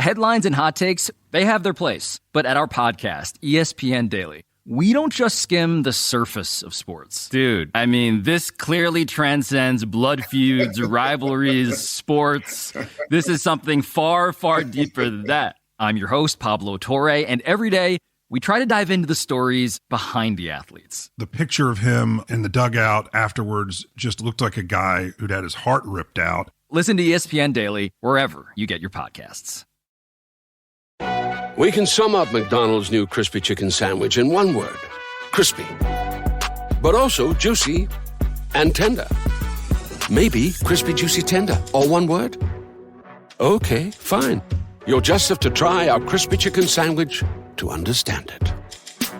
Headlines and hot takes, they have their place. But at our podcast, ESPN Daily, we don't just skim the surface of sports. Dude, I mean, this clearly transcends blood feuds, rivalries, sports. This is something far, far deeper than that. I'm your host, Pablo Torre, and every day, we try to dive into the stories behind the athletes. The picture of him in the dugout afterwards just looked like a guy who'd had his heart ripped out. Listen to ESPN Daily wherever you get your podcasts. We can sum up McDonald's new crispy chicken sandwich in one word: crispy. But also juicy and tender. Maybe crispy, juicy, tender, all one word? Okay, fine. You'll just have to try our crispy chicken sandwich to understand it.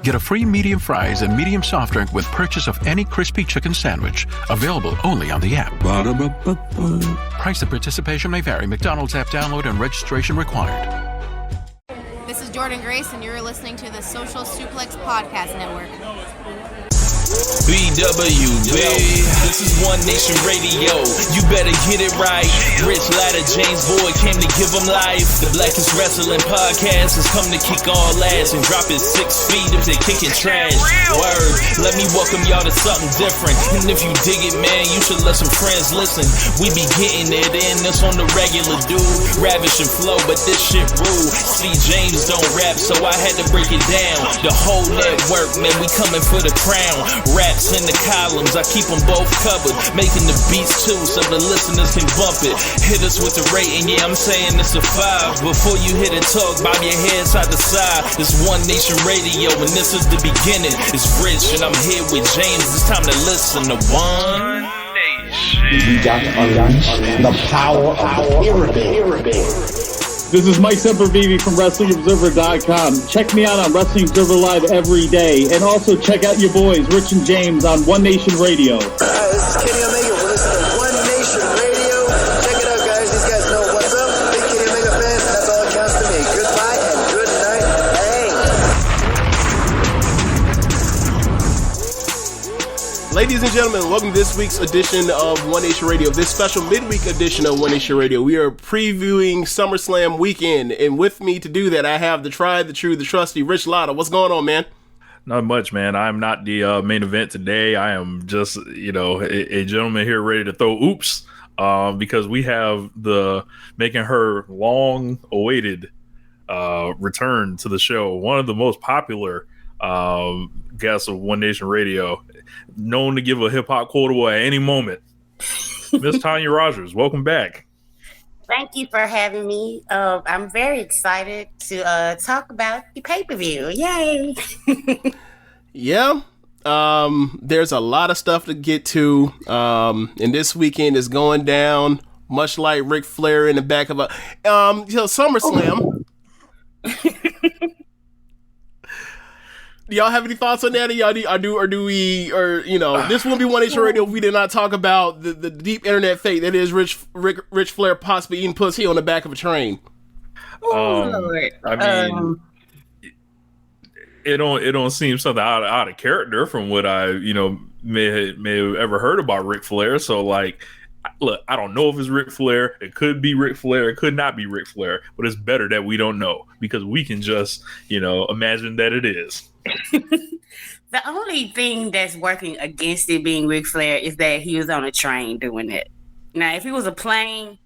Get a free medium fries and medium soft drink with purchase of any crispy chicken sandwich. Available only on the app. Ba-da-ba-ba-ba. Price and participation may vary. McDonald's app download and registration required. This is Jordan Grace, and you're listening to the Social Suplex Podcast Network. BWB, this is One Nation Radio. You better get it right. Rich Latta, James Boyd came to give them life. The Blackest Wrestling Podcast has come to kick all ass and drop it 6 feet if they kicking trash. Word, let me welcome y'all to something different. And if you dig it, man, you should let some friends listen. We be getting it in, this on the regular, dude. Ravish and flow, but this shit rude. See, James don't rap, so I had to break it down. The whole network, man, we coming for the crown. Raps in the columns, I keep them both covered. Making the beats too, so the listeners can bump it. Hit us with the rating, yeah, I'm saying it's a 5. Before you hit it, talk, bob your head side to side. It's One Nation Radio, and this is the beginning. It's Rich, and I'm here with James. It's time to listen to One Nation. We got to unleash the power of the pyramid. This is Mike Sempervive from WrestlingObserver.com. Check me out on Wrestling Observer Live every day. And also check out your boys, Rich and James, on One Nation Radio. This is Kenny Omega. We're listening to One Nation Radio. Check it out, guys. These guys know what's up. Big Kenny Omega fans, that's all that counts to me. Goodbye and good night. Hey. Ladies and gentlemen, welcome to this week's edition of One Nation Radio. This special midweek edition of One Nation Radio. We are previewing SummerSlam weekend, and with me to do that, I have the tried, the true, the trusty Rich Latta. What's going on, man? Not much, man. I'm not the main event today. I am just, a gentleman here ready to throw oops because we have the making her long-awaited return to the show. One of the most popular guests of One Nation Radio, known to give a hip-hop quotable at any moment. Miss Tonya Rodgers, welcome back. Thank you for having me. I'm very excited to talk about the pay-per-view. Yay! Yeah. There's a lot of stuff to get to. And this weekend is going down much like Ric Flair in the back of a SummerSlam. Do y'all have any thoughts on that? This won't be One Nation Radio if we did not talk about the deep internet fate that is Rich Flair possibly eating pussy on the back of a train. Lord. I mean, it don't seem something out of character from what I may have ever heard about Ric Flair. So look, I don't know if it's Ric Flair. It could be Ric Flair. It could not be Ric Flair. But it's better that we don't know because we can just imagine that it is. The only thing that's working against it being Ric Flair is that he was on a train doing it. Now, if he was a plane,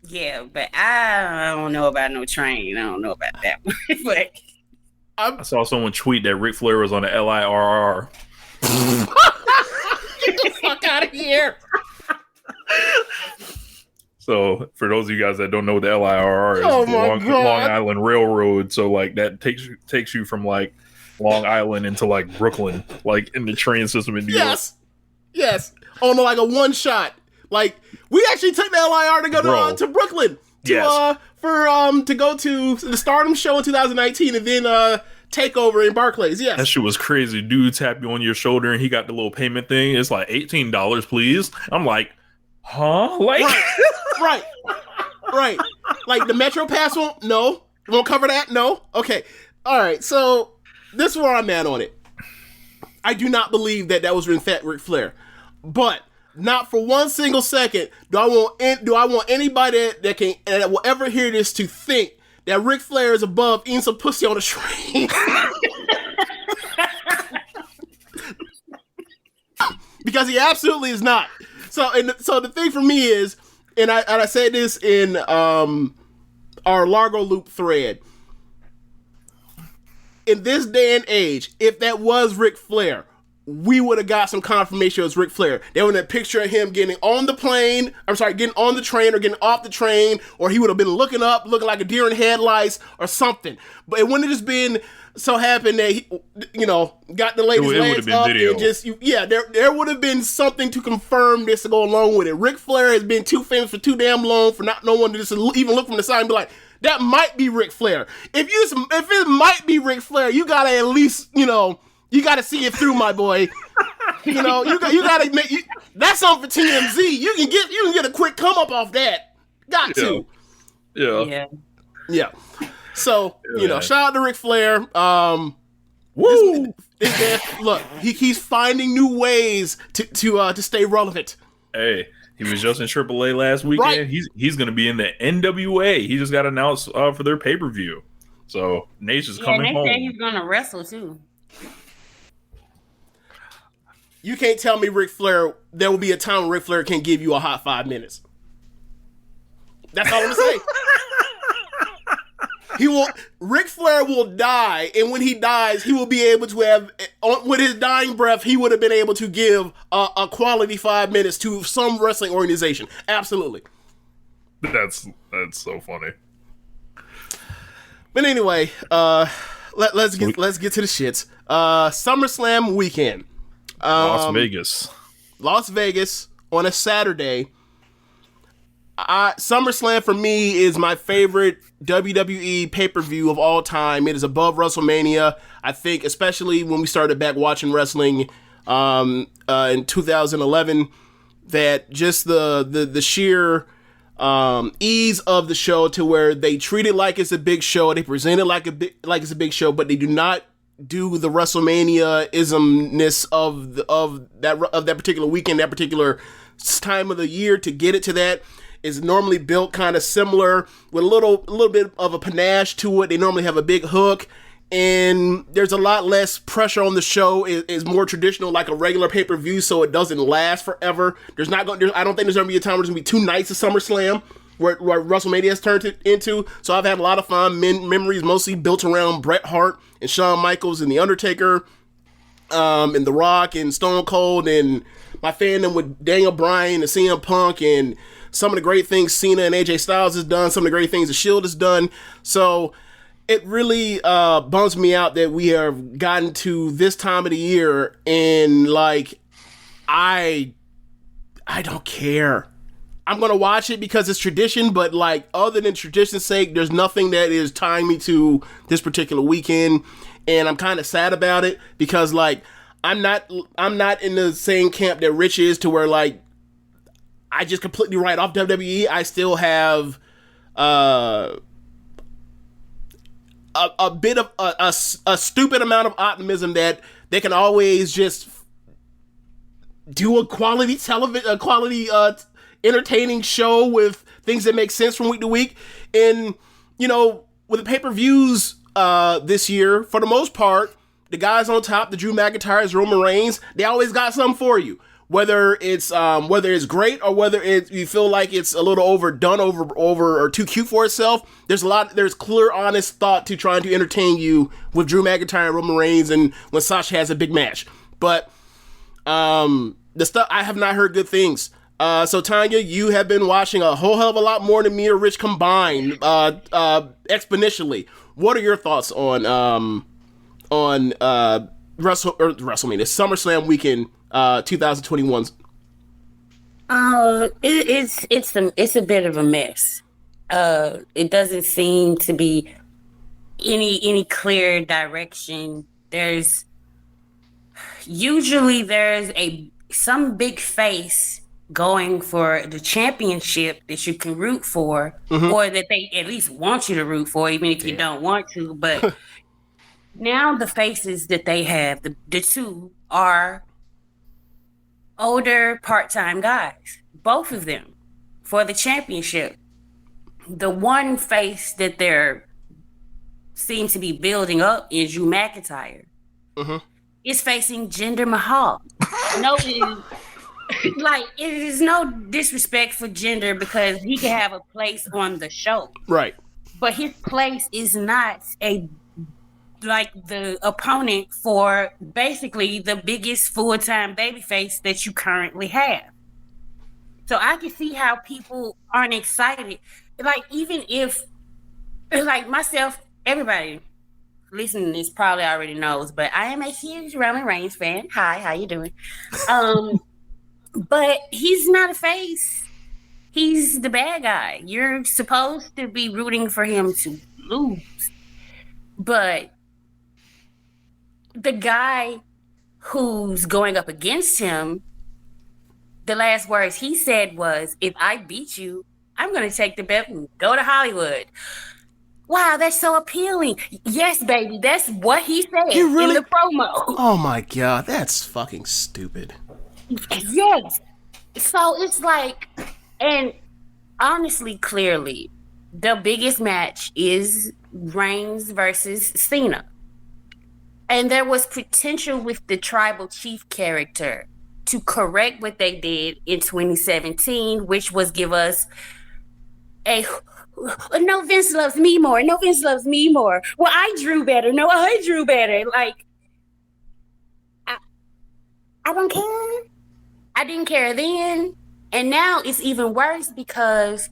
yeah, but I don't know about no train. I don't know about that one. But I saw someone tweet that Ric Flair was on the LIRR. Get the fuck out of here. So, for those of you guys that don't know what the LIRR is, Long Island Railroad. So, that takes you from Long Island into Brooklyn, in the train system in New York. Yes. On a one shot. We actually took the LIR to go to Brooklyn to go to the Stardom show in 2019 and then Takeover in Barclays. Yes. That shit was crazy. Dude tap you on your shoulder and he got the little payment thing. It's $18, please. I'm like, huh? Right. The Metro Pass won't cover that. No. Okay. All right. So this is where I'm at on it. I do not believe that was in fact Ric Flair, but not for one single second do I want anybody that will ever hear this to think that Ric Flair is above eating some pussy on a train. Because he absolutely is not. So the thing for me is, and I said this in our Largo Loop thread. In this day and age, if that was Ric Flair, we would have got some confirmation it was Ric Flair. They would have a picture of him getting on the plane, getting on the train or getting off the train, or he would have been looking like a deer in headlights or something. But it wouldn't have just been so happened that he, got the lady's legs up video. And just, there would have been something to confirm this to go along with it. Ric Flair has been too famous for too damn long for not no one to just even look from the side and be like, that might be Ric Flair. If it might be Ric Flair, you gotta at least, you gotta see it through, my boy. You gotta make that's something for TMZ. You can get a quick come up off that. Got to. Yeah. So shout out to Ric Flair. Woo! Look, he's finding new ways to stay relevant. Hey. He was just in AAA last weekend. Right. He's going to be in the NWA. He just got announced for their pay-per-view. So Nation's coming home. They say he's going to wrestle too. You can't tell me Ric Flair. There will be a time when Ric Flair can give you a hot 5 minutes. That's all I'm saying. Ric Flair will die, and when he dies, he will be able to have, with his dying breath, he would have been able to give a quality 5 minutes to some wrestling organization. Absolutely. That's so funny. But anyway, let's get to the shits. SummerSlam weekend. Las Vegas on a Saturday. SummerSlam for me is my favorite WWE pay-per-view of all time. It is above WrestleMania. I think, especially when we started back watching wrestling in 2011, that just the sheer ease of the show to where they treat it like it's a big show, they present it like it's a big show, but they do not do the WrestleMania-ismness of that particular weekend, that particular time of the year to get it to that. Is normally built kind of similar with a little bit of a panache to it. They normally have a big hook, and there's a lot less pressure on the show. It's more traditional, like a regular pay-per-view, so it doesn't last forever. I don't think there's gonna be a time where there's gonna be 2 nights of SummerSlam where WrestleMania has turned it into. So I've had a lot of fun memories, mostly built around Bret Hart and Shawn Michaels and The Undertaker, and The Rock and Stone Cold, and my fandom with Daniel Bryan and CM Punk, and some of the great things Cena and AJ Styles has done, some of the great things The Shield has done. So it really bums me out that we have gotten to this time of the year and I don't care. I'm going to watch it because it's tradition, but other than tradition's sake, there's nothing that is tying me to this particular weekend. And I'm kind of sad about it because I'm not in the same camp that Rich is to where I just completely write off WWE. I still have a bit of a stupid amount of optimism that they can always just do a quality entertaining show with things that make sense from week to week. And with the pay-per-views this year, for the most part, the guys on top, the Drew McIntyres, Roman Reigns, they always got something for you. Whether it's great or whether you feel like it's a little overdone or too cute for itself, there's clear, honest thought to trying to entertain you with Drew McIntyre and Roman Reigns and when Sasha has a big match. But the stuff, I have not heard good things. So Tonya, you have been watching a whole hell of a lot more than me or Rich combined, exponentially. What are your thoughts on WrestleMania, SummerSlam weekend? 2021's. It's a bit of a mess. It doesn't seem to be any clear direction. There's some big face going for the championship that you can root for, or that they at least want you to root for, even if you don't want to. But now the faces that they have, the two are older part-time guys, both of them, for the championship. The one face that they're seems to be building up is Drew McIntyre. Is facing Jinder Mahal. No, it is no disrespect for Jinder because he can have a place on the show. Right. But his place is not the opponent for basically the biggest full-time babyface that you currently have. So I can see how people aren't excited. Like, even if, like myself, everybody listening to this probably already knows, but I am a huge Roman Reigns fan. Hi, how you doing? But he's not a face. He's the bad guy. You're supposed to be rooting for him to lose. But the guy who's going up against him, the last words he said was, if I beat you, I'm going to take the belt and go to Hollywood. Wow, that's so appealing. Yes, baby, that's what he said in the promo. Oh my God, that's fucking stupid. Yes. So it's like, and honestly, clearly, the biggest match is Reigns versus Cena. And there was potential with the tribal chief character to correct what they did in 2017, which was give us a no, Vince loves me more. No, Vince loves me more. Well, I drew better. No, I drew better. Like, I don't care. I didn't care then. And now it's even worse because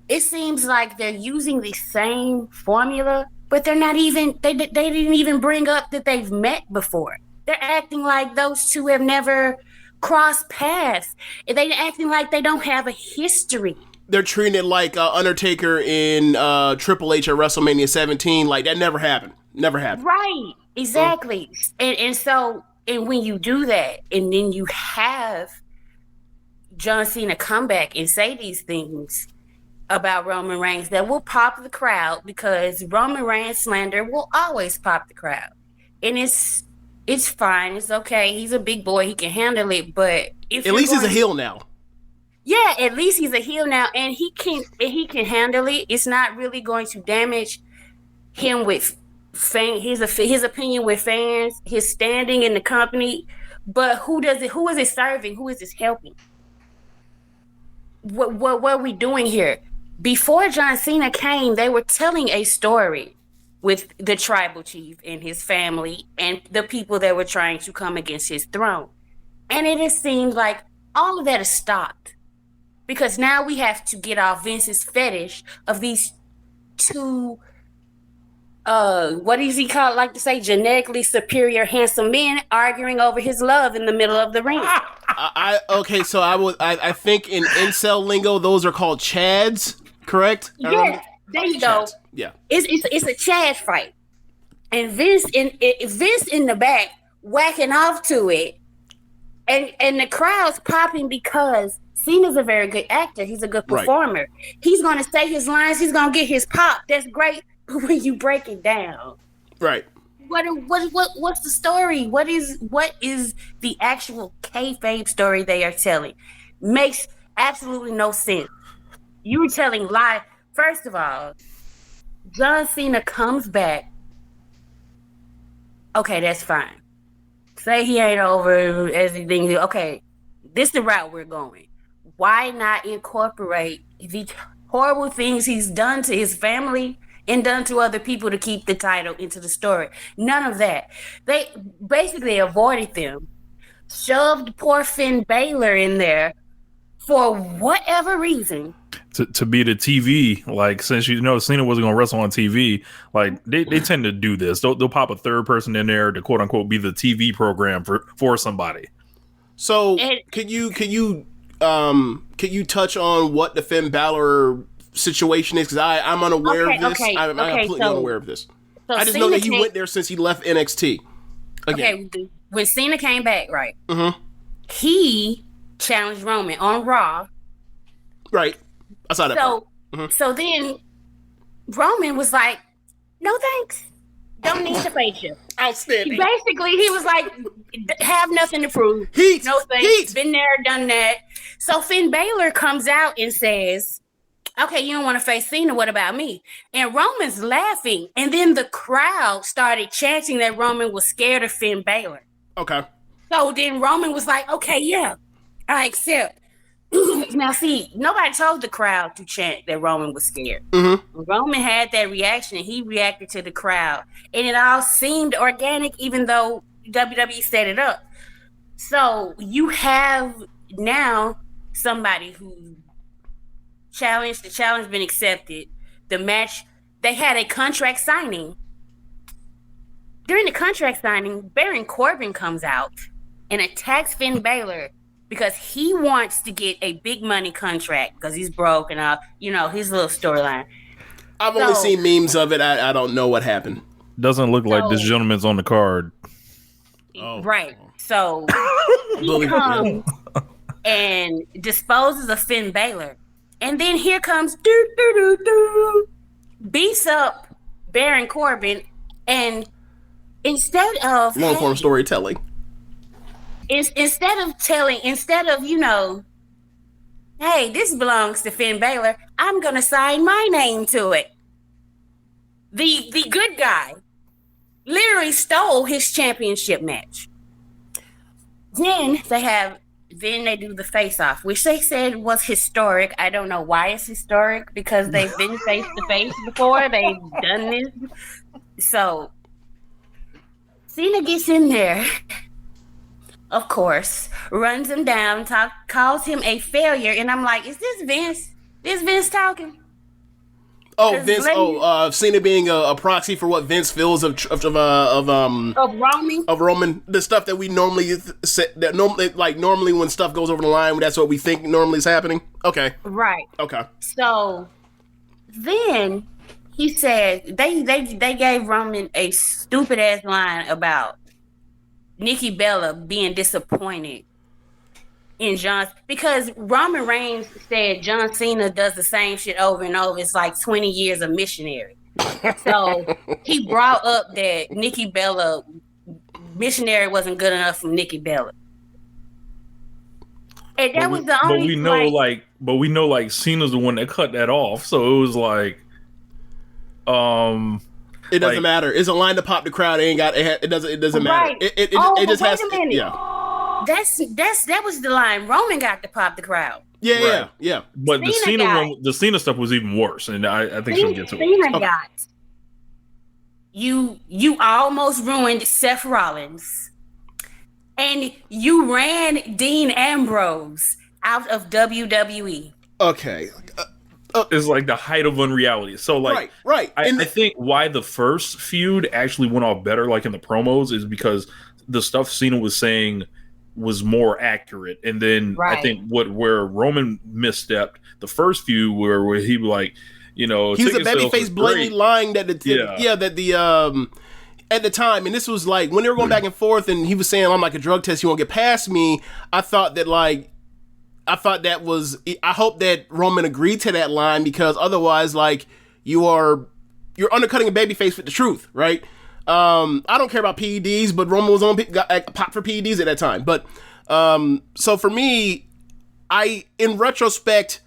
it seems like they're using the same formula, but they're not even, they didn't even bring up that they've met before. They're acting like those two have never crossed paths. They're acting like they don't have a history. They're treating it like Undertaker in Triple H at WrestleMania 17. Like, that never happened. Never happened. Right. Exactly. And so, and when you do that, and then you have John Cena come back and say these things about Roman Reigns that will pop the crowd, because Roman Reigns slander will always pop the crowd. And it's fine. It's okay. He's a big boy. He can handle it. But if at least he's a heel now. Yeah, at least he's a heel now, and he can handle it. It's not really going to damage him with his opinion with fans, his standing in the company. But who is it serving? Who is it helping? What are we doing here? Before John Cena came, they were telling a story with the tribal chief and his family and the people that were trying to come against his throne. And it has seemed like all of that has stopped. Because now we have to get off Vince's fetish of these two, what does he like to say, genetically superior, handsome men arguing over his love in the middle of the ring. I think in incel lingo, those are called chads, correct? Yeah, there you go. Yeah. It's a chad fight. And Vince in the back whacking off to it. And the crowd's popping because Cena's a very good actor. He's a good performer. Right. He's going to say his lines. He's going to get his pop. That's great. But when you break it down, right? What's the story? What is the actual kayfabe story they are telling? Makes absolutely no sense. You were telling lie. First of all, John Cena comes back. Okay, that's fine. Say he ain't over as he thinks. Okay, this is the route we're going. Why not incorporate the horrible things he's done to his family and done to other people to keep the title into the story? None of that. They basically avoided them, shoved poor Finn Balor in there for whatever reason. To be the TV, like, since Cena wasn't going to wrestle on TV, like they tend to do this. They'll pop a third person in there to quote unquote be the TV program for somebody. So can you touch on what the Finn Balor situation is? Because I'm unaware of this. I'm completely unaware of this. So I just know that he went there since he left NXT. Again. Okay, when Cena came back, right? Mm-hmm. He challenged Roman on Raw. Right. I saw that part. Mm-hmm. So then Roman was like, no thanks. Don't need to face you. Outstanding. Basically, he was like, have nothing to prove. No thanks. Been there, done that. So Finn Balor comes out and says, okay, you don't want to face Cena. What about me? And Roman's laughing. And then the crowd started chanting that Roman was scared of Finn Balor. Okay. So then Roman was like, okay, yeah, I accept. Now, see, nobody told the crowd to chant that Roman was scared. Mm-hmm. Roman had that reaction, and he reacted to the crowd. And it all seemed organic, even though WWE set it up. So you have now somebody who the challenge been accepted. The match, they had a contract signing. During the contract signing, Baron Corbin comes out and attacks Finn Balor because he wants to get a big money contract because he's broke and all, his little storyline. I've only seen memes of it. I don't know what happened. Doesn't look like this gentleman's on the card. Oh. Right. So he comes and disposes of Finn Balor. And then here comes beats up Baron Corbin, and instead of long form storytelling. Instead of hey, this belongs to Finn Balor, I'm gonna sign my name to it. The good guy literally stole his championship match. Then they do the face-off, which they said was historic. I don't know why it's historic, because they've been face-to-face before. They've done this. So Cena gets in there, of course, runs him down, calls him a failure, and I'm like, is this Vince? Is Vince talking? Oh, Vince! Cena being a proxy for what Vince feels of Roman. Of Roman, the stuff that we normally normally when stuff goes over the line, that's what we think normally is happening. Okay, right. Okay. So then he said they gave Roman a stupid ass line about Nikki Bella being disappointed in John, because Roman Reigns said John Cena does the same shit over and over. It's like 20 years of missionary. So he brought up that Nikki Bella missionary wasn't good enough for Nikki Bella. And that was the only. But we know Cena's the one that cut that off. So it was like, it doesn't matter. It's a line to pop the crowd. It doesn't matter. It just has. Yeah. That was the line. Roman got to pop the crowd. Yeah. But the Cena stuff was even worse, and I think she'll get to it. Cena got you almost ruined Seth Rollins, and you ran Dean Ambrose out of WWE. Okay. It's like the height of unreality. So like, right. I think why the first feud actually went off better, like in the promos, is because the stuff Cena was saying was more accurate. And then I think where Roman misstepped the first few where he like, he was a babyface blatantly lying that at the time, and this was like when they were going back and forth, and he was saying, I'm like a drug test, you won't get past me. I hope that Roman agreed to that line, because otherwise, like, you're undercutting a babyface with the truth, right? I don't care about PEDs, but Roman was got popped for PEDs at that time. But so for me, in retrospect,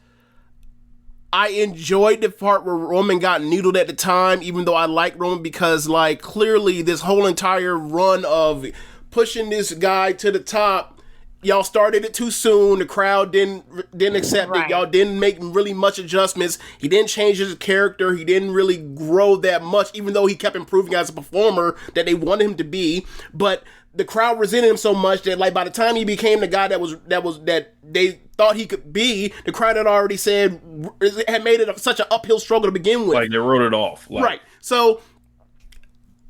I enjoyed the part where Roman got needled at the time, even though I like Roman, because like clearly this whole entire run of pushing this guy to the top, y'all started it too soon. The crowd didn't accept it. Y'all didn't make really much adjustments. He didn't change his character. He didn't really grow that much, even though he kept improving as a performer that they wanted him to be. But the crowd resented him so much that, like, by the time he became the guy that they thought he could be, the crowd had already had made it such an uphill struggle to begin with. Like, they wrote it off. Right. So,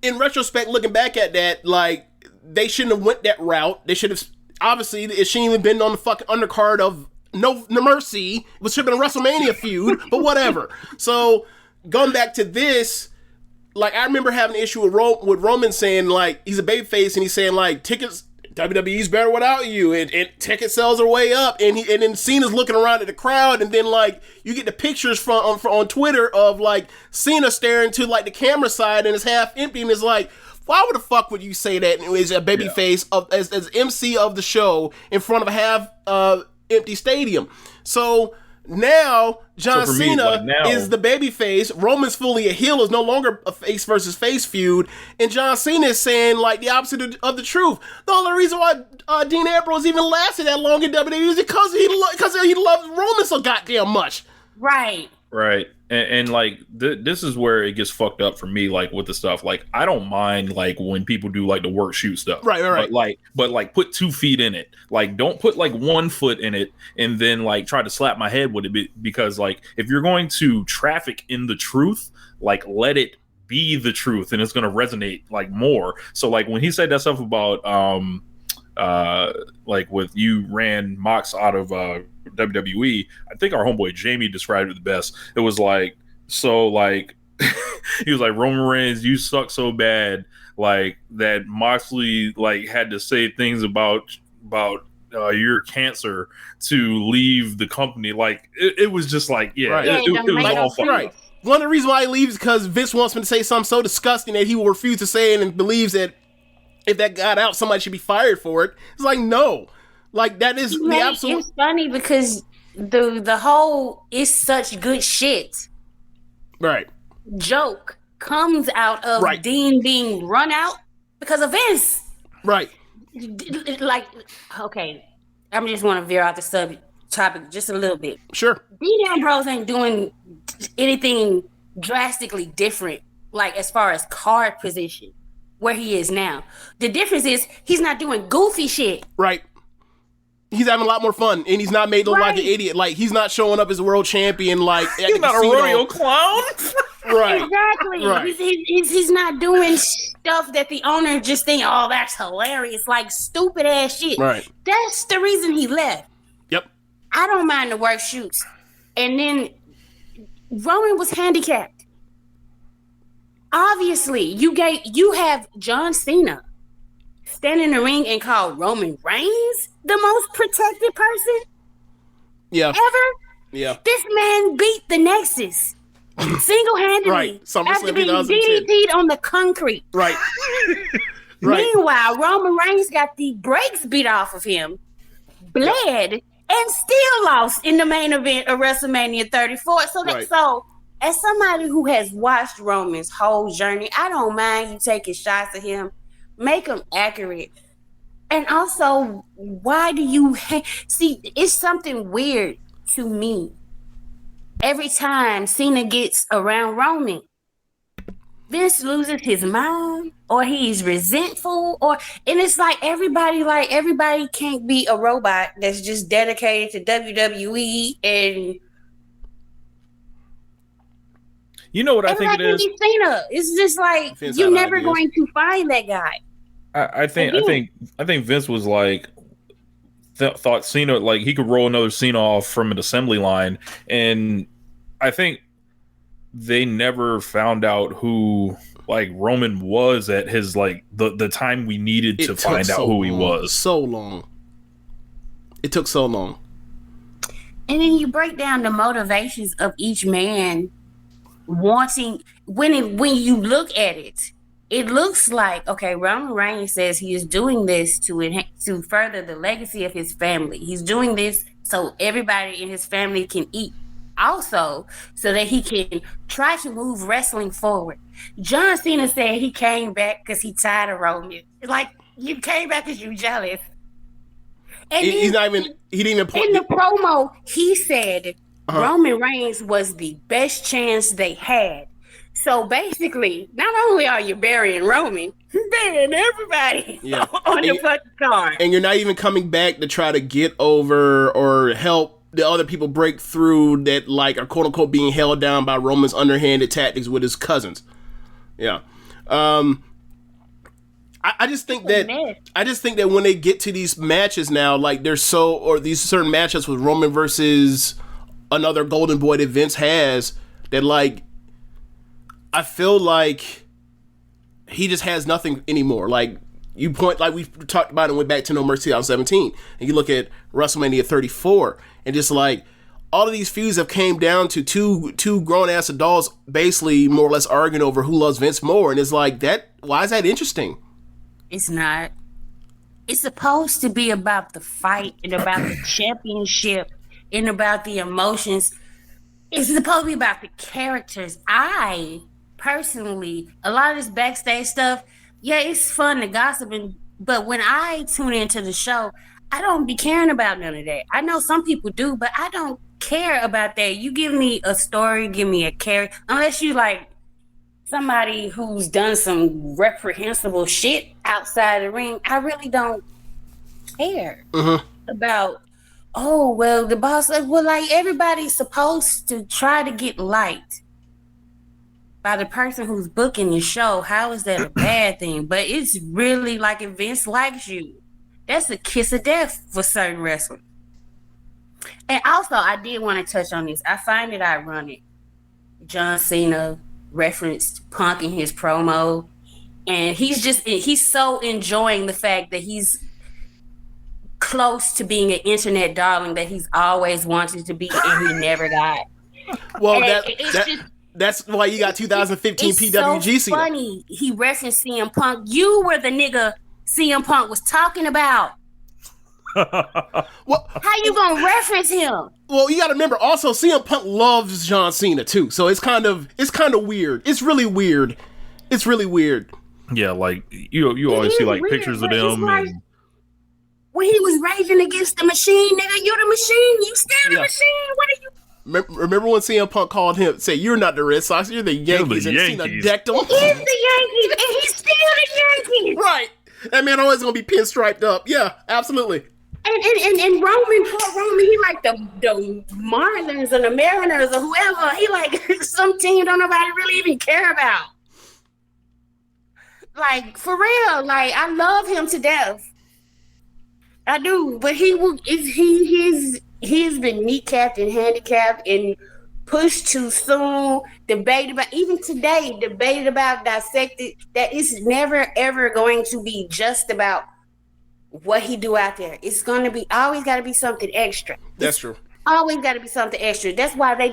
in retrospect, looking back at that, like, they shouldn't have went that route. They should have. Obviously, it shouldn't even been on the fucking undercard of No Mercy, which should have been a WrestleMania feud, but whatever. So, going back to this, like, I remember having an issue with Roman saying, like, he's a babyface, and he's saying, like, tickets, WWE's better without you, and ticket sales are way up, and then Cena's looking around at the crowd, and then, like, you get the pictures on Twitter of, like, Cena staring to, like, the camera side, and it's half empty, and it's like, why the fuck would you say that as a babyface as MC of the show in front of a half empty stadium? So Now John So for me, Cena like, now- is the baby face. Roman's fully a heel. Is no longer a face versus face feud. And John Cena is saying like the opposite of the truth. The only reason why Dean Ambrose even lasted that long in WWE is because he loved Roman so goddamn much. Right. Right. And like this is where it gets fucked up for me, like with the stuff. Like I don't mind like when people do like the work shoot stuff. Right. But like put 2 feet in it. Like don't put like 1 foot in it and then like try to slap my head with it, because like if you're going to traffic in the truth, like let it be the truth and it's gonna resonate like more. So like when he said that stuff about like with you ran Mox out of WWE, I think our homeboy Jamie described it the best. It was like, so like he was like, Roman Reigns, you suck so bad like that Moxley like had to say things about your cancer to leave the company. Like it was just like it was all fucked up. One of the reasons why he leaves is because Vince wants him to say something so disgusting that he will refuse to say it, and believes that if that got out, somebody should be fired for it. It's like, no. Like, that is the absolute... It's funny because the whole "is such good shit" right joke comes out of Dean being run out because of Vince. Right. Like, okay, I just want to veer off the topic just a little bit. Sure. Dean Ambrose ain't doing anything drastically different, like as far as card position, where he is now. The difference is he's not doing goofy shit. Right. He's having a lot more fun, and he's not made to look like an idiot. Like, he's not showing up as a world champion. Like, he's not a rodeo clown. Right. Exactly. Right. He's not doing stuff that the owner just think, oh, that's hilarious. Like, stupid ass shit. Right. That's the reason he left. Yep. I don't mind the work shoots. And then Roman was handicapped. Obviously, you have John Cena stand in the ring and call Roman Reigns the most protected person ever. Yeah. This man beat the Nexus single-handedly Right. after being DDT'd on the concrete. Right. Meanwhile, Roman Reigns got the brakes beat off of him, bled, and still lost in the main event of WrestleMania 34. So as somebody who has watched Roman's whole journey, I don't mind you taking shots at him. Make them accurate. And also, why do you see? It's something weird to me. Every time Cena gets around Roman, Vince loses his mind, or he's resentful, and it's like everybody can't be a robot that's just dedicated to WWE and. You know what I think it is? Cena. It's just like Vince you're never going to find that guy. I think Vince was like thought Cena, like he could roll another Cena off from an assembly line, and I think they never found out who like Roman was at his like the time we needed to find out who he was. So long. It took so long. And then you break down the motivations of each man wanting when you look at it, it looks like, okay, Roman Reigns says he is doing this to further the legacy of his family. He's doing this so everybody in his family can eat. Also, so that he can try to move wrestling forward. John Cena said he came back because he tired of Roman. Like, you came back because you jealous. And he didn't even point in the promo, he said Roman Reigns was the best chance they had. So basically, not only are you burying Roman, you're burying everybody on the fucking card. And you're not even coming back to try to get over or help the other people break through that, like, are quote unquote being held down by Roman's underhanded tactics with his cousins. Yeah. I just think that when they get to these matches now, like these certain matchups with Roman versus another golden boy that Vince has, that like I feel like he just has nothing anymore. Like you point, like we talked about and went back to No Mercy 2017, and you look at WrestleMania 34, and just like all of these feuds have came down to two grown ass adults basically more or less arguing over who loves Vince more, and it's like that. Why is that interesting? It's not. It's supposed to be about the fight and about the championship and about the emotions. It's supposed to be about the characters. I personally, a lot of this backstage stuff, yeah, it's fun to gossip, but when I tune into the show, I don't be caring about none of that. I know some people do, but I don't care about that. You give me a story, give me a character, unless you like somebody who's done some reprehensible shit outside the ring. I really don't care about, oh, well, the boss, well, like everybody's supposed to try to get liked by the person who's booking the show. How is that a bad thing? But it's really like if Vince likes you, that's a kiss of death for certain wrestlers. And also, I did want to touch on this. I find it ironic. John Cena referenced Punk in his promo, and he's so enjoying the fact that he's close to being an internet darling that he's always wanted to be, and he never got. Well, that's why you got 2015 it's PWG so funny. He referenced CM Punk. You were the nigga CM Punk was talking about. Well, how you gonna reference him? Well, you got to remember also CM Punk loves John Cena too, so it's kind of weird. It's really weird. It's really weird. Yeah, like you always see like weird, pictures of them. Like, and when he was raging against the machine, nigga, you're the machine. You still the machine. What are you? Remember when CM Punk called him, say, "You're not the Red Sox, you're the Yankees," and Cena decked him. He's the Yankees, and he's still the Yankees. Right. That man always gonna be pinstriped up. Yeah, absolutely. And Roman, poor Roman, he like the Marlins or the Mariners or whoever. He like some team don't nobody really even care about. Like, for real, like, I love him to death. I do, but he's been kneecapped and handicapped and pushed too soon, debated about, dissected, that it's never ever going to be just about what he do out there. It's going to be, always got to be something extra. That's true. Always got to be something extra. That's why they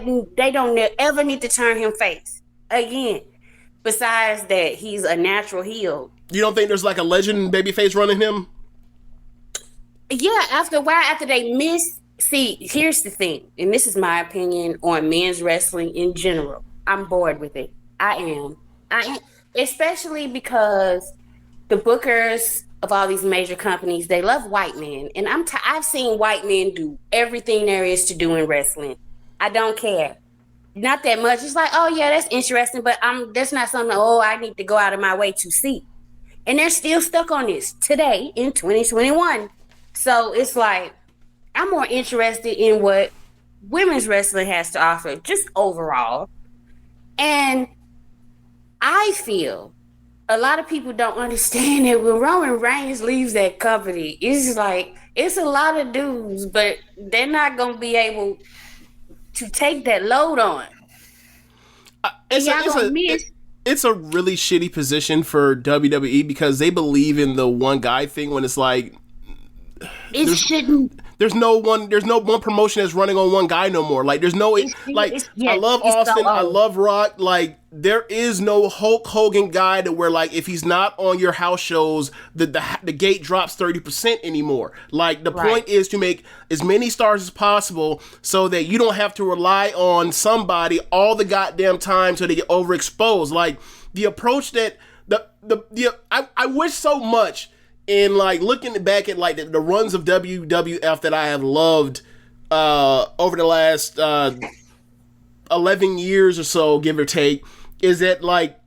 don't ever need to turn him face again. Besides that, he's a natural heel. You don't think there's like a legend babyface running him? Yeah, after a while, after they miss. See, here's the thing, and this is my opinion on men's wrestling in general. I'm bored with it. I am. Especially because the bookers of all these major companies, they love white men. And I've seen white men do everything there is to do in wrestling. I don't care. Not that much. It's like, oh yeah, that's interesting, but that's not something, I need to go out of my way to see. And they're still stuck on this today in 2021. So it's like, I'm more interested in what women's wrestling has to offer, just overall. And I feel a lot of people don't understand that when Roman Reigns leaves that company, it's like, it's a lot of dudes, but they're not going to be able to take that load on. It's a really shitty position for WWE because they believe in the one guy thing when it's like, there's no one promotion that's running on one guy no more. Like there's no I love Austin, I love Rock. Like there is no Hulk Hogan guy to where like if he's not on your house shows, the gate drops 30% anymore. Like the point is to make as many stars as possible so that you don't have to rely on somebody all the goddamn time so they get overexposed. Like the approach that I wish so much. And like looking back at like the runs of WWF that I have loved over the last 11 years or so, give or take, is that like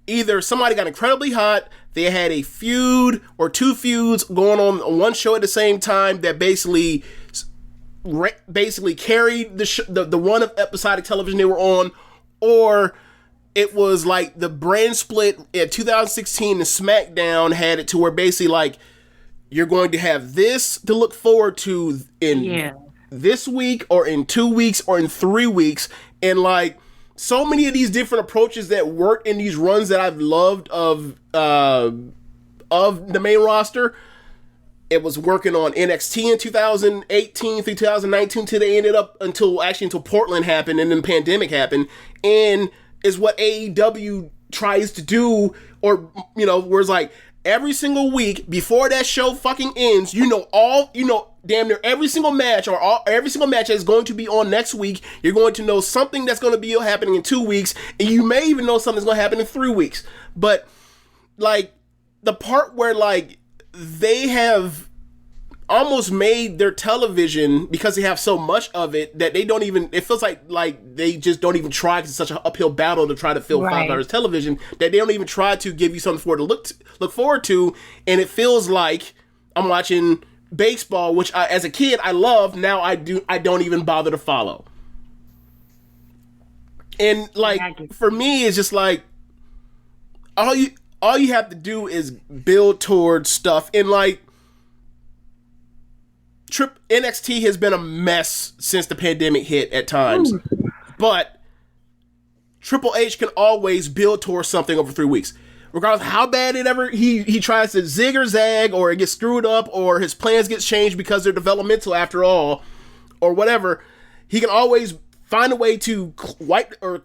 either somebody got incredibly hot, they had a feud or two feuds going on one show at the same time that basically carried the run of episodic television they were on, or it was like the brand split in 2016 and SmackDown had it to where basically like you're going to have this to look forward to in this week or in 2 weeks or in 3 weeks. And like so many of these different approaches that work in these runs that I've loved of the main roster. It was working on NXT in 2018 through 2019 till they ended up until Portland happened and then pandemic happened. And is what AEW tries to do, or, where it's like, every single week before that show fucking ends, damn near every single match every single match that's going to be on next week. You're going to know something that's going to be happening in 2 weeks, and you may even know something's going to happen in 3 weeks. But like the part where like they have almost made their television, because they have so much of it, that they don't even, it feels like they just don't even try, because it's such an uphill battle to try to fill 5 hours television, that they don't even try to give you something for it to look forward to. And it feels like I'm watching baseball, which as a kid I loved. Now I don't even bother to follow. And like for me, it's just like all you have to do is build towards stuff. And like NXT has been a mess since the pandemic hit at times. But Triple H can always build towards something over 3 weeks. Regardless of how bad it ever he tries to zig or zag, or it gets screwed up, or his plans get changed because they're developmental after all, or whatever, he can always find a way to wipe or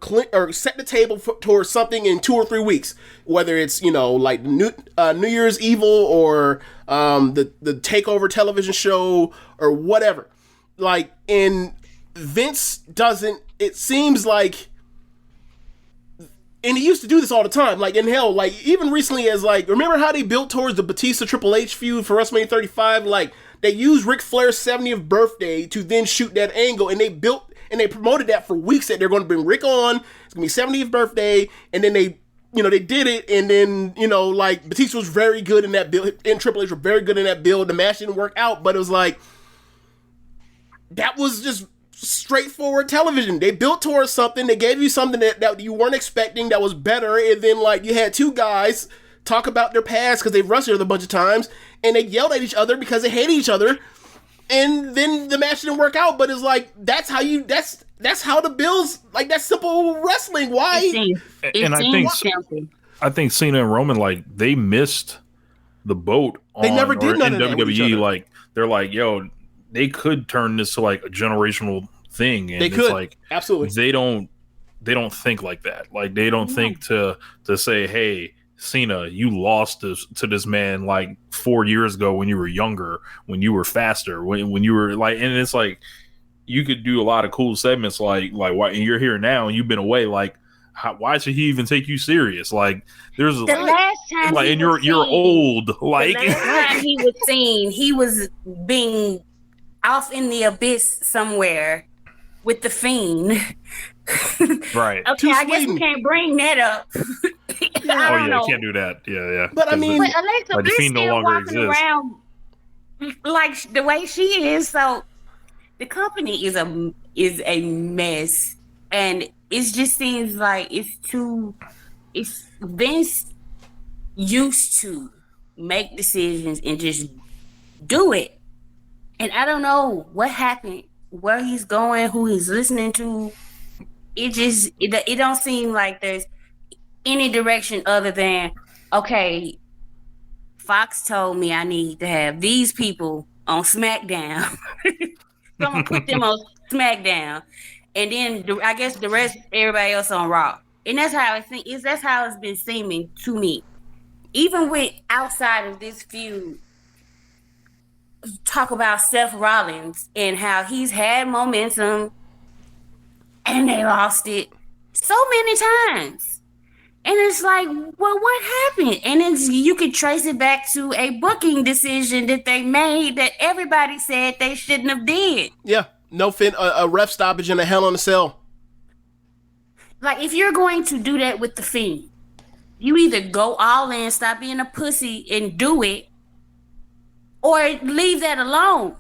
set the table towards something in 2 or 3 weeks. Whether it's, like New Year's Evil, or the Takeover television show, or whatever. Like, and Vince doesn't, it seems like, and he used to do this all the time. Like, in hell, like, even recently, as like, remember how they built towards the Batista Triple H feud for WrestleMania 35? Like, they used Ric Flair's 70th birthday to then shoot that angle, and they promoted that for weeks, that they're going to bring Rick on. It's going to be 70th birthday, and then they did it, and then, like, Batista was very good in that build, and Triple H were very good in that build. The match didn't work out, but it was like, that was just straightforward television. They built towards something. They gave you something that you weren't expecting, that was better, and then, like, you had 2 guys talk about their past because they've wrestled a bunch of times, and they yelled at each other because they hated each other, and then the match didn't work out. But it's like, that's how the Bills, like, that's simple wrestling. Why? And I think Cena and Roman, like, they missed the boat on, they never did none of that with each WWE. other. Like, they're like, yo, they could turn this to like a generational thing, and they could. It's like, absolutely, they don't think like that. Like, they don't think to say, hey, Cena, you lost to this man like 4 years ago when you were younger, when you were faster, when you were like, and it's like, you could do a lot of cool segments like why, and you're here now and you've been away, like, why should he even take you serious? Like, there's the last time, like, and you're old. Like, the last time he was seen, he was being off in the abyss somewhere with the Fiend. Right. Okay, I guess we can't bring that up. You can't do that. Yeah. But I mean, but Alexa like, Bliss Fiend no still longer walking exists. around like the way she is. So the company is a mess, and it just seems like it's Vince used to make decisions and just do it. And I don't know what happened, where he's going, who he's listening to. It don't seem like there's any direction other than, okay, Fox told me I need to have these people on SmackDown. So I'm gonna put them on SmackDown, and then I guess the rest, everybody else on Raw. And that's how I think that's how it's been seeming to me. Even with outside of this feud, talk about Seth Rollins and how he's had momentum and they lost it so many times. And it's like, well, what happened? And you could trace it back to a booking decision that they made that everybody said they shouldn't have did. Yeah, a ref stoppage and a Hell in a Cell. Like, if you're going to do that with the Fiend, you either go all in, stop being a pussy and do it, or leave that alone.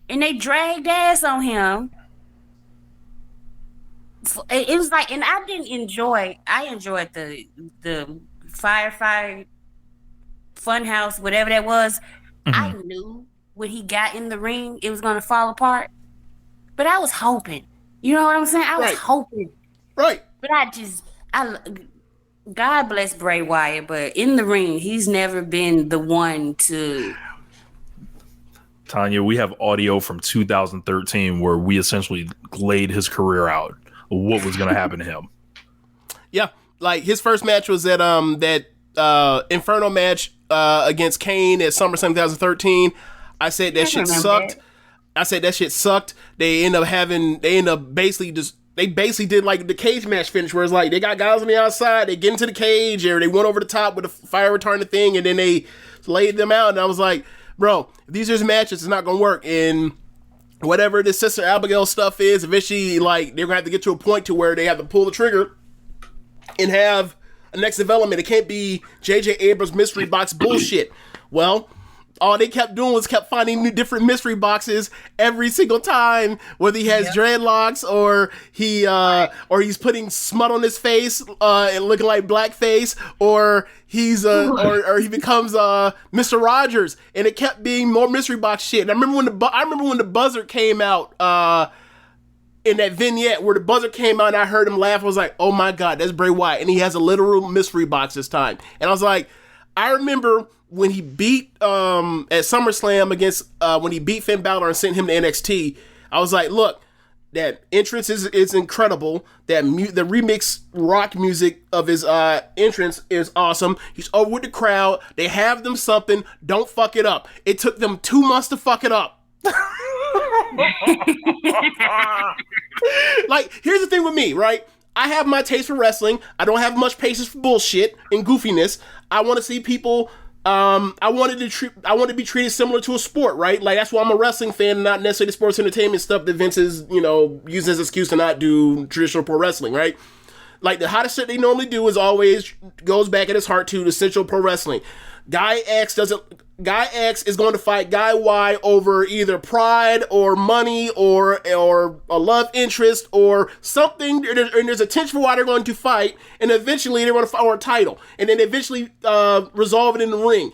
And they dragged ass on him. It was like, and I enjoyed the Firefly Funhouse, whatever that was. Mm-hmm. I knew when he got in the ring, it was going to fall apart. But I was hoping. You know what I'm saying? I was hoping. Right. But God bless Bray Wyatt, but in the ring, he's never been the one to. Tonya, we have audio from 2013 where we essentially laid his career out. What was going to happen to him? Yeah, like his first match was at that Inferno match against Kane at SummerSlam 2013. I said that shit sucked. They basically did like the cage match finish where it's like they got guys on the outside, they get into the cage, or they went over the top with a fire retardant thing, and then they laid them out. And I was like, bro, if these are matches, it's not gonna work. And whatever this Sister Abigail stuff is, eventually, like, they're gonna have to get to a point to where they have to pull the trigger and have a next development. It can't be J.J. Abrams mystery box bullshit. Well, all they kept doing was kept finding new different mystery boxes every single time, whether he has dreadlocks or he's putting smut on his face and looking like blackface, or he's or he becomes Mr. Rodgers, and it kept being more mystery box shit. And I remember when the buzzer came out in that vignette where the buzzer came out and I heard him laugh. I was like, oh my god, that's Bray Wyatt, and he has a literal mystery box this time. And I was like, I remember when he beat at SummerSlam against when he beat Finn Balor and sent him to NXT, I was like, look, that entrance is incredible. The remix rock music of his entrance is awesome. He's over with the crowd. They have them something. Don't fuck it up. It took them 2 months to fuck it up. Like, here's the thing with me, right? I have my taste for wrestling. I don't have much patience for bullshit and goofiness. I want to see people. I wanted to be treated similar to a sport, right? Like, that's why I'm a wrestling fan, not necessarily the sports entertainment stuff that Vince is, using as an excuse to not do traditional pro wrestling, right? Like, the hottest shit they normally do is always goes back at his heart to the Central Pro Wrestling. Guy X is going to fight Guy Y over either pride or money or a love interest or something, and there's a tension for why they're going to fight, and eventually they're going to fight for a title, and then eventually resolve it in the ring,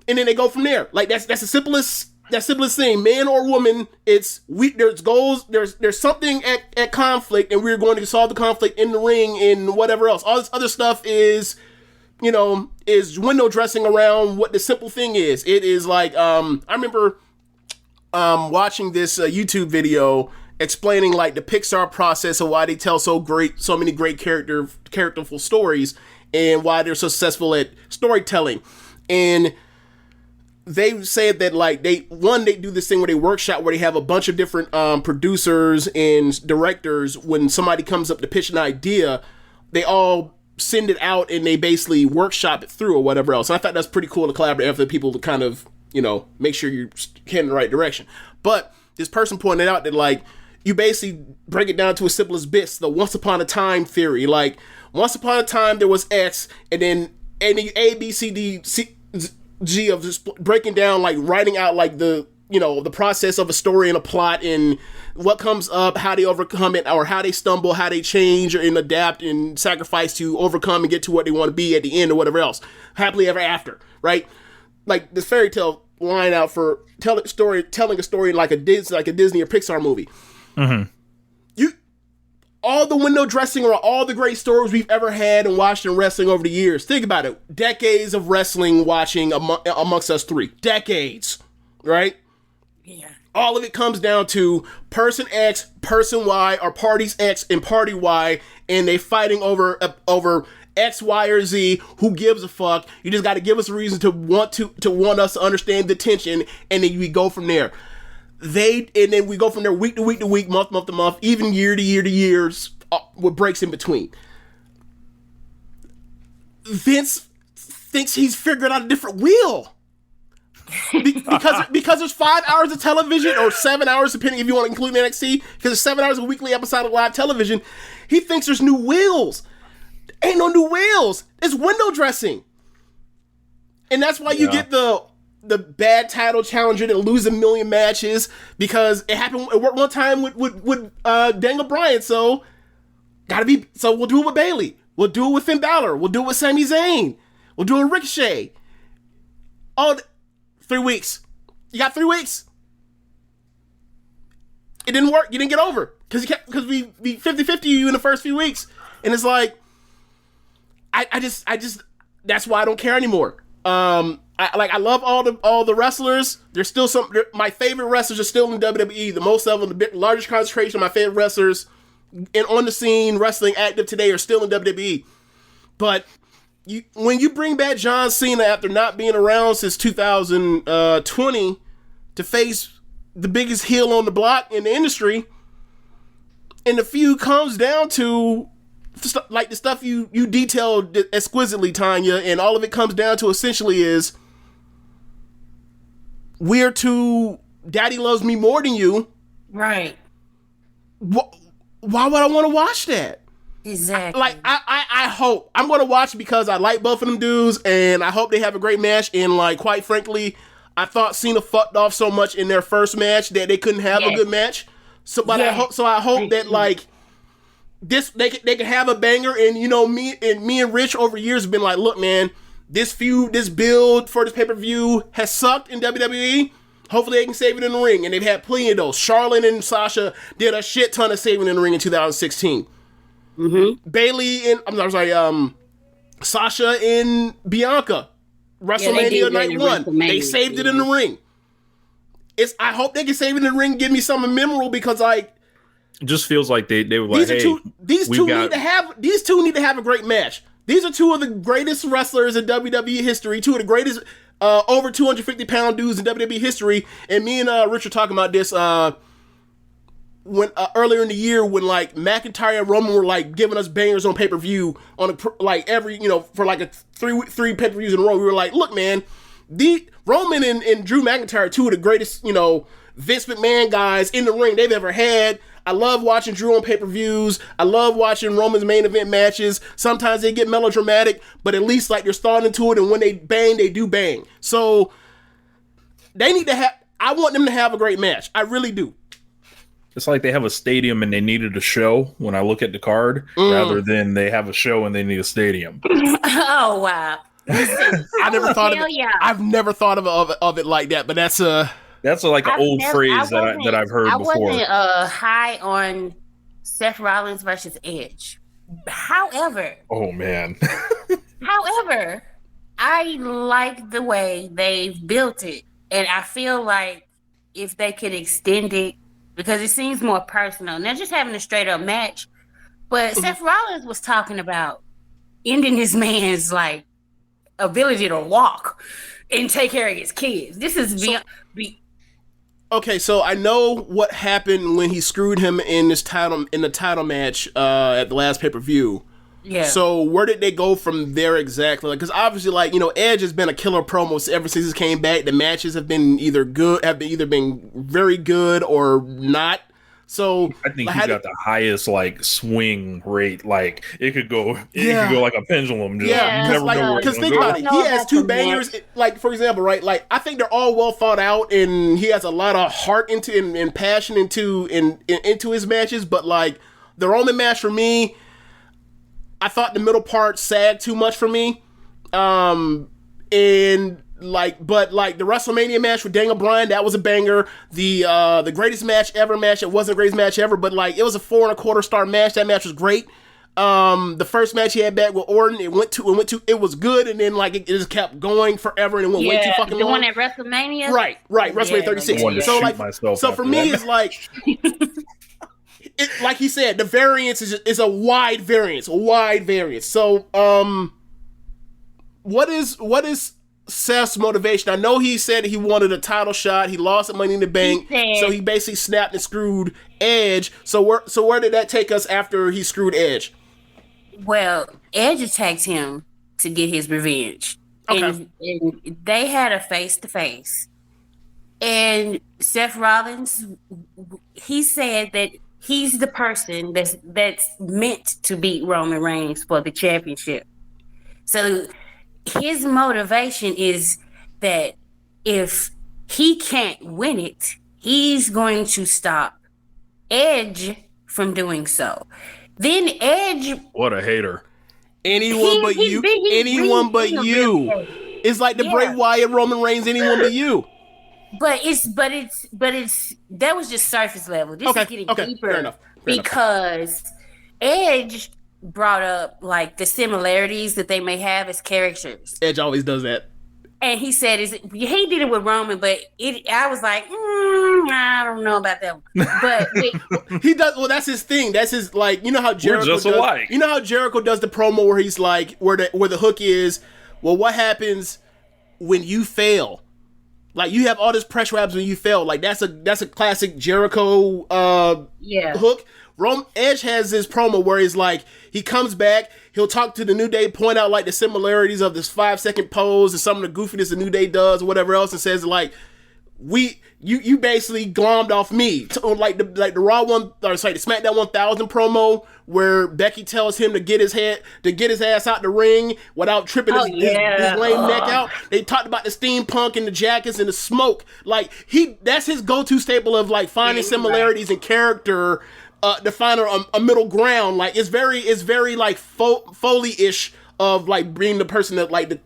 and then they go from there. Like, that's the simplest thing, man or woman. There's goals, there's something at conflict, and we're going to solve the conflict in the ring and whatever else. All this other stuff is window dressing around what the simple thing is. It is like, I remember watching this YouTube video explaining like the Pixar process of why they tell so many great characterful stories and why they're so successful at storytelling. And they said that like they do this thing where they workshop where they have a bunch of different producers and directors. When somebody comes up to pitch an idea, they all send it out and they basically workshop it through or whatever else. And I thought that's pretty cool to collaborate with people to kind of, make sure you're heading in the right direction. But this person pointed out that like, you basically break it down to as simple as bits, the once upon a time theory. Like, once upon a time there was X, and then A, B, C, D, C, G of just breaking down, like writing out like the process of a story and a plot and what comes up, how they overcome it, or how they stumble, how they change and adapt and sacrifice to overcome and get to what they want to be at the end or whatever else. Happily ever after, right? Like this fairy tale line out for telling a story like a Disney or Pixar movie. Mm-hmm. All the window dressing or all the great stories we've ever had and watched in wrestling over the years. Think about it. Decades of wrestling watching amongst us three. Decades, right? Yeah. All of it comes down to person X, person Y, or parties X and party Y, and they fighting over X, Y, or Z. Who gives a fuck? You just got to give us a reason to want us to understand the tension, and then we go from there. And then we go from there week to week to week, month to month, even year to year to years, with breaks in between. Vince thinks he's figured out a different wheel. Because there's 5 hours of television, or 7 hours, depending if you want to include NXT, because there's 7 hours of weekly episode of live television. He thinks there's new wheels. Ain't no new wheels. It's window dressing. And that's why you get the bad title challenger that loses 1 million matches, because it happened one time with Daniel Bryan. So we'll do it with Bayley. We'll do it with Finn Balor. We'll do it with Sami Zayn. We'll do it with Ricochet. 3 weeks. You got 3 weeks. It didn't work. You didn't get over because we 50-50 you in the first few weeks, and it's like I just that's why I don't care anymore. I love all the wrestlers. There's still my favorite wrestlers are still in WWE. The most of them, the largest concentration of my favorite wrestlers and on the scene wrestling active today are still in WWE. But when you bring back John Cena after not being around since 2020 to face the biggest heel on the block in the industry, and the feud comes down to like the stuff you detailed exquisitely, Tonya, and all of it comes down to essentially is we're two daddy loves me more than you. Right. Why would I want to watch that? Exactly. I hope I'm going to watch it because I like both of them dudes, and I hope they have a great match. And like, quite frankly, I thought Cena fucked off so much in their first match that they couldn't have a good match. So, but I hope that like this they can have a banger. And you know, me and Rich over years have been like, look, man, this feud, this build for this pay-per-view has sucked in WWE. Hopefully they can save it in the ring, and they've had plenty of those. Charlotte and Sasha did a shit ton of saving in the ring in 2016. Bailey and Sasha and Bianca, WrestleMania Night 1. They saved it in the ring. I hope they can save it in the ring and give me something memorable, because like it just feels like they were like, these two need to have a great match. These are two of the greatest wrestlers in WWE history, two of the greatest over 250-pound dudes in WWE history. And me and Rich were talking about this when earlier in the year, when like McIntyre and Roman were like giving us bangers on pay-per-view on every, you know, for like a three pay-per-views in a row. We were like, look, man, the Roman and Drew McIntyre are two of the greatest, you know, Vince McMahon guys in the ring they've ever had. I love watching Drew on pay-per-views. I love watching Roman's main event matches. Sometimes they get melodramatic, but at least like they're starting to it, and when they bang, they do bang. So they need to have, I want them to have a great match. I really do. It's like they have a stadium and they needed a show when I look at the card, rather than they have a show and they need a stadium. Oh, wow. I never thought of it. Yeah. I've never thought of it like that, but that's like an old phrase that I've heard before. I wasn't high on Seth Rollins versus Edge. However, oh man. However, I like the way they've built it, and I feel like if they could extend it, because it seems more personal. Not just having a straight up match, but Seth Rollins was talking about ending his man's like ability to walk and take care of his kids. This is okay, so I know what happened when he screwed him in the title match at the last pay-per-view. Yeah. So where did they go from there exactly? Because obviously, like, you know, Edge has been a killer promo ever since he came back. The matches have been either been very good or not. So I think he's got the highest like swing rate. Like it could go like a pendulum. Because think about it, he has two bangers. Like, for example, right? Like, I think they're all well thought out, and he has a lot of heart and passion into his matches. But like the Roman match for me, I thought the middle part sagged too much for me. But the WrestleMania match with Daniel Bryan, that was a banger. The greatest match ever match, it wasn't the greatest match ever, but like it was a 4.25 star match. That match was great. The first match he had back with Orton, it was good, and then like it just kept going forever, and it went way too fucking long. The one at WrestleMania? Right, WrestleMania 36. So for me, it's like like he said, the variance is a wide variance. So what is Seth's motivation? I know he said he wanted a title shot. He lost at Money in the Bank, so he basically snapped and screwed Edge. So where did that take us after he screwed Edge? Well, Edge attacked him to get his revenge. Okay. And they had a face-to-face. And Seth Rollins, he said that he's the person that's meant to beat Roman Reigns for the championship. So his motivation is that if he can't win it, he's going to stop Edge from doing so. Then Edge... What a hater. Anyone but you. It's like the Bray Wyatt, Roman Reigns, anyone but you. But it's that was just surface level. This is getting deeper. Fair enough. Because Edge brought up like the similarities that they may have as characters. Edge always does that. And he said, he did it with Roman, but I was like, I don't know about that one. But he does. Well, that's his thing. That's his, like, you know how Jericho just alike. You know how Jericho does the promo where he's like, where the hook is, well, what happens when you fail? Like, you have all this pressure happens when you fail. Like, that's a classic Jericho hook. Edge has this promo where he's like, he comes back, he'll talk to the New Day, point out like the similarities of this 5-second pose and some of the goofiness the New Day does or whatever else, and says like, you basically glommed off me, like the SmackDown 1000 promo where Becky tells him to get his ass out the ring without tripping his lame neck out. They talked about the steampunk and the jackets and the smoke. Like, that's his go-to staple of like finding similarities in character. To find a middle ground, like it's very like Foley-ish of like being the person that like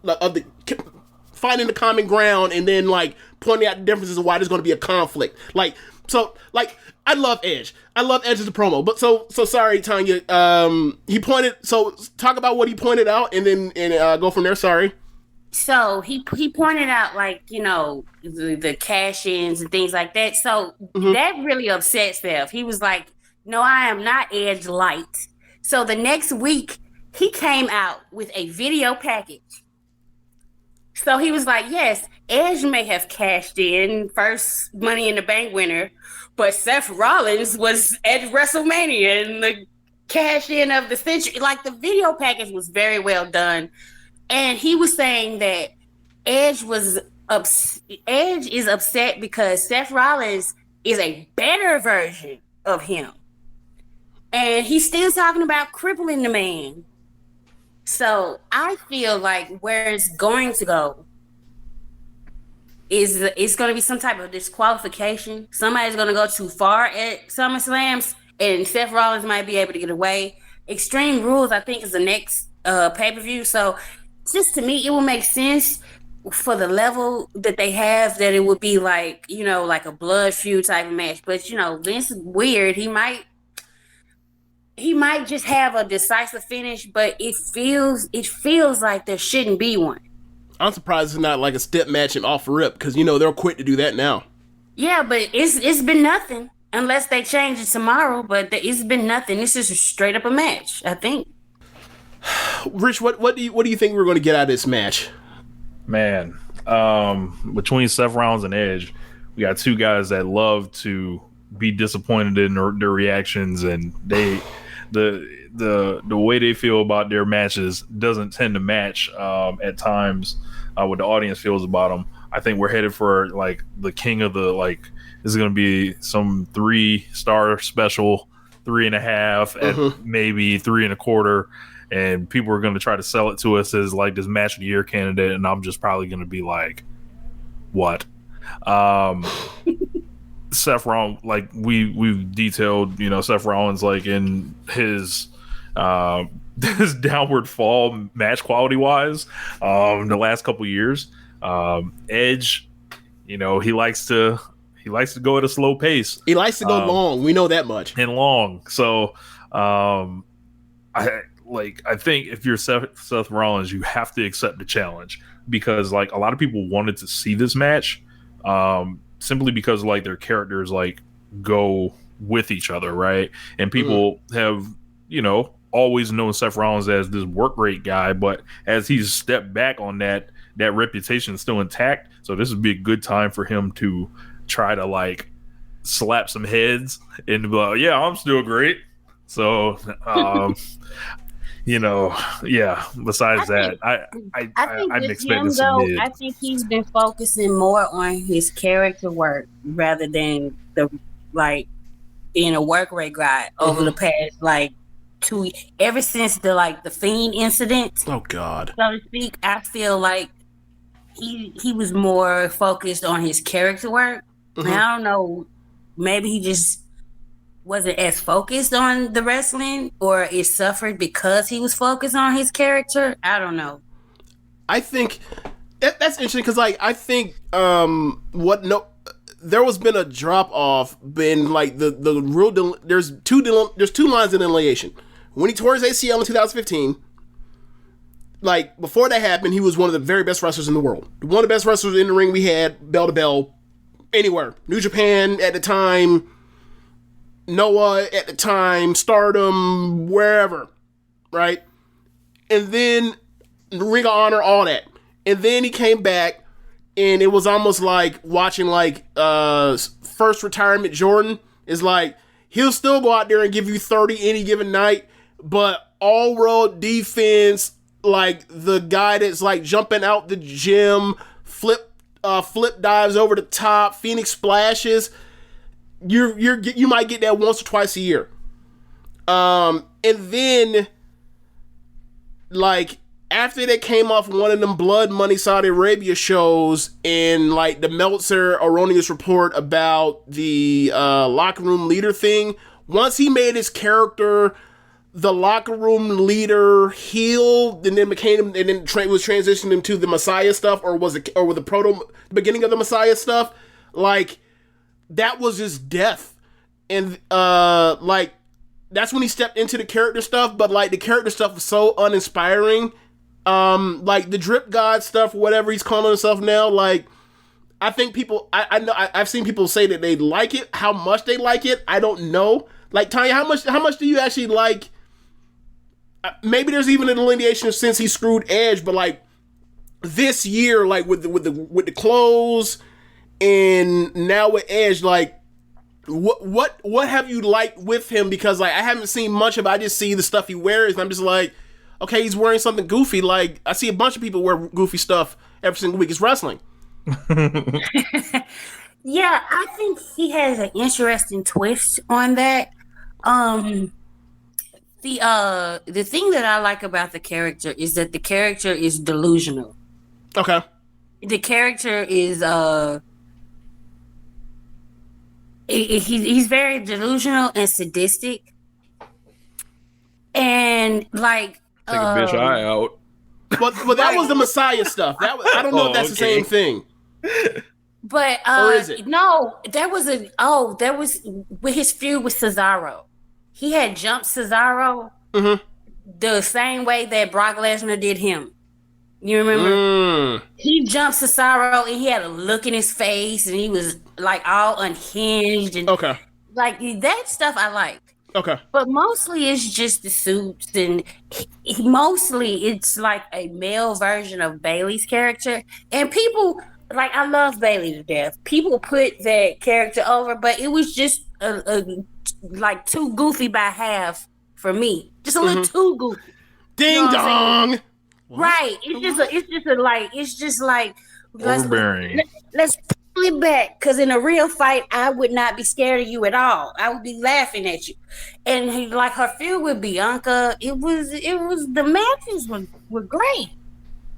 finding the common ground and then like pointing out the differences of why there's going to be a conflict. Like, so like I love Edge. I love Edge as a promo. But so sorry, Tonya. So talk about what he pointed out and then go from there. Sorry. So he pointed out, like, you know, the cash-ins and things like that. So that really upset Steph. He was like, no, I am not Edge light. So the next week, he came out with a video package. So he was like, yes, Edge may have cashed in first Money in the Bank winner, but Seth Rollins was at WrestleMania and the cash in of the century. Like, the video package was very well done. And he was saying that Edge is upset because Seth Rollins is a better version of him. And he's still talking about crippling the man. So I feel like where it's going to go is it's going to be some type of disqualification. Somebody's going to go too far at SummerSlams, and Seth Rollins might be able to get away. Extreme Rules, I think, is the next pay-per-view. So just to me, it will make sense for the level that they have that it would be like, you know, like a blood feud type of match. But, you know, Vince is weird. He might just have a decisive finish, but it feels like there shouldn't be one. I'm surprised it's not like a step match and off rip, because, you know, they're quick to do that now. Yeah, but it's been nothing unless they change it tomorrow. But it's been nothing. This is straight up a match, I think. Rich, what do you think we're going to get out of this match? Man, between Seth Rollins and Edge, we got two guys that love to be disappointed in their reactions, and the way they feel about their matches doesn't tend to match at times what the audience feels about them. I think we're headed for like the king of the, like, this is going to be some 3-star special, 3.5 at maybe 3.25. And people are going to try to sell it to us as like this match of the year candidate, and I'm just probably going to be like, what? Seth Rollins, like we've detailed, you know, Seth Rollins, like in his his downward fall match quality wise the last couple years. Edge, you know, he likes to go at a slow pace. He likes to go long. We know that much. And long. So I think if you're Seth Rollins, you have to accept the challenge, because like a lot of people wanted to see this match simply because like their characters like go with each other, right? And people have, you know, always known Seth Rollins as this work rate guy, but as he's stepped back on that reputation is still intact. So this would be a good time for him to try to like slap some heads and be like, yeah, I'm still great. So you know, yeah. Besides that, I'm expecting some mid. I think he's been focusing more on his character work rather than the like being a work rate guy over the past like 2 ever since the Fiend incident. Oh God, so to speak. I feel like he was more focused on his character work. And I don't know, maybe he just wasn't as focused on the wrestling, or it suffered because he was focused on his character. I don't know. I think that's interesting, because like I think there was been a drop off in like the real there's two lines of delineation. When he tore his ACL in 2015, like before that happened, he was one of the very best wrestlers in the world. One of the best wrestlers in the ring we had, bell to bell, anywhere. New Japan at the time, Noah at the time, Stardom, wherever, right? And then Ring of Honor, all that. And then he came back, and it was almost like watching like first retirement Jordan. Is like he'll still go out there and give you 30 any given night, but all world defense, like the guy that's like jumping out the gym, flip dives over the top, Phoenix splashes. You might get that once or twice a year. And then like after they came off one of them Blood Money Saudi Arabia shows and like the Meltzer erroneous report about the locker room leader thing, once he made his character the locker room leader heel, and then became and then was transitioning him to the Messiah stuff, or was the beginning of the Messiah stuff, like that was his death. And like that's when he stepped into the character stuff, but like the character stuff was so uninspiring. Like the drip god stuff, whatever he's calling himself now, like I think people, I know I've seen people say that they like it. How much they like it, I don't know. Like Tonya, how much do you actually like? Maybe there's even a delineation since he screwed Edge, but like this year, like with the clothes and now with Edge, like what have you liked with him? Because like I haven't seen much of it. I just see the stuff he wears, and I'm just like, okay, he's wearing something goofy. Like, I see a bunch of people wear goofy stuff every single week. It's wrestling. Yeah, I think he has an interesting twist on that. The thing that I like about the character is that the character is delusional. Okay. The character is he's very delusional and sadistic. And like take a bitch eye out. But that was the Messiah stuff. That was, I don't know if that's the same thing. But or is it? No, that was with his feud with Cesaro. He had jumped Cesaro the same way that Brock Lesnar did him. You remember? He jumped Cesaro and he had a look in his face and he was like all unhinged and like that stuff I like. Okay. But mostly it's just the suits, and mostly it's like a male version of Bayley's character. And people, like, I love Bayley to death. People put that character over, but it was just like too goofy by half for me. Just a little too goofy. Ding dong. Right. It's just like overbearing. Let's pull it back, because in a real fight, I would not be scared of you at all. I would be laughing at you. And he, like her feud with Bianca, it was the matches were great,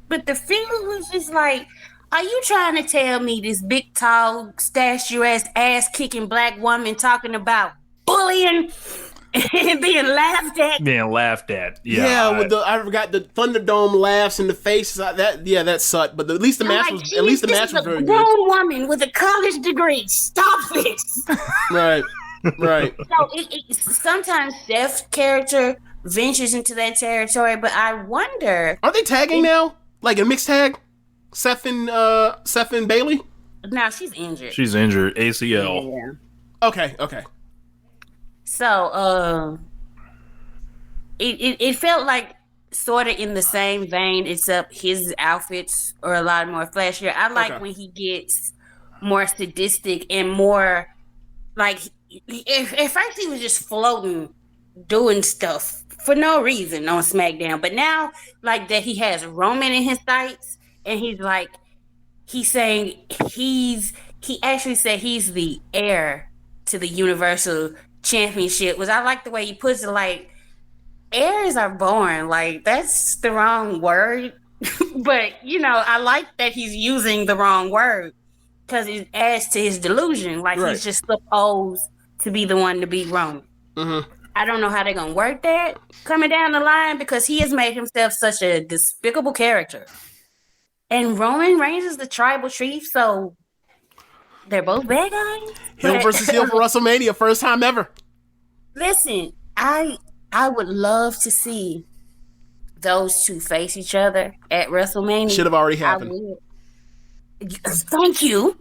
but the feud was just like, are you trying to tell me this big, tall, statuesque, ass-kicking black woman talking about bullying and being laughed at? Yeah, with I forgot the Thunderdome laughs in the face. That sucked. But at least the match was very good. A grown woman with a college degree. Stop this. Right. So sometimes Steph's character ventures into that territory, but I wonder, are they tagging now? Like a mixed tag? Seth and Bayley? No, she's injured. She's injured. ACL. Yeah. Okay. So, it felt like sort of in the same vein, except his outfits are a lot more flashier. I like when he gets more sadistic and more like. At first, he was just floating, doing stuff for no reason on SmackDown, but now, like that, he has Roman in his sights, and he's saying he actually said he's the heir to the Universal Championship. I like the way he puts it, like, heirs are born. Like, that's the wrong word. But, I like that he's using the wrong word because it adds to his delusion. Like, he's just supposed to be the one to beat Roman. I don't know how they're going to work that coming down the line, because he has made himself such a despicable character. And Roman Reigns is the tribal chief, so they're both bad guys. Heel versus heel for WrestleMania, first time ever. Listen, I would love to see those two face each other at WrestleMania. Should have already happened. Thank you.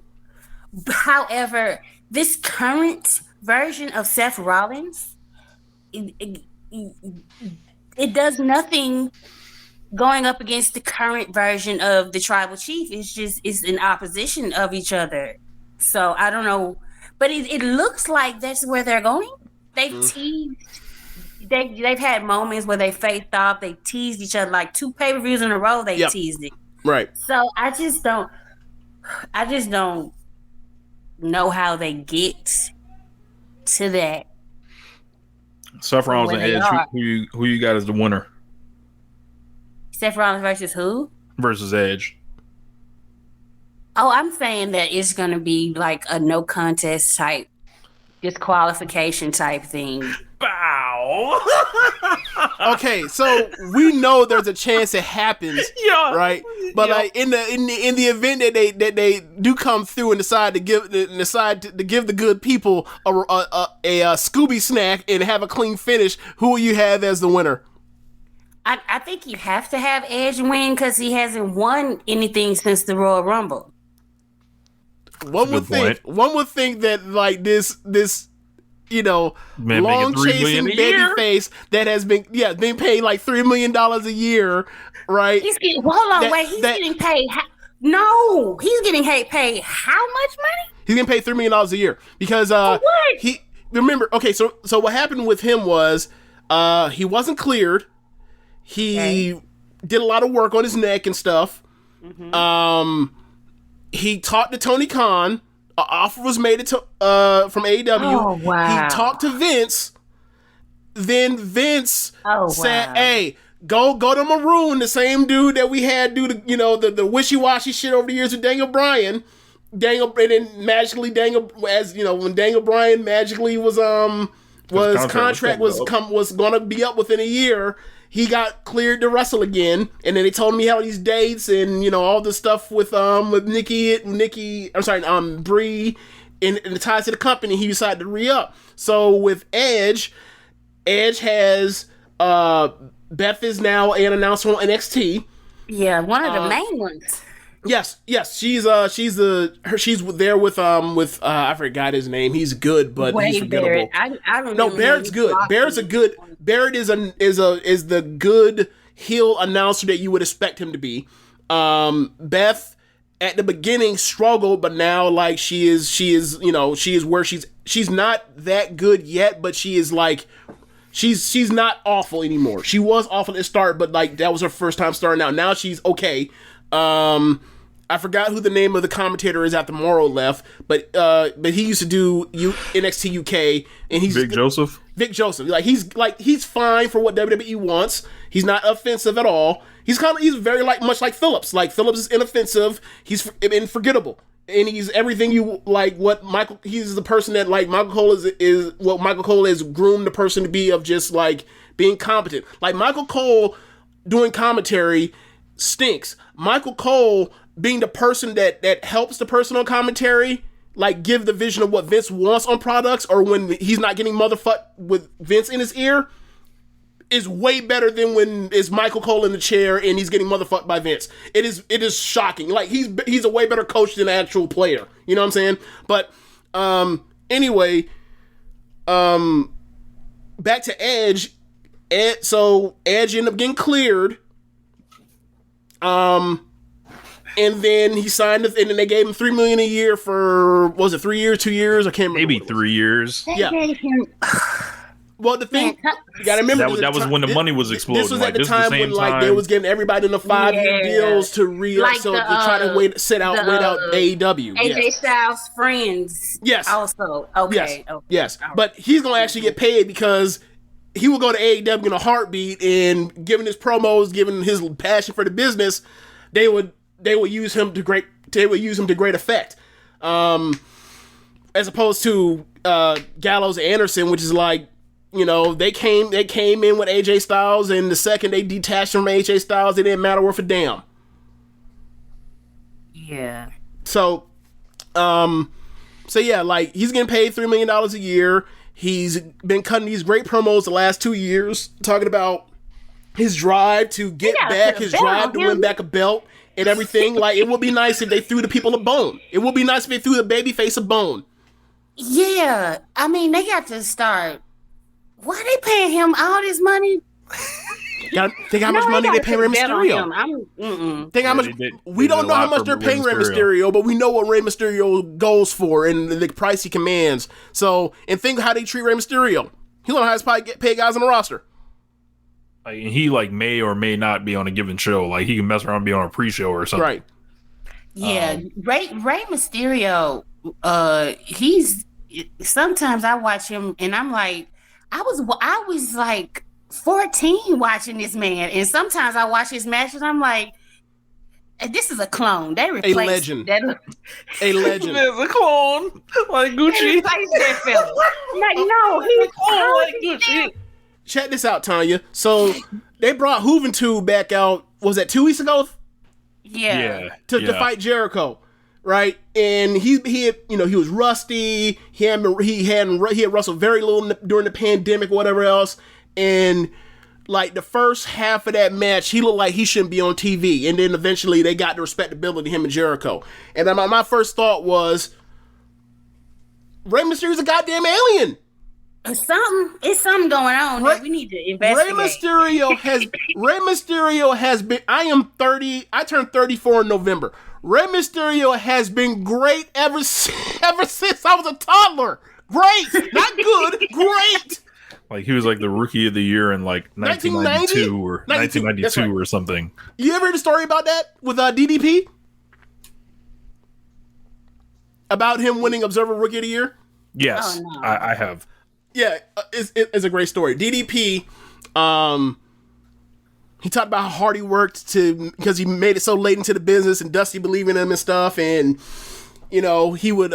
However, this current version of Seth Rollins, it does nothing going up against the current version of the Tribal Chief. It's in opposition of each other. So I don't know, but it looks like that's where they're going. They've teased. They've had moments where they faced off. They teased each other like 2 pay-per-views in a row. They teased it. Right. So I just don't know how they get to that. Seth Rollins and Edge. Who you got as the winner? Seth Rollins versus who? Versus Edge. Oh, I'm saying that it's going to be like a no contest type, disqualification type thing. Bow. Okay, so we know there's a chance it happens, right? But like in the event that they do come through and decide to give the good people a Scooby snack and have a clean finish, who will you have as the winner? I think you have to have Edge win because he hasn't won anything since the Royal Rumble. One would think that like this long chasing baby face that has been paid like $3 million a year, right? He's getting getting paid. No, he's getting paid how much money? He's getting paid $3 million a year because he remember. Okay, so what happened with him was he wasn't cleared. He did a lot of work on his neck and stuff. Mm-hmm. He talked to Tony Khan. An offer was made from AEW. Oh, wow. He talked to Vince. Then Vince said, "Hey, go to Maroon, the same dude that we had do the wishy-washy shit over the years with Daniel Bryan. And then magically when Daniel Bryan magically was contract was going to be up within a year." He got cleared to wrestle again, and then they told him he had all these dates and all the stuff with Brie and the ties to the company. He decided to re-up. So with Edge has Beth is now an announcer on NXT. Yeah, one of the main ones. Yes, she's there with I forgot his name. He's good, but he's forgettable. I don't know. Barrett's good. Barrett is the good heel announcer that you would expect him to be. Beth at the beginning struggled, but now like she is where she's not that good yet, but she is like she's not awful anymore. She was awful at the start, but like that was her first time starting out. Now she's okay. I forgot who the name of the commentator is after Morrow left, but he used to do NXT UK, and he's Vic Joseph. He's fine for what WWE wants. He's not offensive at all. He's very much like Phillips. Like Phillips is inoffensive. He's forgettable, and he's everything you like. He's the person that like Michael Cole is what Michael Cole has groomed the person to be, of just like being competent. Like Michael Cole doing commentary stinks. Michael Cole being the person that helps the person on commentary, like give the vision of what Vince wants on products, or when he's not getting motherfucked with Vince in his ear, is way better than when it's Michael Cole in the chair and he's getting motherfucked by Vince. It is shocking. Like he's a way better coach than an actual player. You know what I'm saying? But anyway, back to Edge. So Edge ended up getting cleared. And then he signed, and then they gave him $3 million a year for, was it 3 years, 2 years? I can't remember. Maybe 3 years. Yeah. Well, the thing you gotta remember that was when the money was exploding. This was at the time when like they was giving everybody in the 5-year deals to re-up, to try to wait out AEW. AJ Styles' friends. Yes. Also, okay. Yes. But he's gonna actually get paid because he will go to AEW in a heartbeat, and given his promos, given his passion for the business, they would use him to great effect. As opposed to Gallows and Anderson, which is like, they came in with AJ Styles, and the second they detached from AJ Styles, it didn't matter worth a damn. Yeah. So yeah, like he's getting paid $3 million a year. He's been cutting these great promos the last 2 years, talking about his drive to get back, his drive to win back a belt and everything. Like, it would be nice if they threw the people a bone. It would be nice if they threw the babyface a bone. Yeah, I mean, they got to start. Why are they paying him all this money? Think how much money they pay Rey Mysterio. Think how much. We don't know how much they're paying Rey Mysterio, but we know what Rey Mysterio goes for and the price he commands. So, and think how they treat Rey Mysterio. He's one of the highest paid guys on the roster. Like, he may or may not be on a given show. Like, he can mess around and be on a pre-show or something. Right. Yeah, Rey Mysterio. He's sometimes I watch him and I'm like, I was like 14 watching this man, and sometimes I watch his matches and I'm like, this is a clone. They replaced a legend. A legend. There's a clone like Gucci. They replaced that fella. Like, no, he's a clone like Gucci. Check this out, Tonya. So they brought Juventud back out. Was that 2 weeks ago? Yeah. To fight Jericho, right? And he was rusty. He had wrestled very little during the pandemic, or whatever else. And like the first half of that match, he looked like he shouldn't be on TV. And then eventually they got the respectability, him and Jericho. And then my first thought was, Rey Mysterio's a goddamn alien. It's something going on that we need to investigate. Rey Mysterio has been. I am 30. I turned 34 in November. Rey Mysterio has been great ever since I was a toddler. Great, not good, great. Like, he was like the rookie of the year in like 1992 or 1992 or something. You ever heard a story about that with DDP? About him winning Observer Rookie of the Year? Yes, no. I have. Yeah, it's a great story. DDP, he talked about how hard he worked because he made it so late into the business and Dusty believing in him and stuff, and he would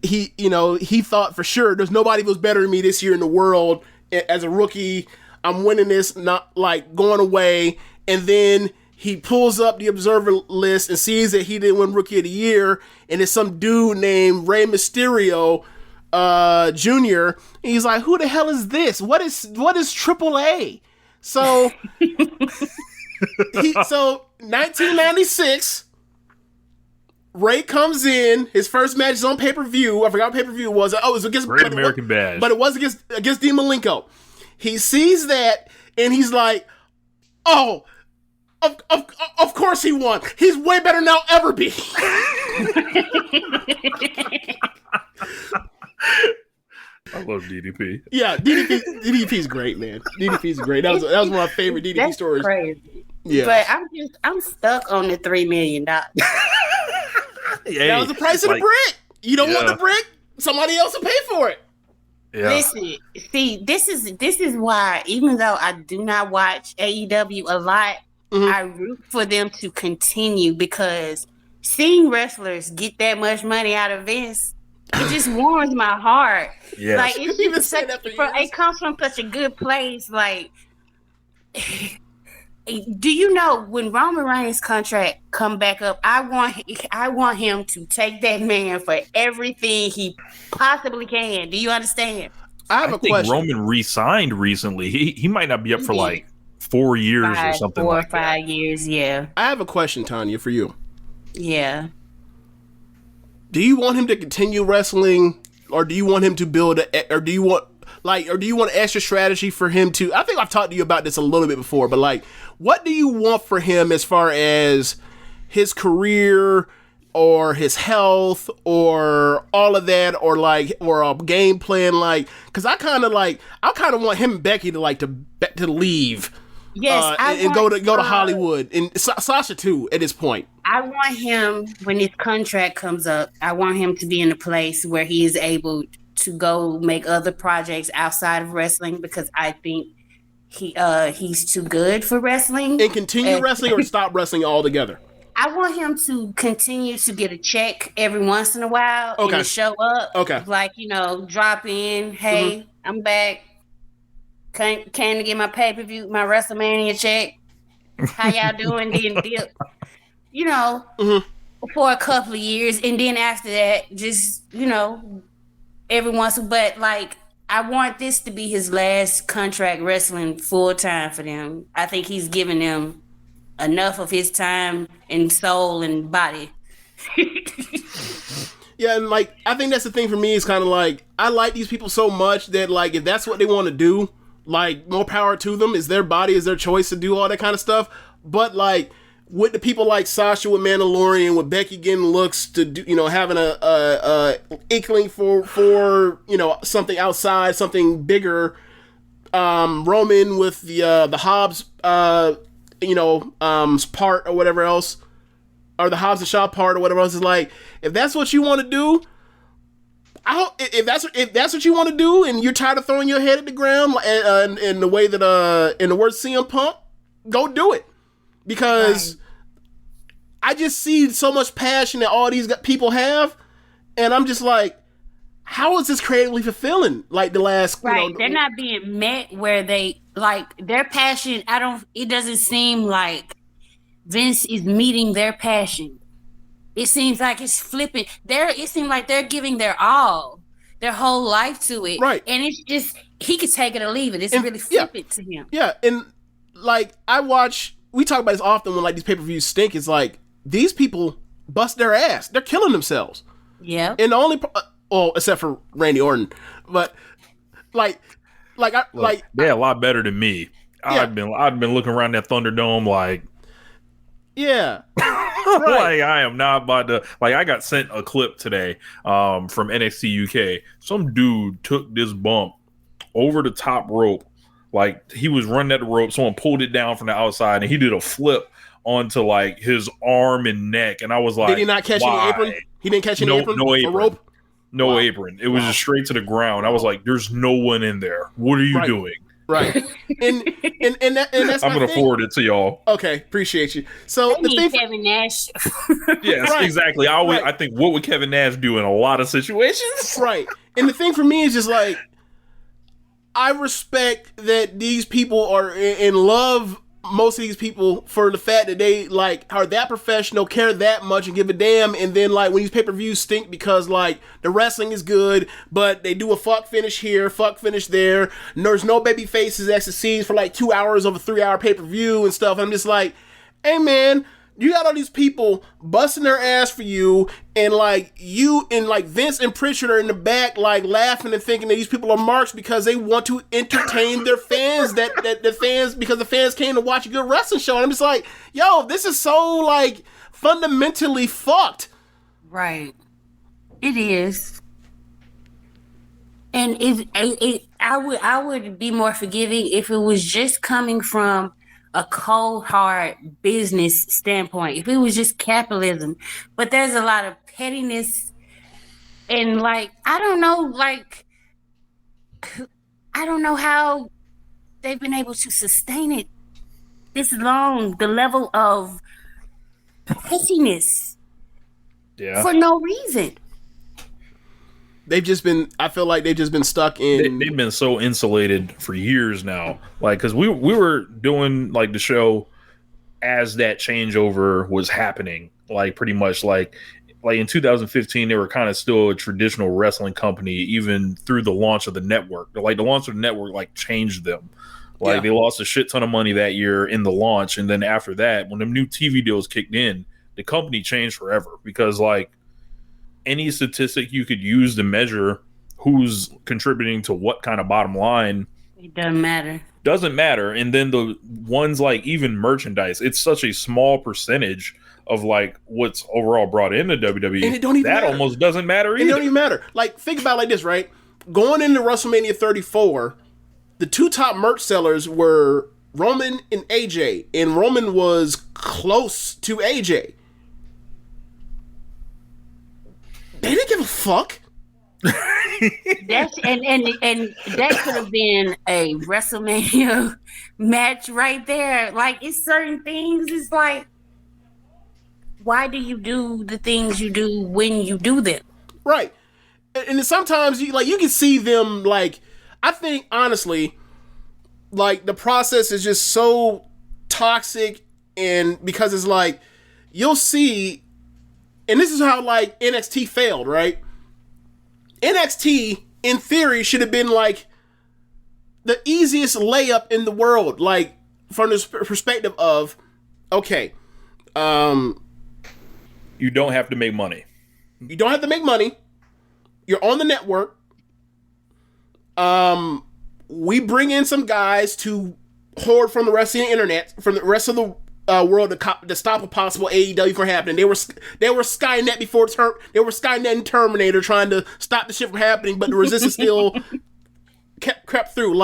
he thought for sure there's nobody who was better than me this year in the world as a rookie. I'm winning this, not like going away. And then he pulls up the Observer list and sees that he didn't win Rookie of the Year, and it's some dude named Rey Mysterio Jr. And he's like, who the hell is this? What is AAA? So 1996, Ray comes in. His first match is on pay-per-view. I forgot what pay-per-view was. Oh, it was against Great American Bash. But it was against Dean Malenko. He sees that and he's like, oh, of course he won. He's way better than I'll ever be. I love DDP. Yeah, DDP's great, man. DDP's great. That was one of my favorite DDP stories. Crazy. Yeah, but I'm stuck on the $3 million. That was the price of the brick. You don't want the brick? Somebody else will pay for it. Yeah. Listen, see, this is why, even though I do not watch AEW a lot, I root for them to continue, because seeing wrestlers get that much money out of Vince, it just warms my heart. Yes. Like, it comes from such a good place. Like, do you know when Roman Reigns' contract come back up? I want him to take that man for everything he possibly can. Do you understand? I think question. Roman re-signed recently. He might not be up for like 4 years or something. 4 or like 5 years, yeah. I have a question, Tonya, for you. Yeah. Do you want him to continue wrestling, or do you want him to build or do you want an extra strategy for him to? I think I've talked to you about this a little bit before, but like, what do you want for him as far as his career or his health or all of that, or a game plan? Like, because I kind of want him and Becky to leave. Yes, and go to Hollywood, and Sasha too. At this point, I want him, when his contract comes up, I want him to be in a place where he is able to go make other projects outside of wrestling, because I think he's too good for wrestling. And continue wrestling or stop wrestling altogether. I want him to continue to get a check every once in a while and to show up. Okay. Like, drop in. Hey, I'm back. Came to get my pay-per-view, my WrestleMania check. How y'all doing? Then dip. For a couple of years. And then after that, just, every once, but like, I want this to be his last contract wrestling full time for them. I think he's given them enough of his time and soul and body. Yeah, and like I think that's the thing for me is kind of like I like these people so much that like if that's what they want to do, like more power to them. It's their body, it's their choice to do all that kind of stuff. But like with the people like Sasha with Mandalorian, with Becky getting looks to do, having a inkling for something outside, something bigger. Roman with the Hobbs part or whatever else, or the Hobbs and Shaw part or whatever else is like. If that's what you want to do, if that's what you want to do, and you're tired of throwing your head at the ground in the way that in the words CM Punk, go do it. Because I just see so much passion that all these people have, and I'm just like, how is this creatively fulfilling? Like the last, they're not being met where they like their passion. It doesn't seem like Vince is meeting their passion. It seems like it's flipping. It seems like they're giving their all, their whole life to it. Right. And it's just, he could take it or leave it. It's really flippant to him. Yeah. And like, we talk about this often when like these pay-per-views stink. It's like, these people bust their ass. They're killing themselves. Yeah. And the only, except for Randy Orton, but they're a lot better than me. Yeah. I've been looking around that Thunderdome like, yeah. Like I am not about to. Like I got sent a clip today from NXT UK. Some dude took this bump over the top rope. Like he was running at the rope. Someone pulled it down from the outside, and he did a flip onto like his arm and neck. And I was like, did he not catch any apron? He didn't catch any apron? No apron. Or rope? No apron. It was just straight to the ground. I was like, "There's no one in there. What are you doing?" Right. And that's I'm gonna forward it to y'all. Okay, appreciate you. So the thing, Kevin Nash. Yes, exactly. I think what would Kevin Nash do in a lot of situations? Right. And the thing for me is just like, I respect that these people are in love. Most of these people for the fact that they like are that professional, care that much, and give a damn. And then like when these pay-per-views stink because like the wrestling is good, but they do a fuck finish here, fuck finish there. And there's no baby faces that succeeds for like 2 hours of a 3-hour pay-per-view and stuff. I'm just like, hey man, you got all these people busting their ass for you, and like you and like Vince and Pritchard are in the back like laughing and thinking that these people are marks because they want to entertain their fans, that the fans, because the fans came to watch a good wrestling show. And I'm just like, yo, this is so like fundamentally fucked. Right. It is. And I would be more forgiving if it was just coming from a cold, hard business standpoint. If it was just capitalism. But there's a lot of pettiness and like, I don't know how they've been able to sustain it this long, the level of pettiness for no reason. I feel like they've just been stuck in. They've been so insulated for years now. Like, because we were doing like the show as that changeover was happening. Like, pretty much like in 2015, they were kind of still a traditional wrestling company, even through the launch of the network. Like, the launch of the network like changed them. Like, they lost a shit ton of money that year in the launch, and then after that, when the new TV deals kicked in, the company changed forever because like. Any statistic you could use to measure who's contributing to what kind of bottom line, it doesn't matter. And then the ones like even merchandise, it's such a small percentage of like what's overall brought into WWE. And it don't even matter. Almost doesn't matter either. It don't even matter. Like, think about it like this, right? Going into WrestleMania 34, the two top merch sellers were Roman and AJ, and Roman was close to AJ. They didn't give a fuck. That's and that could have been a WrestleMania match right there. Like, it's certain things. It's like, why do you do the things you do when you do them? Right. And sometimes you can see them like. I think honestly, like the process is just so toxic, and because it's like you'll see. And this is how, like, NXT failed, right? NXT in theory, should have been like the easiest layup in the world. Like, from this perspective of, okay, you don't have to make money. You don't have to make money. You're on the network. We bring in some guys to hoard from the rest of the internet, from the rest of the world to stop a possible AEW from happening. They were Skynet before they were Skynet and Terminator trying to stop the shit from happening, but the resistance still crept through.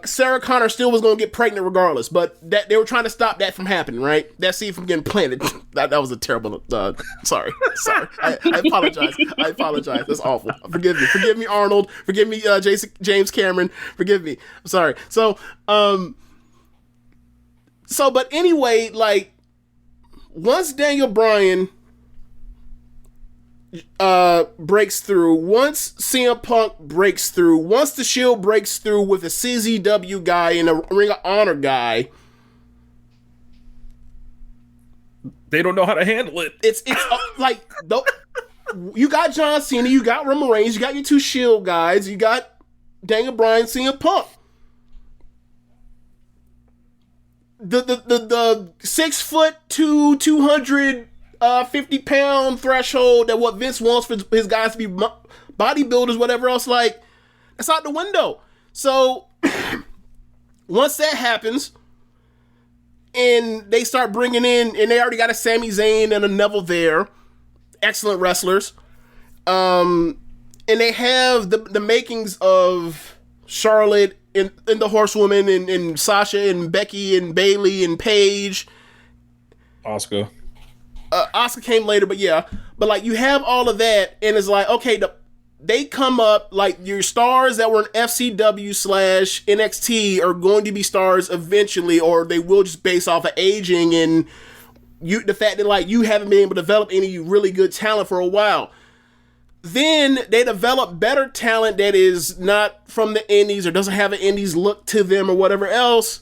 Sarah Connor still was gonna get pregnant regardless, but that they were trying to stop that from happening, right? That seed from getting planted. that was a terrible. Sorry. I apologize. That's awful. Forgive me, Arnold. Forgive me, James Cameron. Forgive me. I'm sorry. But anyway, like, once Daniel Bryan breaks through, once CM Punk breaks through, once the Shield breaks through with a CZW guy and a Ring of Honor guy, they don't know how to handle it. It's like, you got John Cena, you got Roman Reigns, you got your two Shield guys, you got Daniel Bryan, CM Punk. The 6'2", 250-pound threshold that what Vince wants for his guys to be bodybuilders, whatever else, like, that's out the window. So once that happens, and they start bringing in, and they already got a Sami Zayn and a Neville there, excellent wrestlers, and they have the makings of Charlotte and the Horsewoman and Sasha and Becky and Bayley and Paige. Asuka came later, but like, you have all of that, and it's like, okay, they come up, like, your stars that were in FCW/NXT are going to be stars eventually, or they will just base off of aging and the fact that, like, you haven't been able to develop any really good talent for a while. Then they develop better talent that is not from the indies or doesn't have an indies look to them or whatever else.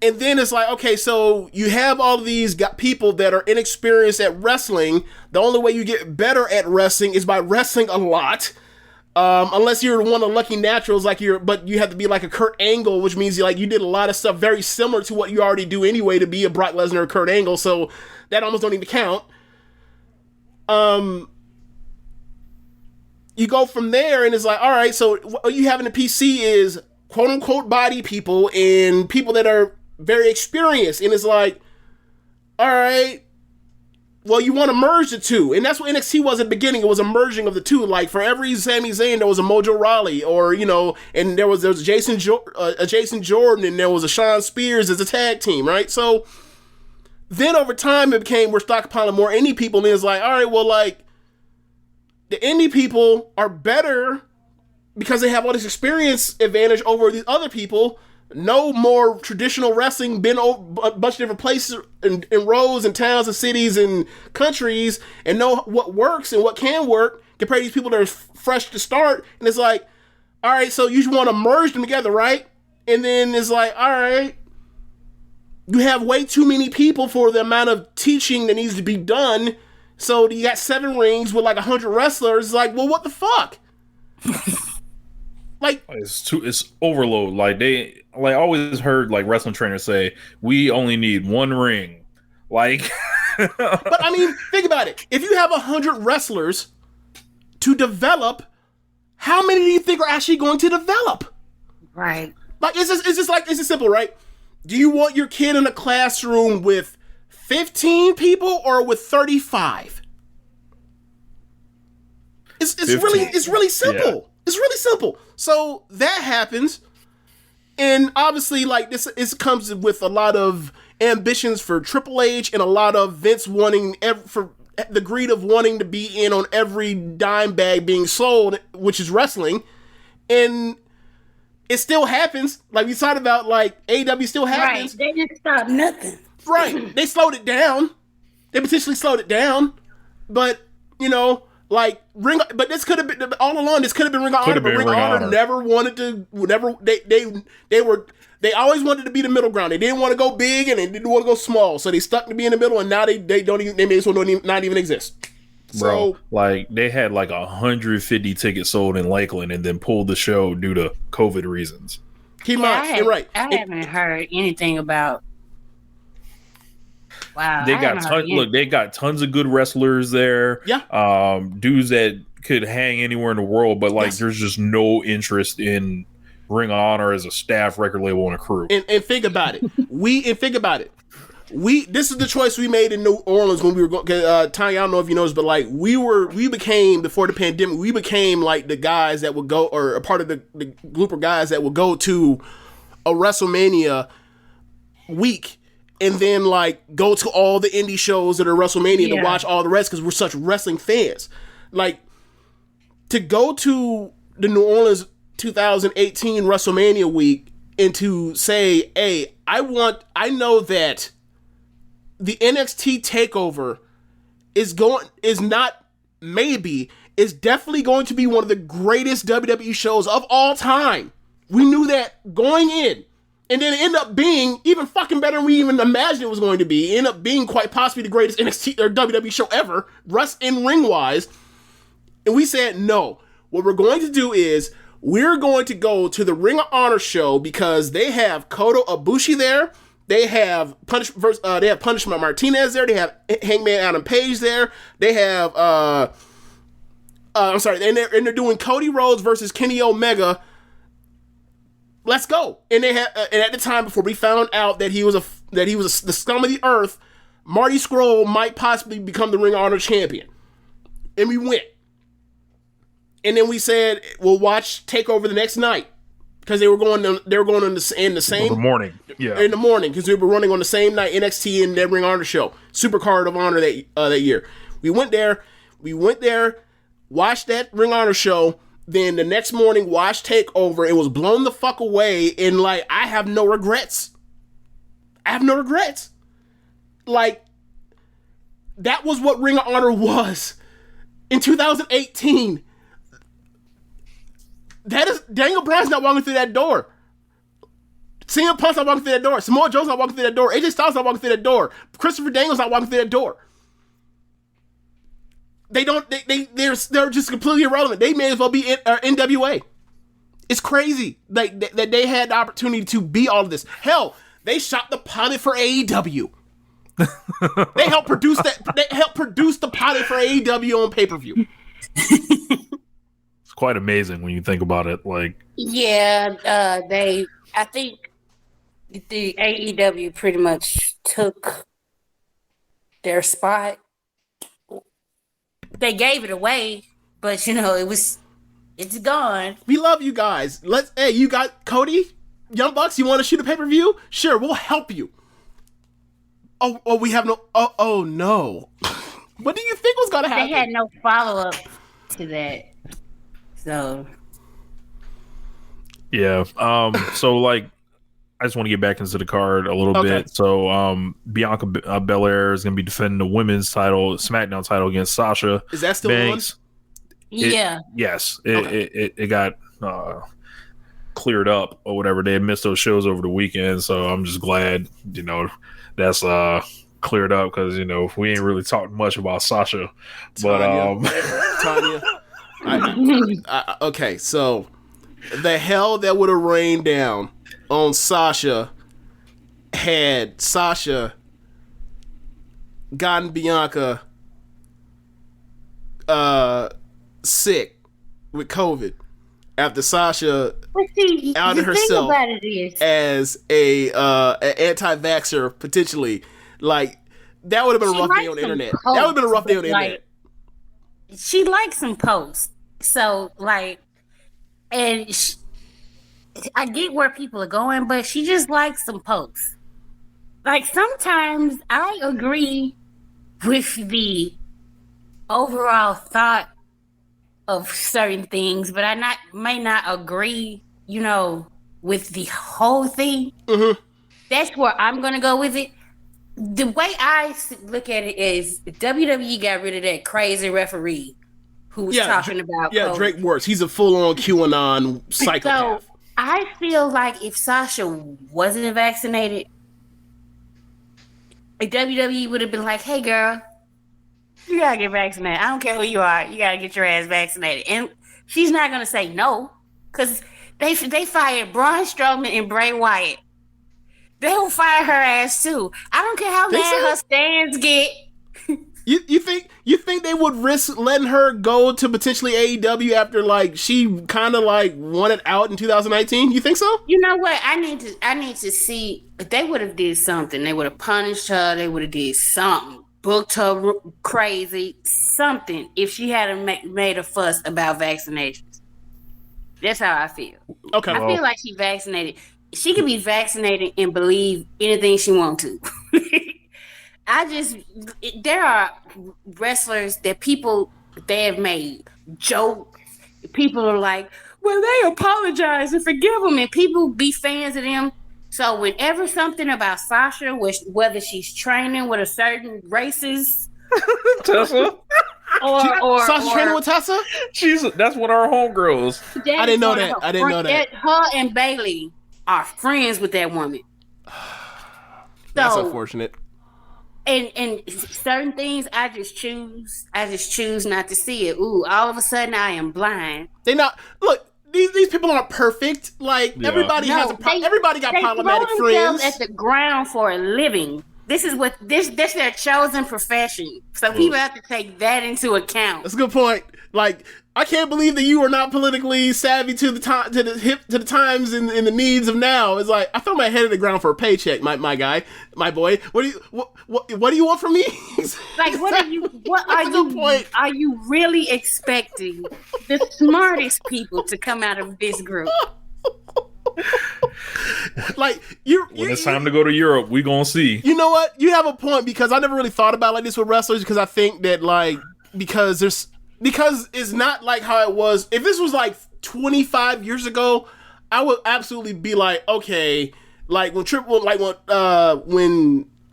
And then it's like, okay, so you have all of these people that are inexperienced at wrestling. The only way you get better at wrestling is by wrestling a lot. Unless you're one of the lucky naturals, but you have to be like a Kurt Angle, which means you did a lot of stuff very similar to what you already do anyway to be a Brock Lesnar or Kurt Angle, so that almost don't even count. You go from there, and it's like, all right, so what you have in the PC is quote-unquote body people and people that are very experienced, and it's like, all right, well, you want to merge the two, and that's what NXT was at the beginning. It was a merging of the two. Like, for every Sami Zayn, there was a Mojo Rawley, or, and there was a Jason Jordan, and there was a Shawn Spears as a tag team, right? So then over time, it became, we're stockpiling more indie people, and it's like, all right, well, like, the indie people are better because they have all this experience advantage over these other people. No more traditional wrestling, been over a bunch of different places in rows and towns and cities and countries, and know what works and what can work compared to these people that are fresh to start. And it's like, all right, so you want to merge them together, right? And then it's like, all right, you have way too many people for the amount of teaching that needs to be done. So you got 7 rings with like 100 wrestlers. It's like, well, what the fuck? Like, it's overload. Like, I always heard like wrestling trainers say, we only need 1 ring. Like, but I mean, think about it. If you have 100 wrestlers to develop, how many do you think are actually going to develop? Right. Like, it's just simple, right? Do you want your kid in a classroom with 15 people or with 35? It's really simple. Yeah. It's really simple. So that happens, and obviously, like, this comes with a lot of ambitions for Triple H and a lot of Vince wanting for the greed of wanting to be in on every dime bag being sold, which is wrestling, and it still happens. Like we talked about, like, AEW still happens. Right. They didn't stop nothing. Right. They slowed it down. They potentially slowed it down, but Like but this could have been all along. This could have been Ring of Honor, but Ring of Honor never wanted to. They always wanted to be the middle ground. They didn't want to go big and they didn't want to go small, so they stuck to be in the middle. And now they don't even. They may as well not even exist. Bro, So, like they had like 150 tickets sold in Lakeland and then pulled the show due to COVID reasons. Keep on, you're right. I haven't heard anything about. Wow, They got tons of good wrestlers there. Yeah, dudes that could hang anywhere in the world, but like there's just no interest in Ring of Honor as a staff, record label, and a crew. And think about it. This is the choice we made in New Orleans when we were going. Tonya, I don't know if you noticed, but like we became before the pandemic. We became like the guys that would go, or a part of the group of guys that would go to a WrestleMania week, and then like go to all the indie shows that are WrestleMania to watch all the rest because we're such wrestling fans. Like to go to the New Orleans 2018 WrestleMania week and to say, hey, I know that the NXT Takeover is definitely going to be one of the greatest WWE shows of all time. We knew that going in. And then it ended up being even fucking better than we even imagined it was going to be. It ended up being quite possibly the greatest NXT or WWE show ever, in ring-wise. And we said, no. What we're going to do is we're going to go to the Ring of Honor show because they have Kota Ibushi there. They have Punishment Martinez there. They have Hangman Adam Page there. They have and they're doing Cody Rhodes versus Kenny Omega. Let's go. And they had and at the time before we found out that he was the scum of the earth, Marty Scurll might possibly become the Ring of Honor champion. And we went. And then we said we'll watch Takeover the next night because they were going in the same morning. Yeah, in the morning because they were running on the same night NXT and that Ring of Honor show, Super Card of Honor that year. We went there, watched that Ring of Honor show. Then the next morning, watched Takeover. It was blown the fuck away, and like I have no regrets. Like that was what Ring of Honor was in 2018. That is Daniel Bryan's not walking through that door. CM Punk's not walking through that door. Samoa Joe's not walking through that door. AJ Styles not walking through that door. Christopher Daniels not walking through that door. They're just completely irrelevant. They may as well be NWA. It's crazy that they had the opportunity to be all of this. Hell, they shot the pilot for AEW. They helped produce that. They helped produce the pilot for AEW on pay-per-view. It's quite amazing when you think about it. Like, yeah, I think the AEW pretty much took their spot. They gave it away, but it's gone. We love you guys. Hey, you got Cody, Young Bucks. You want to shoot a pay-per-view? Sure, we'll help you. Oh, we have no. Oh no. What do you think was gonna happen? They had no follow-up to that, so. Yeah. So like, I just want to get back into the card a little bit. So, Bianca Belair is going to be defending the women's title, SmackDown title against Sasha. Is that still Banks. On? Yeah. Yes. It got cleared up or whatever. They had missed those shows over the weekend, so I'm just glad that's cleared up because we ain't really talked much about Sasha. Tonya. Okay, so the hell that would have rained down on Sasha had Sasha gotten Bianca sick with COVID after Sasha outed herself as a anti-vaxxer potentially. Like that would have been a rough day on the internet. That would have been a rough day on the internet. She likes some posts, so like, and I get where people are going, but she just likes some posts. Like sometimes I agree with the overall thought of certain things, but I may not agree, with the whole thing. Mm-hmm. That's where I'm gonna go with it. The way I look at it is WWE got rid of that crazy referee who was talking about COVID. Drake works. He's a full-on QAnon psychopath. So I feel like if Sasha wasn't vaccinated, the WWE would have been like, hey, girl, you gotta get vaccinated. I don't care who you are. You gotta get your ass vaccinated. And she's not gonna say no, because they fired Braun Strowman and Bray Wyatt. They'll fire her ass too. I don't care how mad her stands get. You think they would risk letting her go to potentially AEW after like she kind of like wanted out in 2019? You think so? You know what? I need to see if they would have did something. They would have punished her. They would have did something. Booked her crazy. Something. If she hadn't made a fuss about vaccinations. That's how I feel. Okay. I feel like she vaccinated. She can be vaccinated and believe anything she wants to. There are wrestlers that they have made jokes. People are like, well, they apologize and forgive them, and people be fans of them. So whenever something about Sasha, whether she's training with a certain racist, Tessa, or Sasha training with Tessa, that's one of our homegirls. I didn't know that. Her and Bailey are friends with that woman. That's unfortunate. And certain things I just choose not to see it. Ooh, all of a sudden I am blind. These people aren't perfect. Like everybody everybody got problematic friends. They throw themselves at the ground for a living. This is their chosen profession. So people have to take that into account. That's a good point. Like, I can't believe that you are not politically savvy to the times and the needs of now. It's like I throw my head in the ground for a paycheck, my guy, my boy. What do you want from me? Like, are you really expecting the smartest people to come out of this group? Like when it's time to go to Europe, we gonna see. You know what? You have a point, because I never really thought about it like this with wrestlers, because I think that because it's not like how it was. If this was like 25 years ago, I would absolutely be like, okay, like when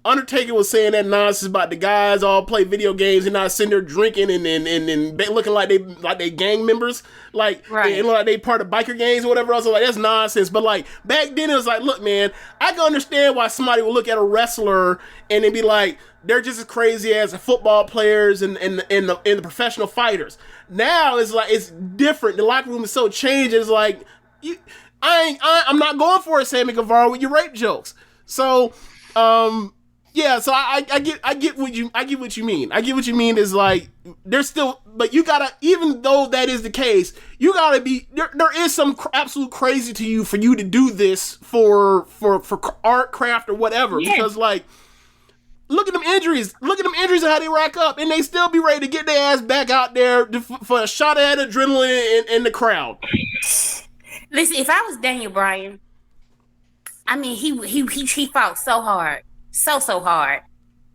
Undertaker was saying that nonsense about the guys all play video games and not sitting there drinking and looking like they gang members, like, right. And like they part of biker gangs or whatever else. Like, that's nonsense. But like back then, it was like, look, man, I can understand why somebody would look at a wrestler and then be like, they're just as crazy as the football players and the professional fighters. Now it's like it's different. The locker room is so changed. It's like I'm not going for it, Sammy Guevara, with your rape jokes. So. Yeah, so I get what you mean. I get what you mean is like there's still, but you gotta, even though that is the case, you gotta be there is some absolute crazy to you for you to do this for art, craft, or whatever. Yeah. Because like, look at them injuries and how they rack up, and they still be ready to get their ass back out there for a shot at adrenaline in the crowd. Listen, if I was Daniel Bryan, I mean he fought so hard. So hard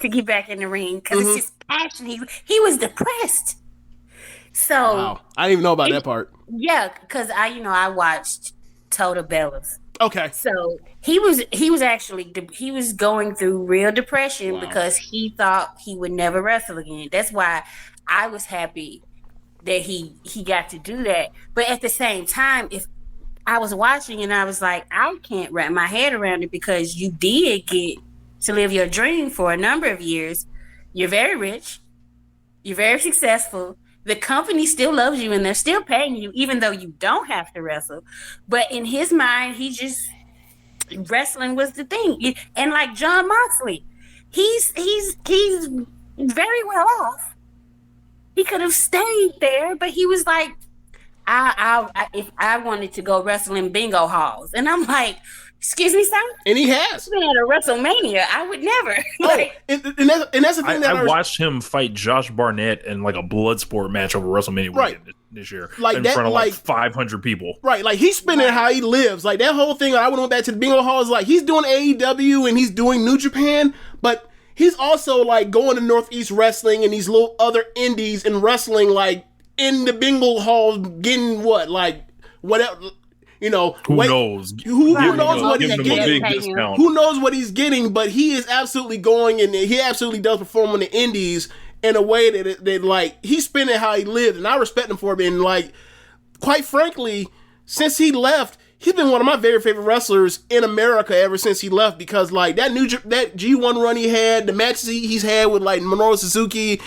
to get back in the ring because it's his passion. He was depressed. So wow. I didn't even know about that part. Yeah, because I watched Total Bellas. Okay. So he was going through real depression because he thought he would never wrestle again. That's why I was happy that he got to do that. But at the same time, if I was watching and I was like, I can't wrap my head around it, because you did get to live your dream for a number of years. You're very rich. You're very successful. The company still loves you and they're still paying you, even though you don't have to wrestle. But in his mind, wrestling was the thing. And like John Moxley, he's very well off. He could have stayed there, but he was like, if I wanted to go wrestle in bingo halls. And I'm like, excuse me, sir? And he has. Been at a WrestleMania. I would never. And that's the thing I watched him fight Josh Barnett in like a blood sport match over WrestleMania weekend this year, like in front of like 500 people. Right, like he's spinning how he lives. Like that whole thing. I went back to the bingo halls. Like he's doing AEW and he's doing New Japan, but he's also like going to Northeast Wrestling and these little other indies and wrestling like in the bingo halls, getting whatever. Who knows? Who knows what he's getting? Who knows what he's getting? But he is absolutely going, and he absolutely does perform on the indies. in a way that like he's spending how he lived, and I respect him for it. And like, quite frankly, since he left, he's been one of my very favorite wrestlers in America ever since he left, because like that G1 run he had, the matches he's had with like Minoru Suzuki,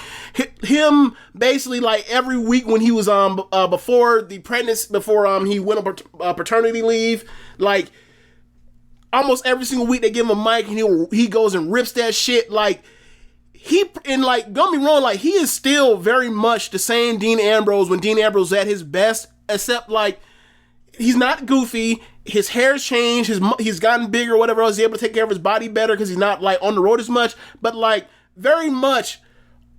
him basically like every week when he was before he went on paternity leave, like almost every single week they give him a mic and he goes and rips that shit. Like don't get me wrong, like he is still very much the same Dean Ambrose when Dean Ambrose was at his best, except like he's not goofy, his hair's changed, he's gotten bigger, whatever else, he's able to take care of his body better because he's not like on the road as much, but like very much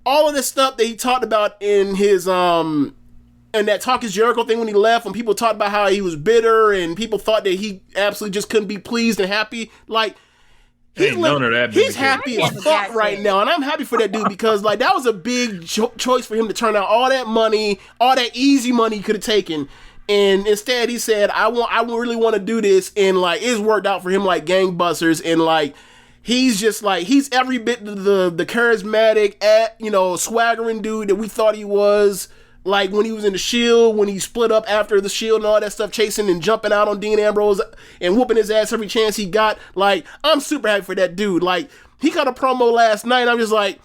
all of this stuff that he talked about in his and that Talk Is Jericho thing when he left, when people talked about how he was bitter and people thought that he absolutely just couldn't be pleased and happy, like he's happy as fuck right now, and I'm happy for that dude, because like that was a big choice for him to turn out all that money, all that easy money he could have taken, and instead he said, I really want to do this, and like it's worked out for him like gangbusters, and like he's just like, he's every bit the charismatic, swaggering dude that we thought he was. Like when he was in the Shield, when he split up after the Shield and all that stuff, chasing and jumping out on Dean Ambrose and whooping his ass every chance he got. Like, I'm super happy for that dude. Like, he got a promo last night. I'm just like,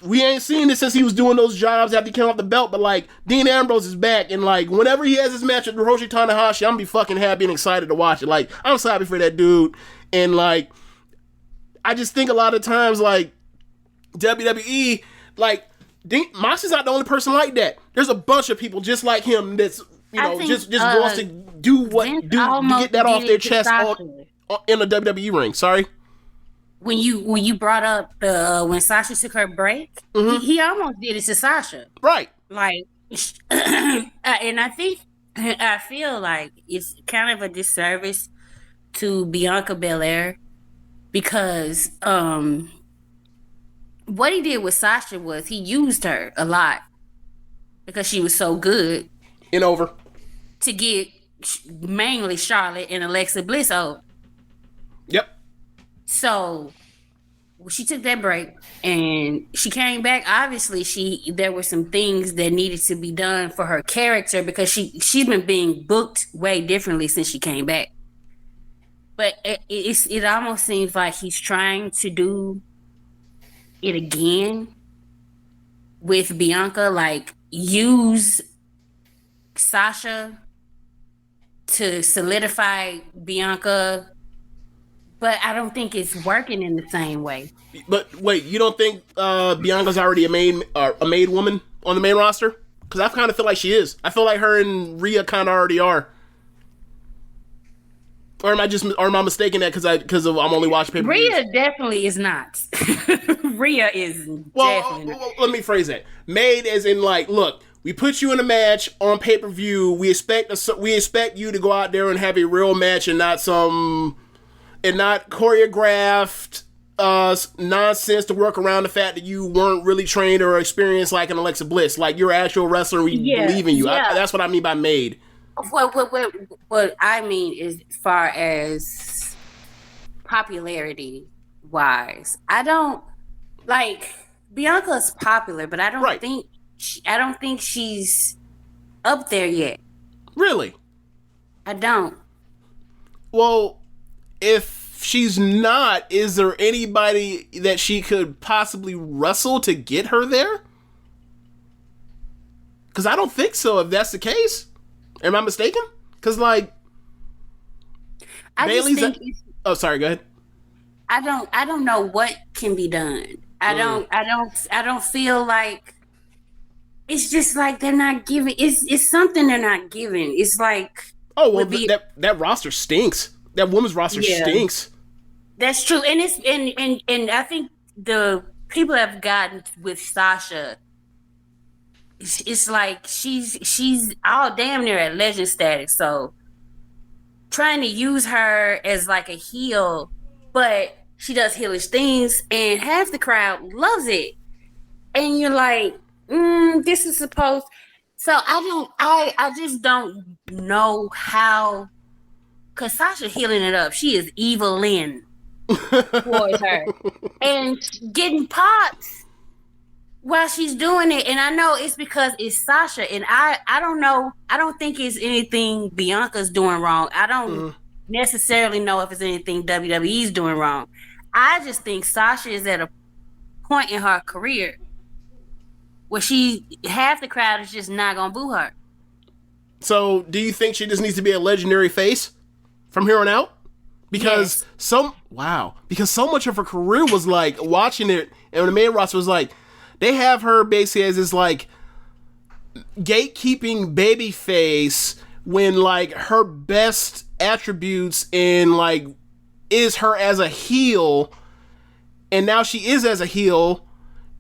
we ain't seen this since he was doing those jobs after he came off the belt. But like, Dean Ambrose is back, and like, whenever he has his match with Hiroshi Tanahashi, I'm gonna be fucking happy and excited to watch it. Like, I'm so happy for that dude. And like, I just think a lot of times, like, WWE, like, Moxie's not the only person like that. There's a bunch of people just like him that's just wants to do to get that off their chest in a WWE ring. Sorry. When you brought up when Sasha took her break, he almost did it to Sasha. Right. Like, and I feel like it's kind of a disservice to Bianca Belair, because what he did with Sasha was he used her a lot because she was so good and over to get mainly Charlotte and Alexa Bliss over. Yep. So she took that break and she came back. Obviously, there were some things that needed to be done for her character, because she's been being booked way differently since she came back. But it almost seems like he's trying to do it again with Bianca, like use Sasha to solidify Bianca, but I don't think it's working in the same way. But wait, you don't think Bianca's already a maid woman on the main roster? Because I kind of feel like she is. I feel like her and Rhea kind of already are. Or am I mistaken that because I'm only watching pay-per-views? Rhea definitely is not. Rhea is definitely not. Let me phrase that. Made as in like, look, we put you in a match on pay-per-view. We expect you to go out there and have a real match and not choreographed nonsense to work around the fact that you weren't really trained or experienced like an Alexa Bliss. Like, you're an actual wrestler. We believe in you. Yeah. That's what I mean by made. What I mean is, as far as popularity wise, I don't like Bianca's popular, but I don't think she's up there yet. Really? I don't. Well, if she's not, is there anybody that she could possibly wrestle to get her there? Because I don't think so, if that's the case. Am I mistaken? Because like, Bayley's. Oh, sorry. Go ahead. I don't know what can be done. I don't feel like, it's just like they're not giving. It's something they're not giving. It's like, oh well, that roster stinks. That women's roster stinks. That's true, and it's and I think the people have gotten with Sasha. It's like she's all damn near at legend status. So trying to use her as like a heel, but she does heelish things, and half the crowd loves it. And you're like, this is supposed. So I just don't know how. Cause Sasha healing it up. She is evil Lynn towards her, and getting pops while she's doing it, and I know it's because it's Sasha, and I don't know. I don't think it's anything Bianca's doing wrong. I don't necessarily know if it's anything WWE's doing wrong. I just think Sasha is at a point in her career where half the crowd is just not gonna boo her. So, do you think she just needs to be a legendary face from here on out? Because so much of her career was like watching it, and the main roster was like, they have her basically as this like gatekeeping baby face when like her best attributes in like is her as a heel, and now she is as a heel,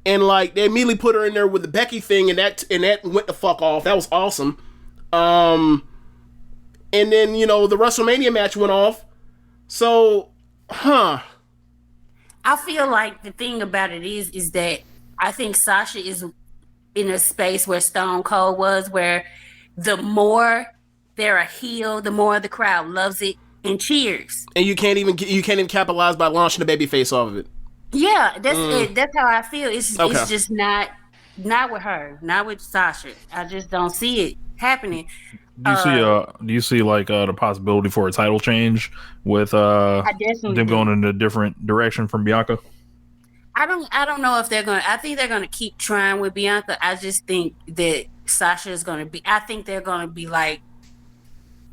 and like they immediately put her in there with the Becky thing, and that went the fuck off. That was awesome. And then the WrestleMania match went off. So, I feel like the thing about it is that I think Sasha is in a space where Stone Cold was, where the more they're a heel, the more the crowd loves it and cheers. And you can't even capitalize by launching the babyface off of it. Yeah, that's it. That's how I feel. It's just not with her, not with Sasha. I just don't see it happening. Do you see like the possibility for a title change with them going in a different direction from Bianca? I don't know if they're going to. I think they're going to keep trying with Bianca. I just think that Sasha is going to be. I think they're going to be like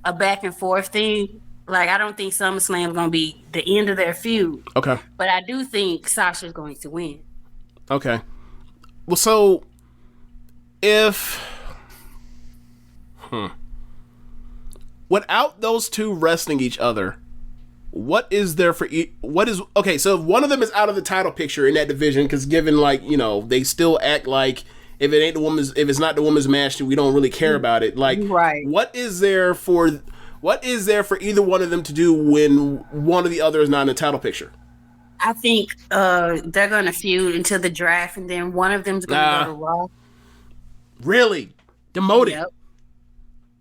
a back and forth thing. Like, I don't think SummerSlam is going to be the end of their feud. Okay. But I do think Sasha is going to win. Okay. Well, so if without those two wrestling each other, what is there for okay, so if one of them is out of the title picture in that division, because given like, they still act like if it's not the women's match, we don't really care about it. Like, right. What is there for either one of them to do when one or the other is not in the title picture? I think they're going to feud until the draft, and then one of them's going to go to Raw. Really? Demoted? Yep.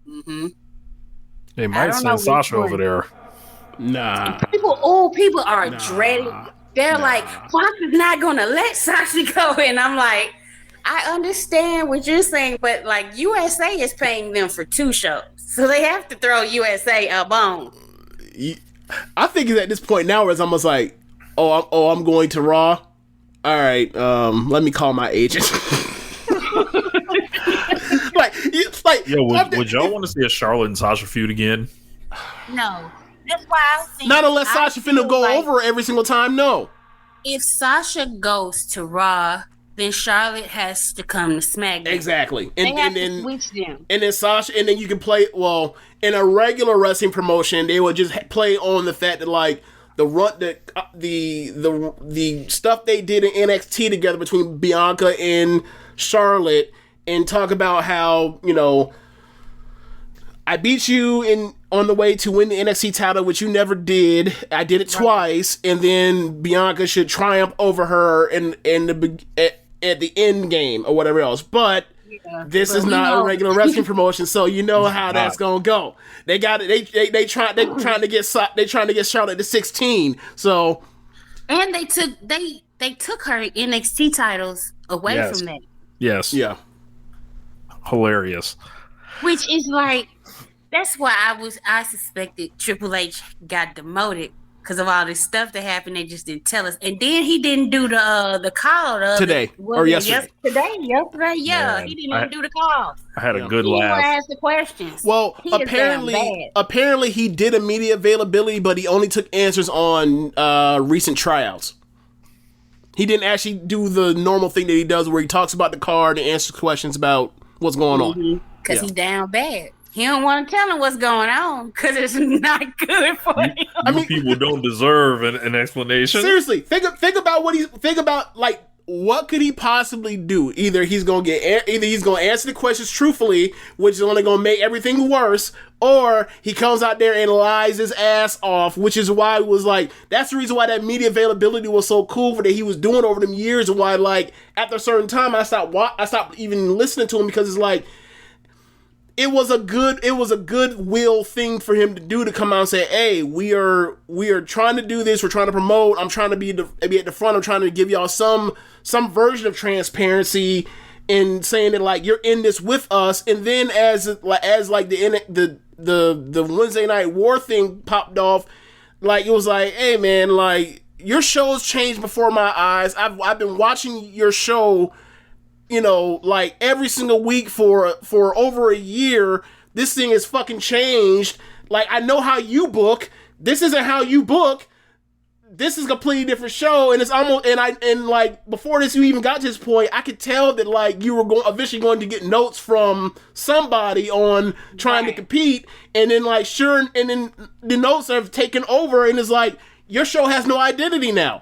Mm-hmm. They might send Sasha over there. Nah. People are dreading. They're like, Fox is not going to let Sasha go. And I'm like, I understand what you're saying, but like USA is paying them for 2 shows. So they have to throw USA a bone. I think at this point now where it's almost like, I'm going to Raw. All right, let me call my agent. Would y'all want to see a Charlotte and Sasha feud again? No. That's why I think... Not unless Sasha finna go over every single time, no. If Sasha goes to Raw, then Charlotte has to come to SmackDown. Exactly. They have to switch them. And then Sasha, and then you can play, in a regular wrestling promotion, they would just play on the fact that, like, the stuff they did in NXT together between Bianca and Charlotte, and talk about how, I beat you on the way to win the NXT title, which you never did. I did it twice, and then Bianca should triumph over her at the end game or whatever else. But this is not a regular wrestling promotion, so you know how that's gonna go. They got it. They trying to get Charlotte to 16. So, and they took her NXT titles away from that. Yes. Yeah. Hilarious. Which is like, that's why I suspected Triple H got demoted because of all this stuff that happened. They just didn't tell us, and then he didn't do the call today or yesterday. Yesterday, yeah, Man, he didn't even do the call. I had a good laugh. He asked the questions. Well, apparently he did immediate availability, but he only took answers on recent tryouts. He didn't actually do the normal thing that he does, where he talks about the card and answers questions about what's going on. Because he's down bad. He don't want to tell him what's going on because it's not good for him. I mean, people don't deserve an explanation. Seriously, think about what could he possibly do? Either he's gonna answer the questions truthfully, which is only gonna make everything worse, or he comes out there and lies his ass off, which is why it was like, that's the reason why that media availability was so cool that he was doing over them years, and why, like, after a certain time I stopped even listening to him, because it's like, it was a goodwill thing for him to do, to come out and say, hey, we are trying to do this, we're trying to promote, I'm trying to be at the front, I'm trying to give y'all some version of transparency, and saying that like you're in this with us. And then as like the Wednesday Night War thing popped off, like it was like, hey man, like your show's changed before my eyes. I've been watching your show, you know, like every single week for over a year. This thing has fucking changed. Like, I know how you book. This isn't how you book. This is a completely different show. And it's almost, and like before this, you even got to this point, I could tell that like you were eventually going to get notes from somebody on trying to compete. And then like, sure. And then the notes have taken over, and it's like, your show has no identity now.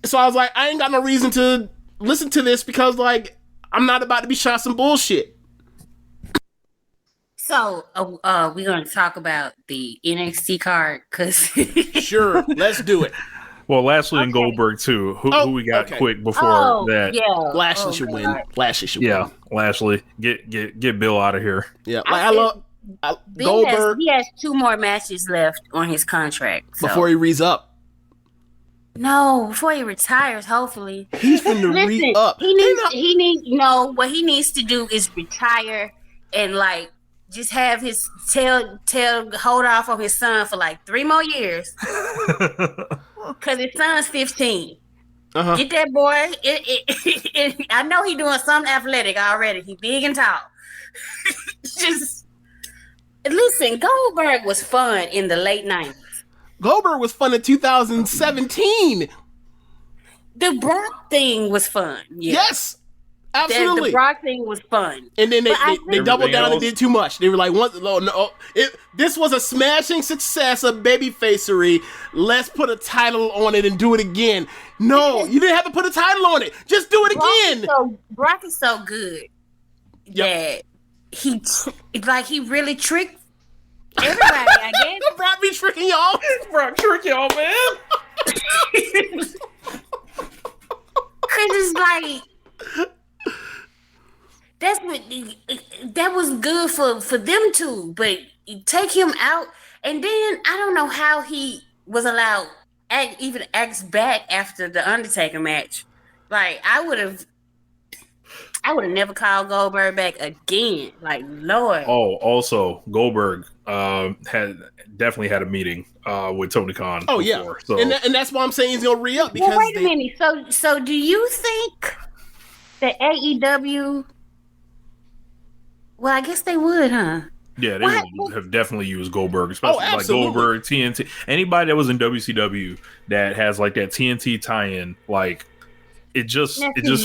So I was like, I ain't got no reason to listen to this, because like I'm not about to be shot some bullshit. So we're going to talk about the NXT card, because sure, let's do it. Well, Lashley and Goldberg too. Who we got quick before that? Yeah, Lashley should win. Lashley should win. Yeah, Lashley, get Bill out of here. Yeah, like I love Goldberg. He has 2 more matches left on his contract before he re-up. No, before he retires, hopefully. He's finna re-up. He needs, what he needs to do is retire and like just have his tail hold off on his son for like 3 more years. Cause his son's 15. Uh-huh. Get that boy. I know he doing something athletic already. He big and tall. Just listen, Goldberg was fun in the late 90s. Goldberg was fun in 2017. The Brock thing was fun. Yeah. Yes, absolutely. The Brock thing was fun. And then they doubled down and did too much. They were like, this was a smashing success of babyfacery. Let's put a title on it and do it again. No, you didn't have to put a title on it. Just do it again. Brock is so good that he really tricked everybody, I guess. Brock be tricking y'all. Brock trick y'all, man. Cause it's like that was good for them two, but you take him out, and then I don't know how he was allowed even act back after the Undertaker match. Like I would have never called Goldberg back again. Like, Lord. Oh, also Goldberg definitely had a meeting with Tony Khan. Oh before, yeah, so. and that's why I'm saying he's gonna re-up, because well, wait a minute. So do you think that AEW? Well, I guess they would, huh? Yeah, they would have definitely used Goldberg, especially like Goldberg, TNT. Anybody that was in WCW that has like that TNT tie-in, like it just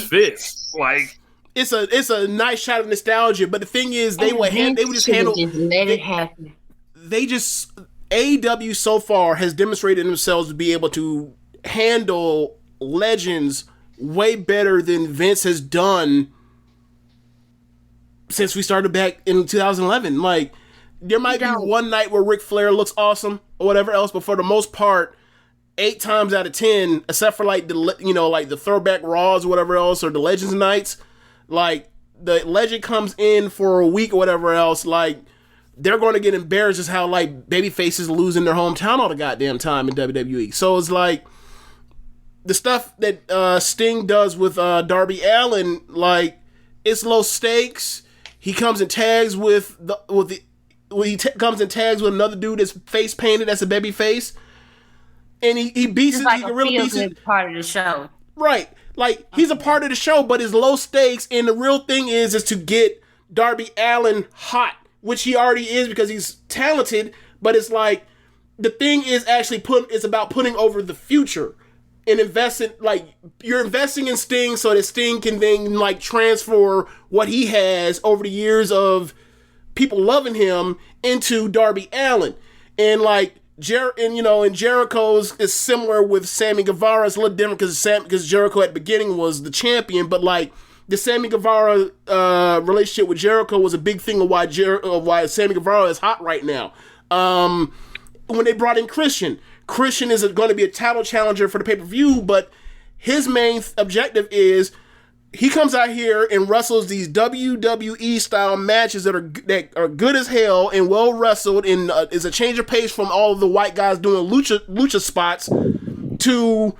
fits. Like it's a nice shot of nostalgia, but the thing is, they would just handle. Let it happen. They just AEW so far has demonstrated themselves to be able to handle legends way better than Vince has done since we started back in 2011. Like, there might be one night where Ric Flair looks awesome or whatever else, but for the most part, 8 times out of 10, except for like the throwback Raws or whatever else, or the Legends nights, like the legend comes in for a week or whatever else, like they're going to get embarrassed as how like baby faces losing their hometown all the goddamn time in WWE. So it's like the stuff that Sting does with Darby Allin, like it's low stakes. He comes and tags with comes and tags with another dude that's face painted as a baby face, and he beats it. Like he can really beat it. Part of the show, right? Like he's a part of the show, but it's low stakes. And the real thing is to get Darby Allin hot, which he already is because he's talented. But it's like the thing is actually it's about putting over the future and investing. Like you're investing in Sting so that Sting can then like transfer what he has over the years of people loving him into Darby Allin. And like and Jericho's is similar with Sammy Guevara. It's a little different because Jericho at the beginning was the champion, but like the Sammy Guevara relationship with Jericho was a big thing of why Sammy Guevara is hot right now. When they brought in Christian is going to be a title challenger for the pay-per-view, but his main objective is he comes out here and wrestles these WWE style matches that are good as hell and well wrestled, and is a change of pace from all of the white guys doing lucha spots to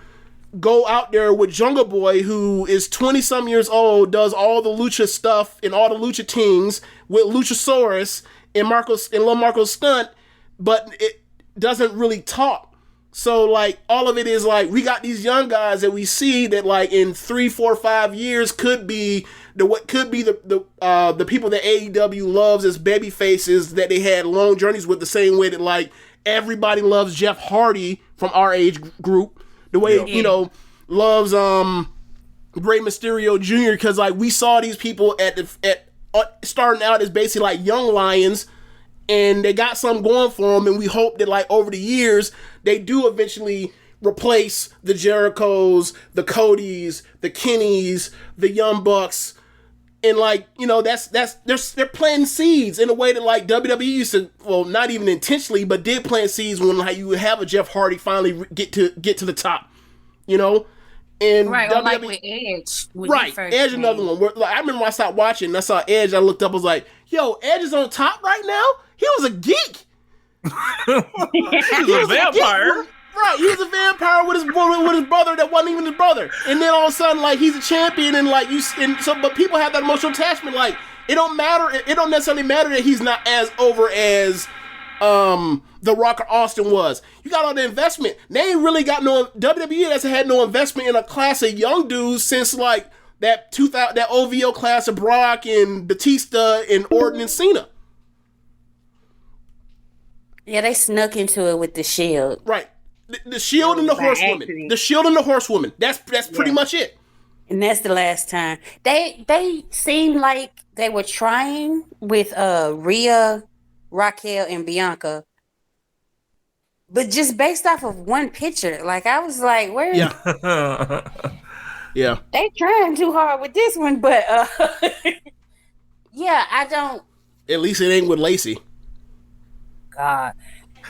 go out there with Jungle Boy, who is 20-some years old, does all the lucha stuff and all the lucha things with Luchasaurus and Lil Marco's stunt, but it doesn't really talk. So, like, all of it is, like, we got these young guys that we see that, like, in 3, 4, 5 years could be the people that AEW loves as baby faces that they had long journeys with, the same way that, like, everybody loves Jeff Hardy from our age group, the way, loves Rey Mysterio Jr., because, like, we saw these people starting out as basically, like, young lions, and they got something going for them, and we hope that, like, over the years, they do eventually replace the Jerichos, the Codys, the Kennys, the Young Bucks, and, like, they're planting seeds in a way that, like, WWE used to, well, not even intentionally, but did plant seeds when, like, you would have a Jeff Hardy finally get to the top, And right, WWE, like with Edge. Right, Edge, another one. Like, I remember when I stopped watching, and I saw Edge, I looked up, I was like, yo, Edge is on top right now? He was a geek. He was a vampire. Right, he was a vampire with his brother that wasn't even his brother. And then all of a sudden, like, he's a champion, and like but people have that emotional attachment. Like, it don't necessarily matter that he's not as over as The Rock or Austin was. You got all the investment. They ain't really got WWE hasn't had no investment in a class of young dudes since like that OVO class of Brock and Batista and Orton and Cena. Yeah, they snuck into it with the Shield. Right. The Shield and the Horsewoman. Accident. The Shield and the Horsewoman. That's pretty much it. And that's the last time. They seemed like they were trying with Rhea, Raquel, and Bianca. But just based off of one picture. Like, I was like, where? Yeah. Yeah. They trying too hard with this one, but yeah, I don't. At least it ain't with Lacey. God.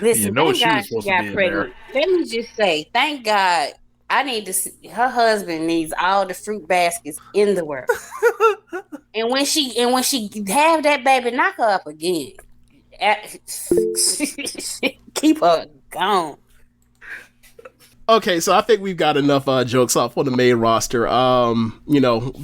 Listen, thank God she got pregnant. Let me just say, thank God. I need to see, her husband needs all the fruit baskets in the world. and when she have that baby, knock her up again. Keep her gone. Okay, so I think we've got enough jokes off on the main roster. We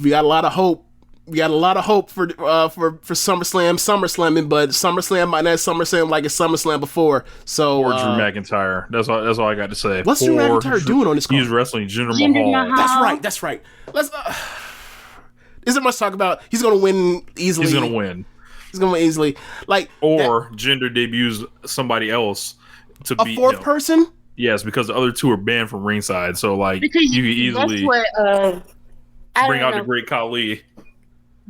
got a lot of hope. We got a lot of hope for SummerSlam, but SummerSlam might not SummerSlam like it's SummerSlam before. So Drew McIntyre. That's all I got to say. What's Drew McIntyre doing on this card? He's wrestling Jinder Mahal. That's right. Let's. Isn't much to talk about. He's gonna win easily. He's gonna win easily. Jinder debuts somebody else to beat a fourth person. Yes, because the other two are banned from ringside. So like you can easily bring out the Great Khali.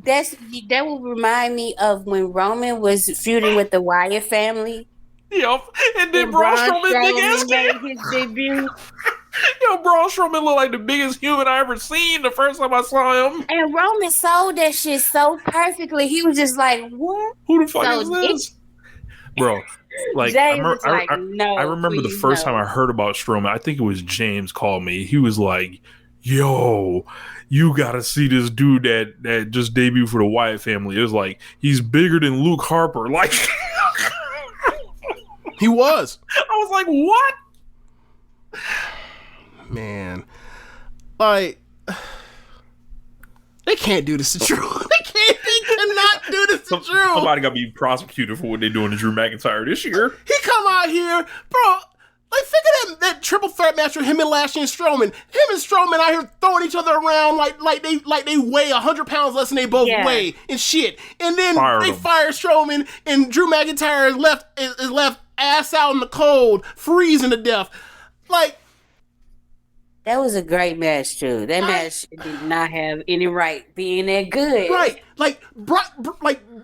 That will remind me of when Roman was feuding with the Wyatt family. Yep, and then Braun Strowman made his debut. Yo, Braun Strowman looked like the biggest human I ever seen the first time I saw him. And Roman sold that shit so perfectly. He was just like, "What? Who the fuck is this, bro?" Like, I remember the first time I heard about Strowman. I think it was James called me. He was like, "Yo, you gotta see this dude that just debuted for the Wyatt family." It was like, he's bigger than Luke Harper. Like, he was. I was like, what? Man, like, they can't do this to Drew. They cannot do this to Drew. Somebody got to be prosecuted for what they're doing to Drew McIntyre this year. He come out here, bro. Like, think of that triple threat match with him and Lashley and Strowman. Him and Strowman out here throwing each other around like they weigh 100 pounds less than they both weigh and shit. And then they fire Strowman, and Drew McIntyre is left ass out in the cold, freezing to death. Like, that was a great match too. That match did not have any right being that good. Right, like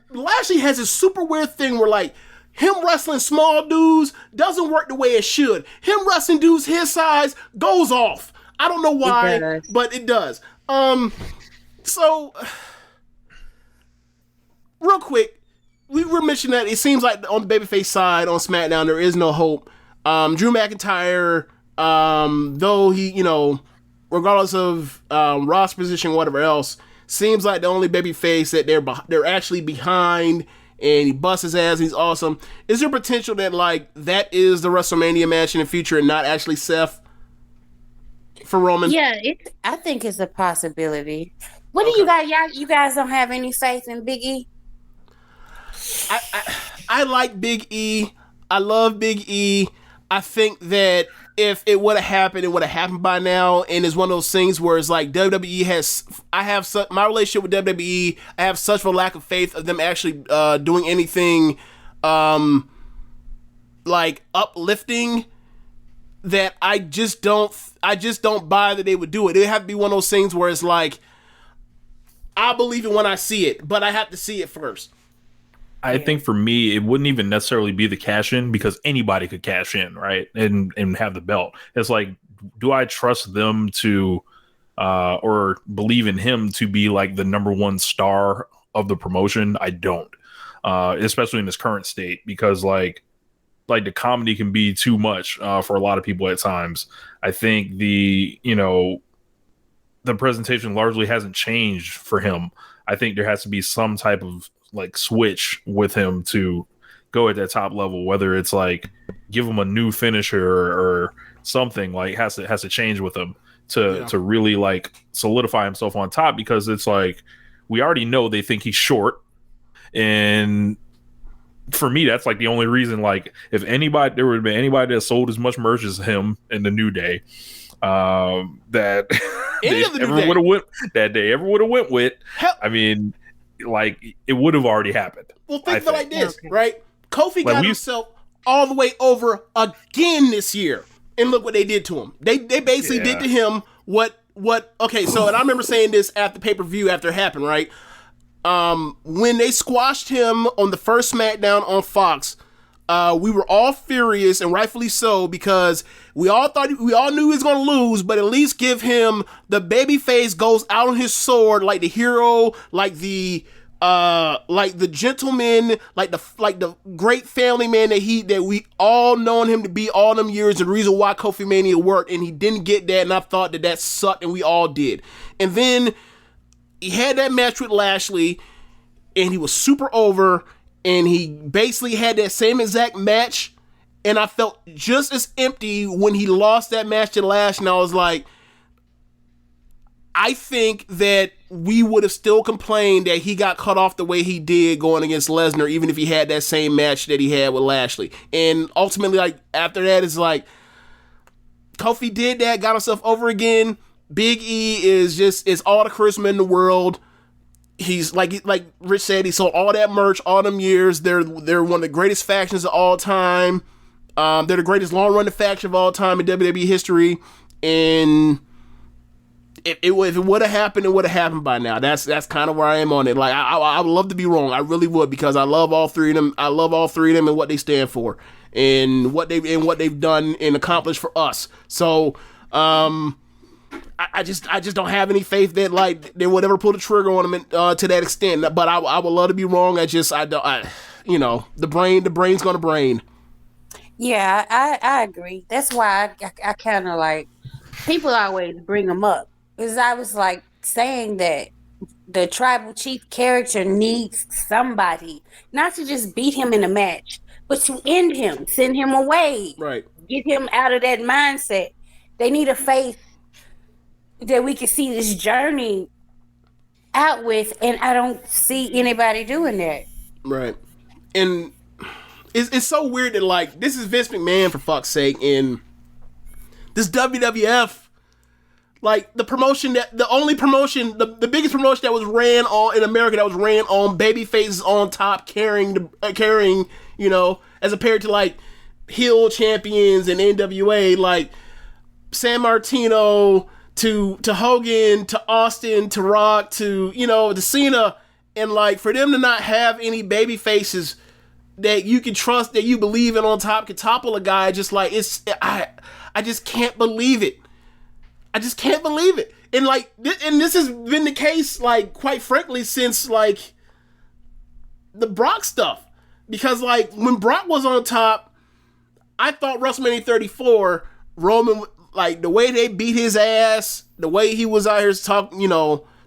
Lashley has this super weird thing where like, him wrestling small dudes doesn't work the way it should. Him wrestling dudes his size goes off. I don't know why, but it does. So, real quick, we were mentioning that it seems like on the babyface side on SmackDown there is no hope. Drew McIntyre, though he, regardless of Ross' position, whatever else, seems like the only baby face that they're actually behind, and he busts his ass. He's awesome. Is there potential that like that is the WrestleMania match in the future and not actually Seth for Roman? Yeah, I think it's a possibility. What do you guys? You guys don't have any faith in Big E? I like Big E. I love Big E. I think that if it would have happened, it would have happened by now. And it's one of those things where it's like WWE has. My relationship with WWE. I have such a lack of faith of them actually doing anything like uplifting that I just don't buy that they would do it. It have to be one of those things where it's like I believe it when I see it, but I have to see it first. I think for me, it wouldn't even necessarily be the cash in because anybody could cash in, right? And have the belt. It's like, do I trust them to, or believe in him to be like the number one star of the promotion? I don't, especially in this current state, because like the comedy can be too much for a lot of people at times. I think the presentation largely hasn't changed for him. I think there has to be some type of like switch with him to go at that top level, whether it's like give him a new finisher or something, like has to change with him to really like solidify himself on top, because it's like we already know they think he's short. And for me, that's like the only reason, like if there would have been anybody that sold as much merch as him in the New Day, that everyone would have went that day, everyone would have went with. I mean, like it would have already happened. Well, think of it like this, right? Kofi got himself all the way over again this year, and look what they did to him. They basically did to him what. Okay, so and I remember saying this at the pay-per-view after it happened, right? When they squashed him on the first SmackDown on Fox, we were all furious, and rightfully so, because we all knew he was going to lose, but at least give him the babyface goes out on his sword, like the hero, like the gentleman, like the great family man that we all known him to be all them years, and the reason why Kofi Mania worked, and he didn't get that, and I thought that sucked, and we all did. And then he had that match with Lashley, and he was super over, and he basically had that same exact match, and I felt just as empty when he lost that match to Lash, and I was like, I think that we would have still complained that he got cut off the way he did going against Lesnar, even if he had that same match that he had with Lashley. And ultimately, like, after that, it's like, Kofi did that, got himself over again. Big E is all the charisma in the world. He's like Rich said, he sold all that merch all them years. They're one of the greatest factions of all time. They're the greatest long-running faction of all time in WWE history. And if it would have happened, it would have happened by now. That's kind of where I am on it. Like I would love to be wrong. I really would, because I love all three of them. I love all three of them and what they stand for, and what they've done and accomplished for us. So I just don't have any faith that like they would ever pull the trigger on them to that extent. But I would love to be wrong. The brain's gonna brain. Yeah, I agree. That's why I kind of like, people always bring them up, because I was like saying that the tribal chief character needs somebody not to just beat him in a match, but to end him, send him away, right? Get him out of that mindset. They need a face that we can see this journey out with, and I don't see anybody doing that. Right. And it's so weird that, like, this is Vince McMahon, for fuck's sake, and this WWF, like, the promotion the biggest promotion that was ran on in America, that was ran on baby faces on top, carrying, as compared to, like, heel champions and NWA, like, San Martino to Hogan, to Austin, to Rock, to Cena, and like for them to not have any baby faces that you can trust, that you believe in on top, could topple a guy, just like I just can't believe it. I just can't believe it. And like, and this has been the case, like, quite frankly, since like the Brock stuff, because like when Brock was on top, I thought WrestleMania 34, Roman, like the way they beat his ass, the way he was out here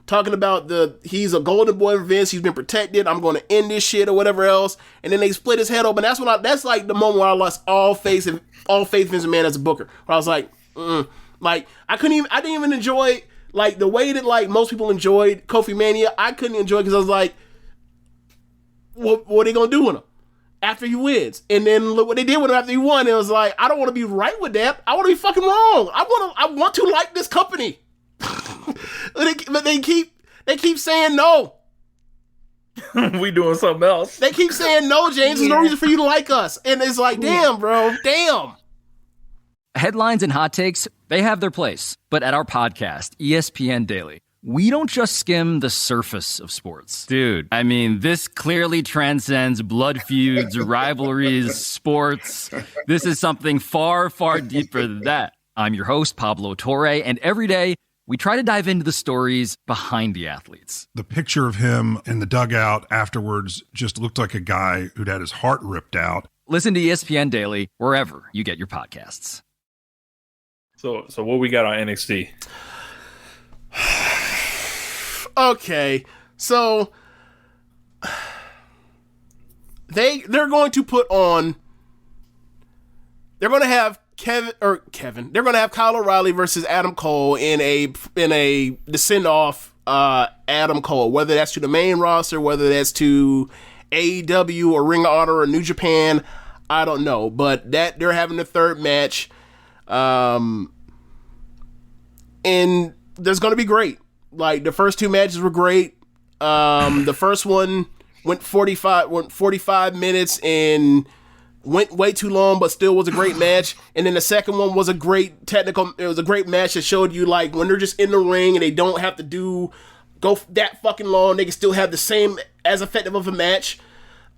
talking about he's a golden boy of Vince, he's been protected, I'm going to end this shit or whatever else, and then they split his head open. That's like the moment where I lost all faith in Vince McMahon as a booker. Where I was like, like I didn't even enjoy like the way that like most people enjoyed Kofi Mania. I couldn't enjoy it because I was like, what are they gonna do with him after he wins? And then look what they did with him after he won. It was like, I don't want to be right with that. I want to be fucking wrong. I want to like this company. But they keep saying no. We doing something else. They keep saying no, James. There's no reason for you to like us. And it's like, damn, bro. Damn. Headlines and hot takes, they have their place. But at our podcast, ESPN Daily, we don't just skim the surface of sports. Dude, I mean, this clearly transcends blood feuds, rivalries, sports. This is something far, far deeper than that. I'm your host, Pablo Torre, and every day, we try to dive into the stories behind the athletes. The picture of him in the dugout afterwards just looked like a guy who'd had his heart ripped out. Listen to ESPN Daily wherever you get your podcasts. So what we got on NXT? Okay, so they're going to put on. They're going to have Kevin. They're going to have Kyle O'Reilly versus Adam Cole in the send off. Adam Cole, whether that's to the main roster, whether that's to AEW or Ring of Honor or New Japan, I don't know. But that they're having the third match, and there's going to be great. Like the first two matches were great. The first one went 45 minutes and went way too long, but still was a great match. And then the second one was a great it was a great match that showed you like when they're just in the ring and they don't have to go that fucking long, they can still have the same as effective of a match.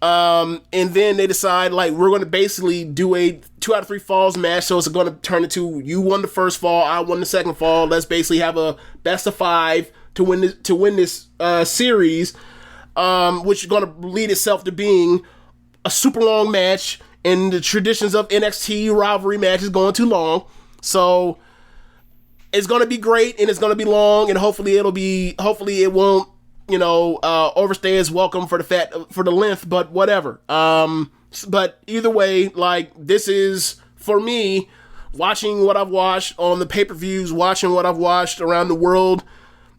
And then they decide like we're going to basically do a 2 out of 3 falls match, so it's going to turn into you won the first fall, I won the second fall. Let's basically have a best of 5 to win this series, which is going to lead itself to being a super long match. And the traditions of NXT rivalry matches going too long, so it's going to be great and it's going to be long, and hopefully it won't overstay its welcome for the length, but whatever. But either way, like this is for me, watching what I've watched on the pay-per-views, watching what I've watched around the world.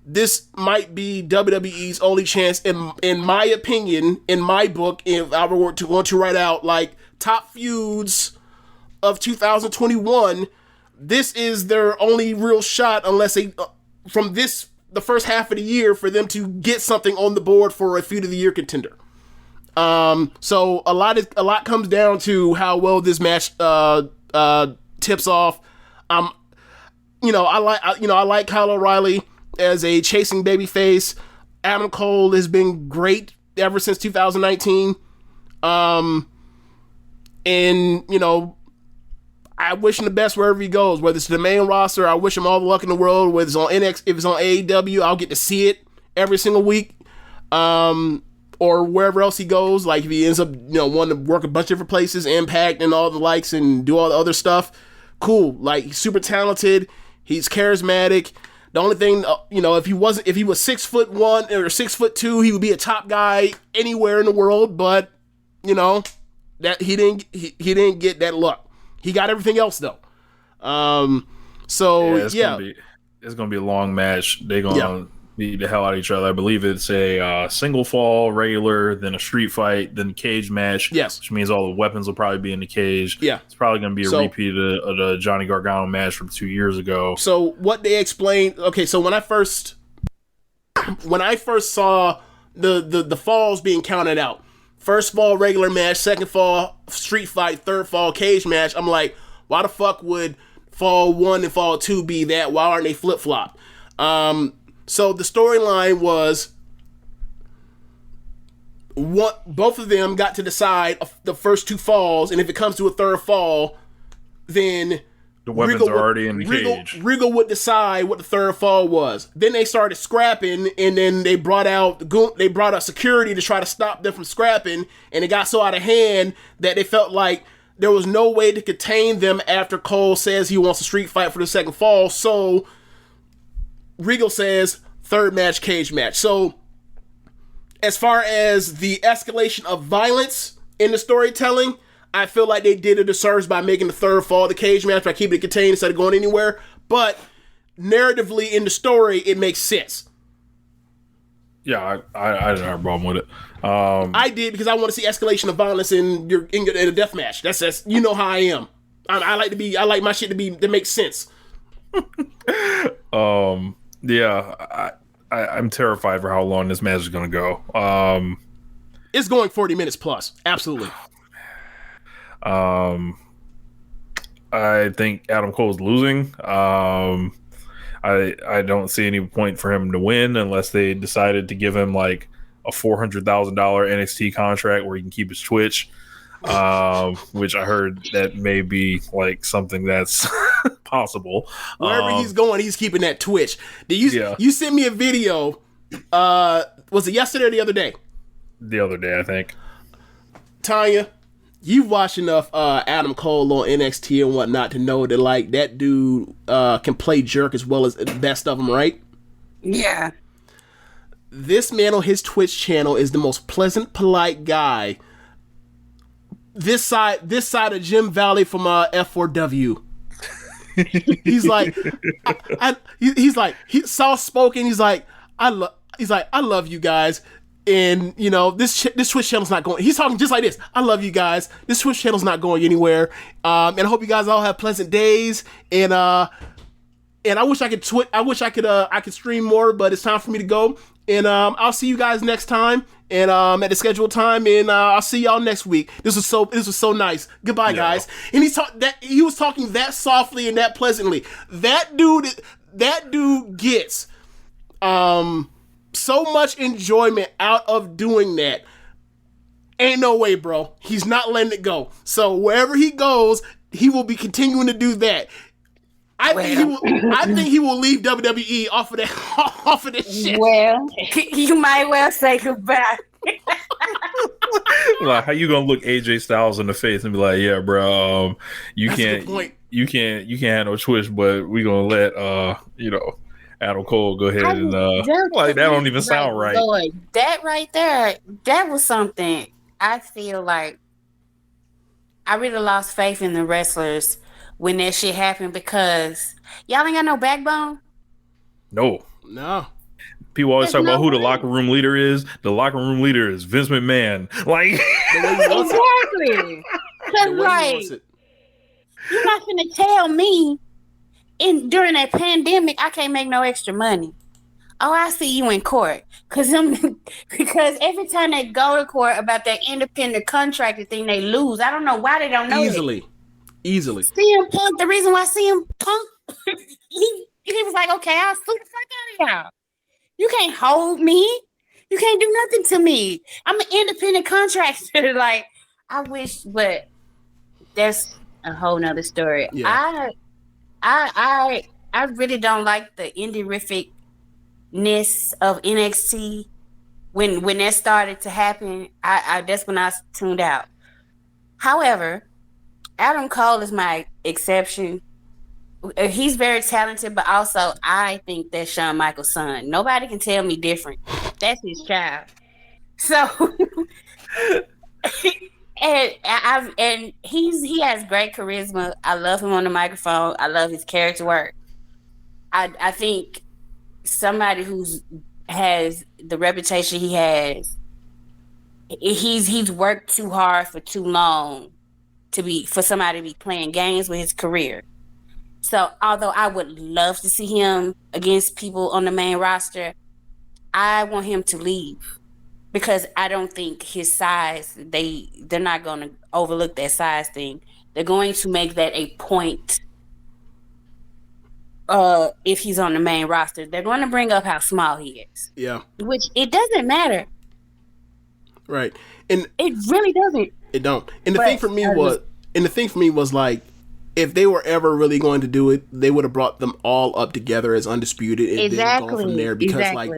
This might be WWE's only chance, in my opinion, in my book, if I were to want to write out like top feuds of 2021. This is their only real shot, unless they from the first half of the year, for them to get something on the board for a feud of the year contender. So a lot comes down to how well this match tips off. I like Kyle O'Reilly as a chasing babyface. Adam Cole has been great ever since 2019. And I wish him the best wherever he goes, whether it's the main roster. I wish him all the luck in the world. Whether it's on NXT, if it's on AEW, I'll get to see it every single week. Or wherever else he goes. Like if he ends up, wanting to work a bunch of different places, Impact and all the likes, and do all the other stuff. Cool. Like he's super talented. He's charismatic. The only thing, if he was 6'1" or 6'2", he would be a top guy anywhere in the world. But that he didn't get that luck. He got everything else though. It's gonna be a long match. They're gonna beat the hell out of each other. I believe it's a single fall, regular, then a street fight, then cage match. Yes, which means all the weapons will probably be in the cage. Yeah, it's probably gonna be a repeat of the Johnny Gargano match from 2 years ago. So what they explained? Okay, so when I first saw the falls being counted out. First fall, regular match. Second fall, street fight. Third fall, cage match. I'm like, why the fuck would fall 1 and fall 2 be that? Why aren't they flip-flopped? So the storyline was both of them got to decide the first 2 falls, and if it comes to a third fall, then the weapons are already in the cage. Regal would decide what the third fall was. Then they started scrapping, and then they brought out security to try to stop them from scrapping, and it got so out of hand that they felt like there was no way to contain them after Cole says he wants a street fight for the second fall. So Regal says, third match, cage match. So, as far as the escalation of violence in the storytelling, I feel like they did a disservice by making the third fall the cage match by keeping it contained instead of going anywhere. But narratively in the story, it makes sense. Yeah, I didn't have a problem with it. I did because I want to see escalation of violence in a death match. That's you know how I am. I like my shit to make sense. Yeah, I'm terrified for how long this match is gonna go. It's going 40 minutes plus. Absolutely. I think Adam Cole's losing. I don't see any point for him to win unless they decided to give him like a $400,000 NXT contract where he can keep his Twitch, which I heard that may be like something that's possible. Wherever he's going, he's keeping that Twitch. You sent me a video. Was it yesterday or the other day? The other day, I think. Tonya, you've watched enough Adam Cole on NXT and whatnot to know that like that dude can play jerk as well as the best of them, right? Yeah. This man on his Twitch channel is the most pleasant, polite guy. This side of Jim Valley from F4W. He's like, he's soft spoken. He's like, I love you guys. And, you know, this Twitch channel's not going... He's talking just like this. I love you guys. This Twitch channel's not going anywhere. And I hope you guys all have pleasant days. And I wish I could stream more, but it's time for me to go. And I'll see you guys next time. And at the scheduled time. And I'll see y'all next week. This was so nice. Goodbye, guys. And he was talking that softly and that pleasantly. That dude gets... so much enjoyment out of doing that. Ain't no way, bro. He's not letting it go. So wherever he goes, he will be continuing to do that. I think he will leave WWE off of that shit. Well, you might well say goodbye. Like, how you gonna look AJ Styles in the face and be like, "Yeah, bro, you can't have no Twitch, but we gonna let Adam Cole go ahead and like that don't even sound right." Lord, that right there, that was something I feel like I really lost faith in the wrestlers when that shit happened because y'all ain't got no backbone. No. People always talk about who the locker room leader is. The locker room leader is Vince McMahon. Like exactly. Because like you're not gonna tell me during that pandemic, I can't make no extra money. Oh, I see you in court. Because every time they go to court about that independent contractor thing, they lose. I don't know why they don't know Easily. CM Punk, the reason why CM Punk, he was like, okay, I'll sue the fuck out of y'all. You can't hold me. You can't do nothing to me. I'm an independent contractor. Like, I wish, but that's a whole nother story. Yeah. I really don't like the indie-rific-ness of NXT. When that started to happen, I that's when I tuned out. However, Adam Cole is my exception. He's very talented, but also I think that's Shawn Michaels' son. Nobody can tell me different. That's his child. So, and he has great charisma. I love him on the microphone. I love his character work. I think somebody who's has the reputation he has, he's worked too hard for too long for somebody to be playing games with his career. So although I would love to see him against people on the main roster, I want him to leave because I don't think his size, they're not going to overlook that size thing. They're going to make that a point if he's on the main roster. They're going to bring up how small he is. Yeah. Which it doesn't matter. Right. And it really doesn't. It don't. And the thing for me was like, if they were ever really going to do it, they would have brought them all up together as Undisputed and then gone from there because like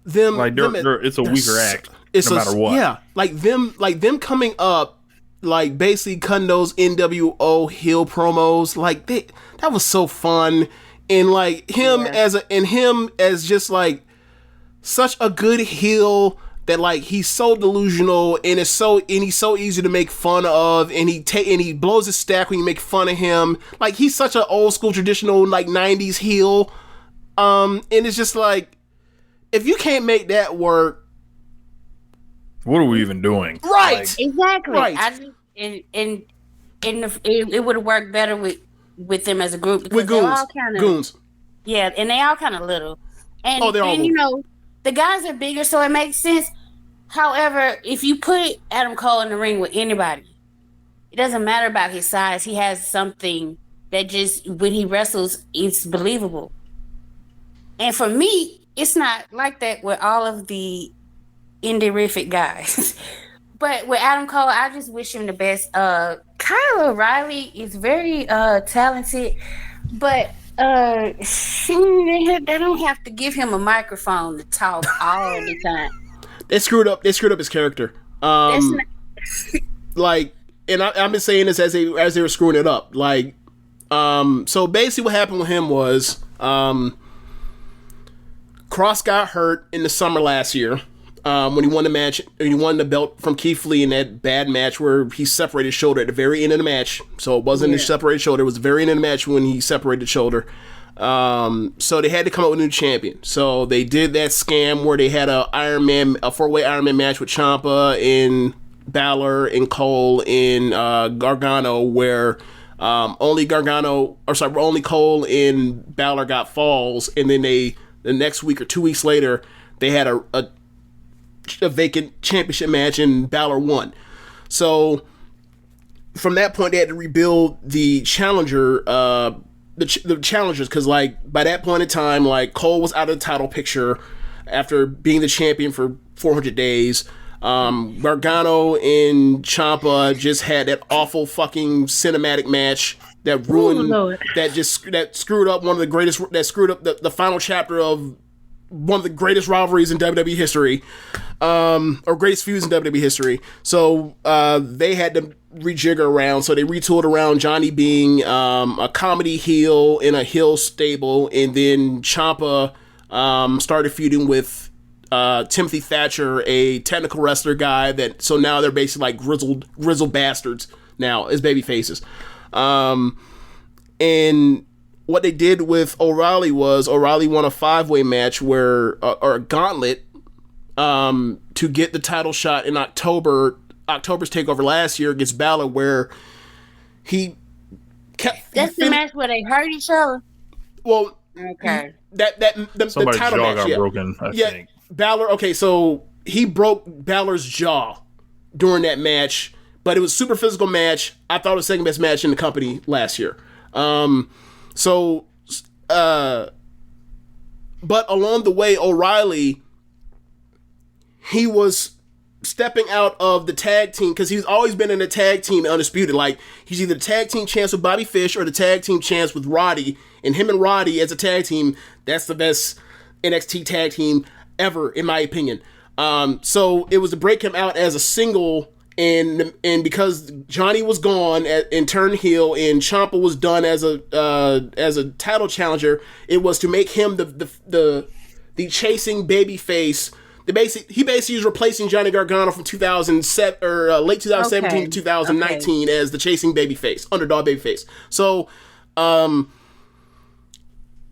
it's a weaker act no matter what. Yeah, like them coming up, like basically cutting those NWO heel promos, like that was so fun. And like him as just like such a good heel that like he's so delusional and he's so easy to make fun of, and he blows his stack when you make fun of him. Like he's such an old school traditional like 90s heel. And it's just like, if you can't make that work, what are we even doing? Right. Like, Exactly. Right. It would have worked better with them as a group, because With goons. they're all goons. Yeah, and they all kind of little. And they're all you know, the guys are bigger, so it makes sense. However, if you put Adam Cole in the ring with anybody, it doesn't matter about his size. He has something that just, when he wrestles, it's believable. And for me, it's not like that with all of the indie-rific guys. But with Adam Cole, I just wish him the best. Kyle O'Reilly is very talented, but they don't have to give him a microphone to talk all the time. They screwed up his character. Like, and I've been saying this as they were screwing it up. Like, so basically what happened with him was, Cross got hurt in the summer last year. When he won the match, he won the belt from Keith Lee in that bad match where he separated his shoulder at the very end of the match. So it wasn't his separated shoulder; it was the very end of the match when he separated the shoulder. So they had to come up with a new champion. So they did that scam where they had a 4-way Iron Man match with Ciampa and Balor and Cole and Gargano, where only Cole and Balor got falls, and then the next week or 2 weeks later they had a vacant championship match and Balor won. So from that point they had to rebuild the challenger, the challengers, because like by that point in time, like Cole was out of the title picture after being the champion for 400 days. Gargano and Ciampa just had that awful fucking cinematic match that ruined, that screwed up the final chapter of one of the greatest rivalries in WWE history, or greatest feuds in WWE history. So they had to rejigger around. So they retooled around Johnny being a comedy heel in a heel stable, and then Ciampa started feuding with Timothy Thatcher, a technical wrestler guy. So now they're basically like grizzled bastards now as baby faces. And what they did with O'Reilly was O'Reilly won a 5-way match or a gauntlet to get the title shot in October's takeover last year against Balor, where he kept. That's the match where they hurt each other. Well, okay. The title jaw match got broken. I think Balor. Okay, so he broke Balor's jaw during that match, but it was a super physical match. I thought it was the second best match in the company last year. But along the way, O'Reilly, he was stepping out of the tag team because he's always been in a tag team Undisputed. Like, he's either the tag team champs with Bobby Fish or the tag team champs with Roddy. And him and Roddy as a tag team, that's the best NXT tag team ever, in my opinion. So it was to break him out as a single. And because Johnny was gone and turned heel, and Ciampa was done as a title challenger, it was to make him the chasing baby face. He basically was replacing Johnny Gargano from 2007 or late 2017 to 2019 as the chasing baby face, underdog baby face. So,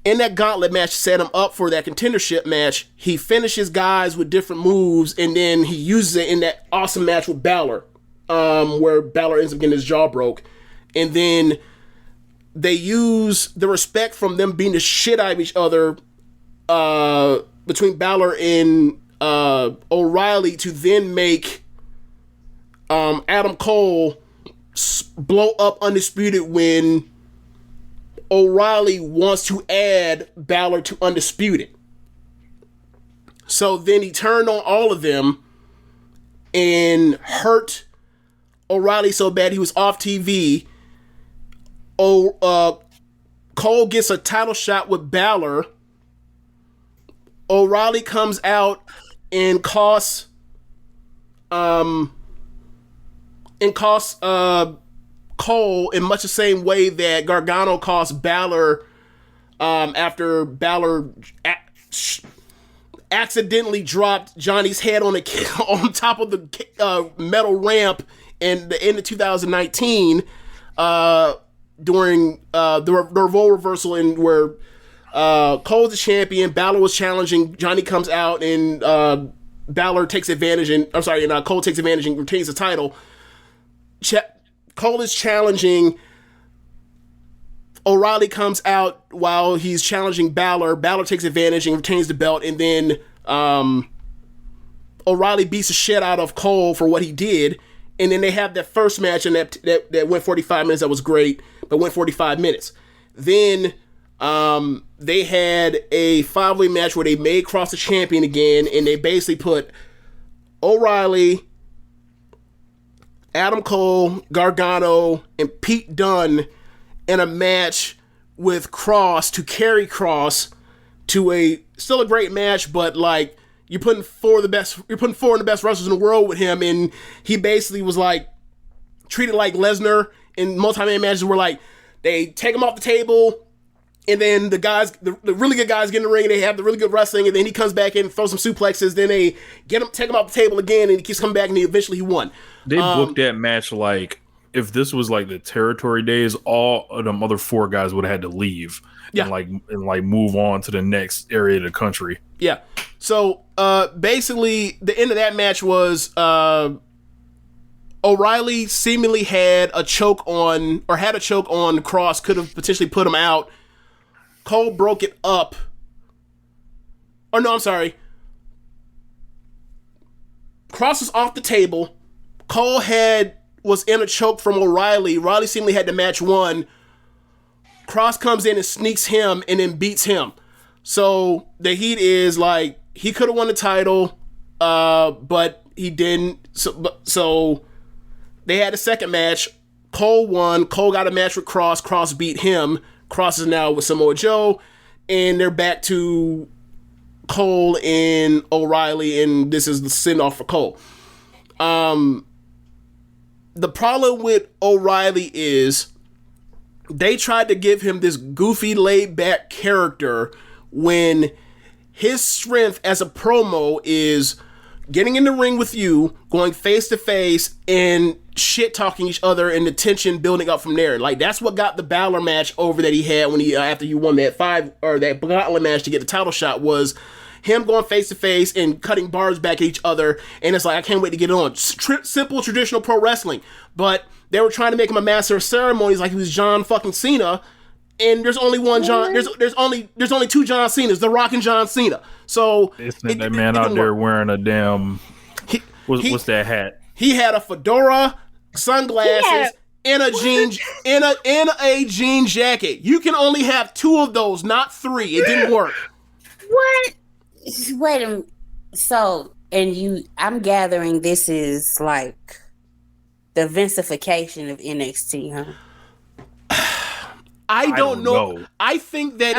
in that gauntlet match, set him up for that contendership match. He finishes guys with different moves, and then he uses it in that awesome match with Balor, where Balor ends up getting his jaw broke. And then they use the respect from them being the shit out of each other between Balor and O'Reilly to then make Adam Cole blow up Undisputed when O'Reilly wants to add Balor to Undisputed. So then he turned on all of them and hurt O'Reilly so bad he was off TV. Cole gets a title shot with Balor. O'Reilly comes out and costs Cole in much the same way that Gargano cost Balor after Balor accidentally dropped Johnny's head on top of the metal ramp in the end of 2019 during the role reversal, in where Cole's the champion, Balor was challenging, Johnny comes out, and Balor takes advantage, and Cole takes advantage and retains the title. Cole is challenging. O'Reilly comes out while he's challenging Balor. Balor takes advantage and retains the belt, and then O'Reilly beats the shit out of Cole for what he did, and then they have that first match, and that went 45 minutes. That was great, but went 45 minutes. Then they had a 5-way match where they made Cross the champion again, and they basically put O'Reilly, Adam Cole, Gargano, and Pete Dunne in a match with Cross to carry Cross to still a great match, but like you're putting four of the best wrestlers in the world with him, and he basically was like treated like Lesnar in multi-man matches where like they take him off the table, and then the really good guys get in the ring, and they have the really good wrestling, and then he comes back in and throws some suplexes, then they take him off the table again, and he keeps coming back, and eventually he won. They booked that match like if this was like the territory days, all of them other 4 guys would have had to leave and move on to the next area of the country. Yeah. So basically the end of that match was O'Reilly seemingly had a choke on Cross, could have potentially put him out. Cole broke it up. Or no, I'm sorry. Cross was off the table. Cole was in a choke from O'Reilly. O'Reilly seemingly had the match won. Cross comes in and sneaks him and then beats him. So the heat is like he could have won the title, but he didn't. So they had a second match. Cole won. Cole got a match with Cross. Cross beat him. Cross is now with Samoa Joe, and they're back to Cole and O'Reilly, and this is the send-off for Cole. The problem with O'Reilly is they tried to give him this goofy, laid-back character when his strength as a promo is getting in the ring with you, going face-to-face, and shit-talking each other, and the tension building up from there. Like, that's what got the Balor match over that he had when after he won that that gauntlet match to get the title shot, was him going face-to-face and cutting bars back at each other, and it's like, I can't wait to get it on. Simple, traditional pro wrestling. But they were trying to make him a master of ceremonies like he was John fucking Cena, and there's only one John, there's only 2 John Cenas, The Rock and John Cena. So that man out there wearing a damn what's that hat? He had a fedora, sunglasses, and a jean jacket. You can only have 2 of those, not 3. It didn't work. What? Wait a minute. So, I'm gathering this is like the Vincification of NXT, huh? I don't know. I think that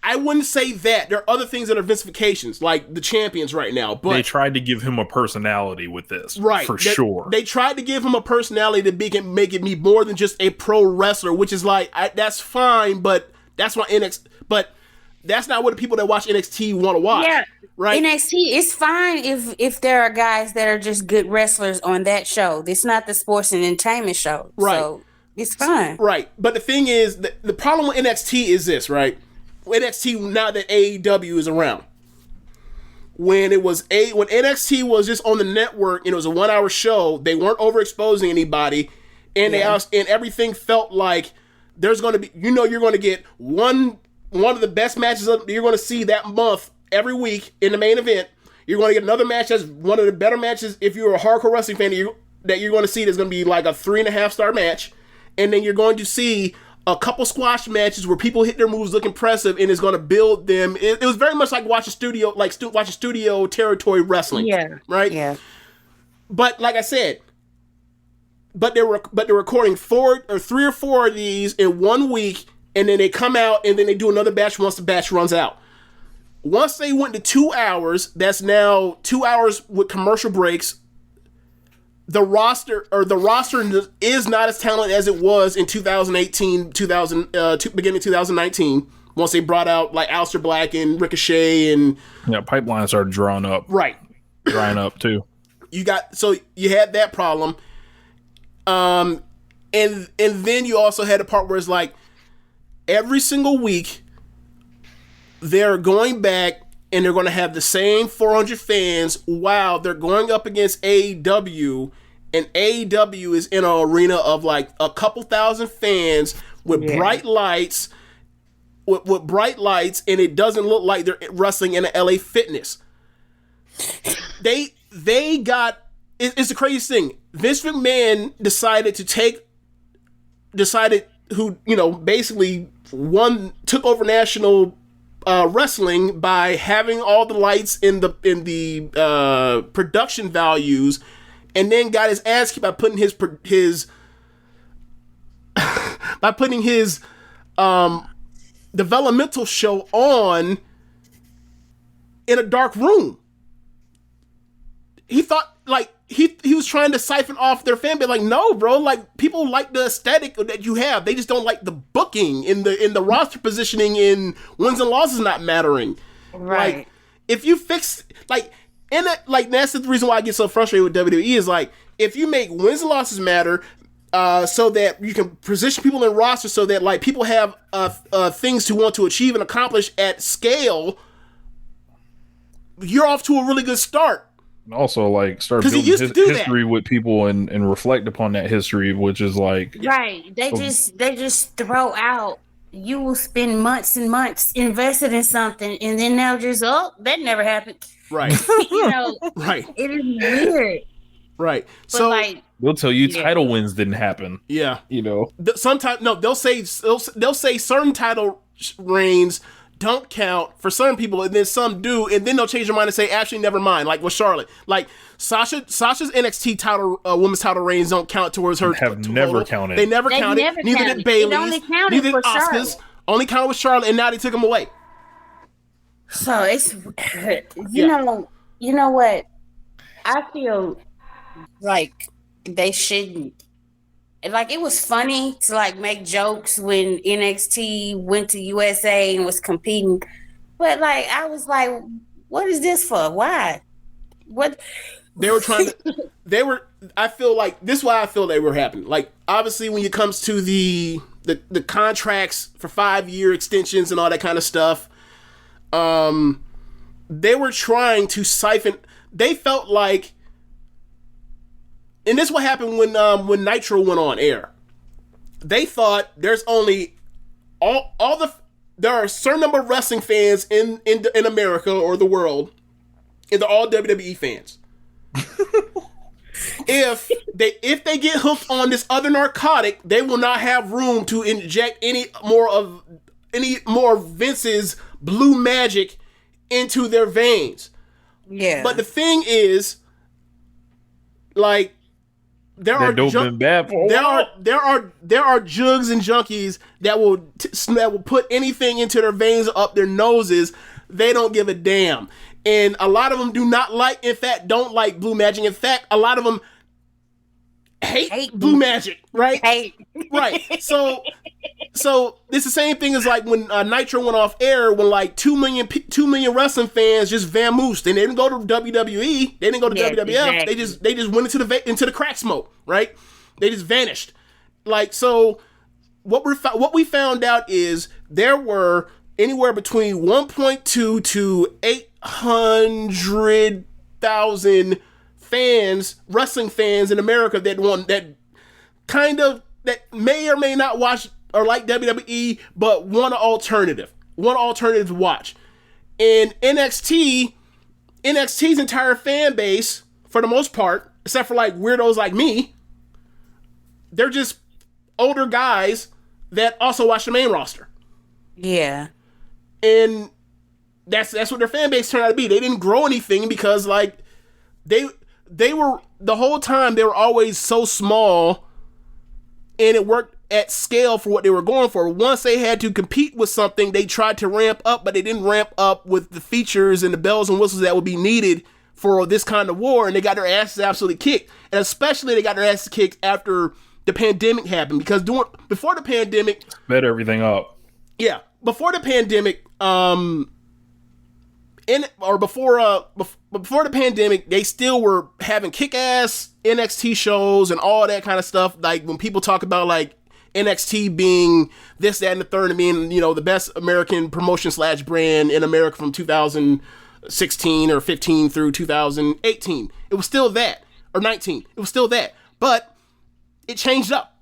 I wouldn't say that. There are other things that are Vincifications, like the champions right now. But they tried to give him a personality with this, right? For sure. They tried to give him a personality to make it be more than just a pro wrestler, which is like that's fine, but that's what But that's not what the people that watch NXT want to watch. Yeah, right. NXT is fine if there are guys that are just good wrestlers on that show. It's not the sports and entertainment show, right? So it's fine, right? But the thing is, the problem with NXT is this, right? NXT, now that AEW is around, when NXT was just on the network and it was a 1-hour show, they weren't overexposing anybody, and and everything felt like there's going to be, you're going to get one of the best matches you're going to see that month every week in the main event. You're going to get another match that's one of the better matches if you're a hardcore wrestling fan that you're going to see that's going to be like a 3.5-star match, and then you're going to see a couple squash matches where people hit their moves, look impressive, and it's going to build them. It was very much like watching studio territory wrestling. Yeah. Right? Yeah. But like I said, they're recording 3 or 4 of these in 1 week, and then they come out and then they do another batch once the batch runs out. Once they went to 2 hours, that's now 2 hours with commercial breaks. the roster is not as talented as it was in 2018, beginning 2019. Once they brought out like Aleister Black and Ricochet and pipelines are drying up too. You had that problem, and then you also had a part where it's like every single week they're going back and they're going to have the same 400 fans while they're going up against AEW, and AEW is in an arena of like a couple thousand fans with bright lights. With bright lights, and it doesn't look like they're wrestling in an LA Fitness. They got it's the craziest thing. Vince McMahon basically took over national wrestling by having all the lights in the production values, and then got his ass kicked by putting his developmental show on in a dark room. He thought like he was trying to siphon off their fan base. Like, no, bro, like people like the aesthetic that you have. They just don't like the booking in the roster positioning in wins and losses not mattering. Right. Like, if you fix that's the reason why I get so frustrated with WWE is like, if you make wins and losses matter, so that you can position people in rosters so that like people have things to want to achieve and accomplish at scale, you're off to a really good start. And also like start building history with people and reflect upon that history, which is like they just throw out. You will spend months and months invested in something, and then they'll just that never happened. Right. Right. It is weird. Right. But so like, they'll tell you title wins didn't happen. Yeah. Sometimes they'll say certain title reigns don't count for certain people, and then some do, and then they'll change their mind and say, actually, never mind. Like with Charlotte, like Sasha's NXT title, women's title reigns don't count towards her. Never counted. They never counted. Neither did Bayley's. Neither did Asuka's. Only counted with Charlotte, and now they took them away. So it's you know what? I feel like they shouldn't. Like, it was funny to like make jokes when NXT went to USA and was competing, but like I was like, what is this for? Why? What? They were trying to. I feel like this is why I feel they were happening. Like, obviously, when it comes to the contracts for 5-year extensions and all that kind of stuff, they were trying to siphon. They felt like. And this is what happened when Nitro went on air. They thought there's only there are a certain number of wrestling fans in America or the world, and they're all WWE fans. If they get hooked on this other narcotic, they will not have room to inject any more of Vince's blue magic into their veins. Yeah. But the thing is, like, there are jugs and junkies that will put anything into their veins or up their noses. They don't give a damn, and a lot of them don't like blue magic. In fact, a lot of them hate blue magic. Right? Right. So it's the same thing as like when Nitro went off air, when like 2 million wrestling fans just vamoosed, and they didn't go to WWE, they didn't go to WWF, exactly. They just went into the crack smoke, right? They just vanished. Like, so what we found out is there were anywhere between 1.2 to 800,000 wrestling fans in America that may or may not watch or like WWE, but want an alternative to watch. And NXT's entire fan base, for the most part, except for like weirdos like me, they're just older guys that also watch the main roster. Yeah. And that's what their fan base turned out to be. They didn't grow anything because like they were, the whole time they were always so small, and it worked at scale for what they were going for. Once they had to compete with something, they tried to ramp up, but they didn't ramp up with the features and the bells and whistles that would be needed for this kind of war, and they got their asses absolutely kicked. And especially they got their asses kicked after the pandemic happened, because before the pandemic, sped everything up. Yeah, before the pandemic, before the pandemic, they still were having kick-ass NXT shows and all that kind of stuff. Like when people talk about like NXT being this, that, and the third, and being, you know, the best American promotion / brand in America from 2016 or 15 through 2018. It was still that, or 19. It was still that, but it changed up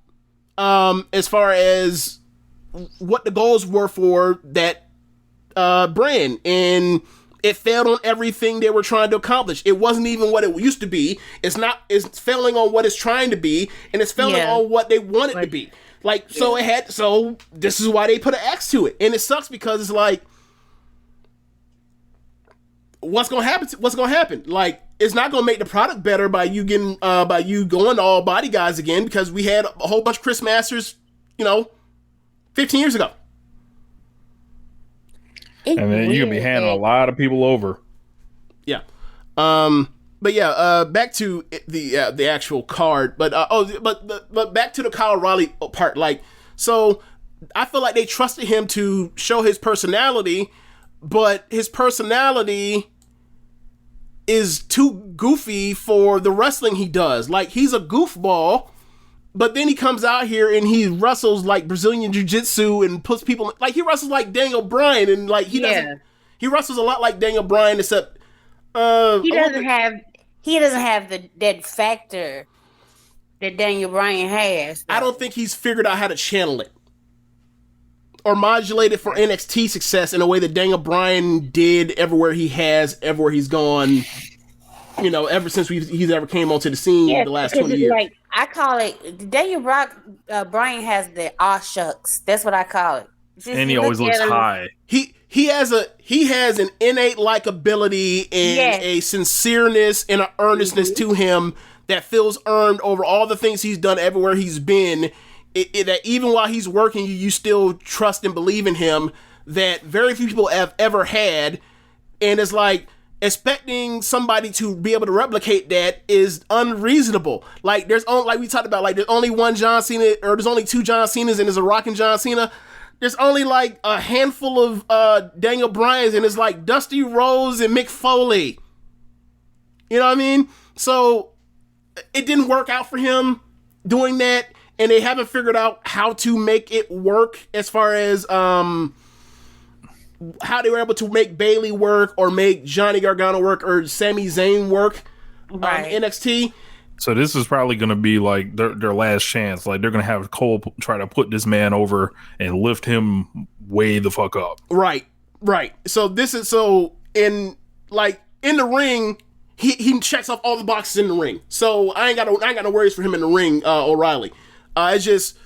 as far as what the goals were for that brand, and it failed on everything they were trying to accomplish. It wasn't even what it used to be. It's failing on what it's trying to be, and it's failing on what they want it to be. Like, so this is why they put an X to it. And it sucks because it's like, what's going to happen? Like, it's not going to make the product better by you going to all body guys again, because we had a whole bunch of Chris Masters, 15 years ago. And then you're gonna be handing a lot of people over. Yeah. But yeah, back to the actual card. But back to the Kyle O'Reilly part. Like, so I feel like they trusted him to show his personality, but his personality is too goofy for the wrestling he does. Like, he's a goofball, but then he comes out here and he wrestles like Brazilian Jiu-Jitsu and puts people, like, he wrestles like Daniel Bryan, and like he wrestles a lot like Daniel Bryan, except he doesn't have that factor that Daniel Bryan has, though. I don't think he's figured out how to channel it or modulate it for NXT success in a way that Daniel Bryan did everywhere he's gone. Ever since he's ever came onto the scene the last 20 years. Like, I call it, Daniel Bryan has the aw shucks. That's what I call it. And he always looks high. He has an innate likability and a sincereness and an earnestness to him that feels earned over all the things he's done everywhere he's been. That even while he's working, you still trust and believe in him, that very few people have ever had. And it's like, expecting somebody to be able to replicate that is unreasonable. Like, there's only, like we talked about, like, there's only one John Cena, or there's only two John Cenas, and there's a Rock and John Cena. There's only like a handful of Daniel Bryans, and it's like Dusty Rhodes and Mick Foley. You know what I mean? So it didn't work out for him doing that, and they haven't figured out how to make it work as far as how they were able to make Bayley work, or make Johnny Gargano work, or Sami Zayn work NXT. So this is probably going to be like their last chance. Like, they're going to have Cole try to put this man over and lift him way the fuck up. Right. So in the ring, he checks off all the boxes in the ring. So I ain't got no worries for him in the ring, O'Reilly. It's just,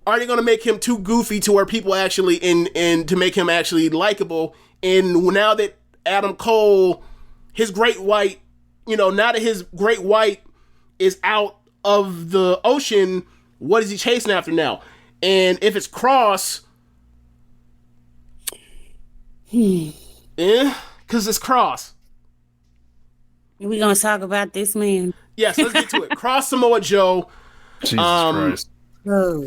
are they going to make him too goofy to where people actually, and to make him actually likable? And now that Adam Cole, his Great White, now that his Great White is out of the ocean, what is he chasing after now? And if it's Cross, because it's Cross. We gonna talk about this man? Yes, let's get to it. Cross Samoa Joe. Jesus Christ. Oh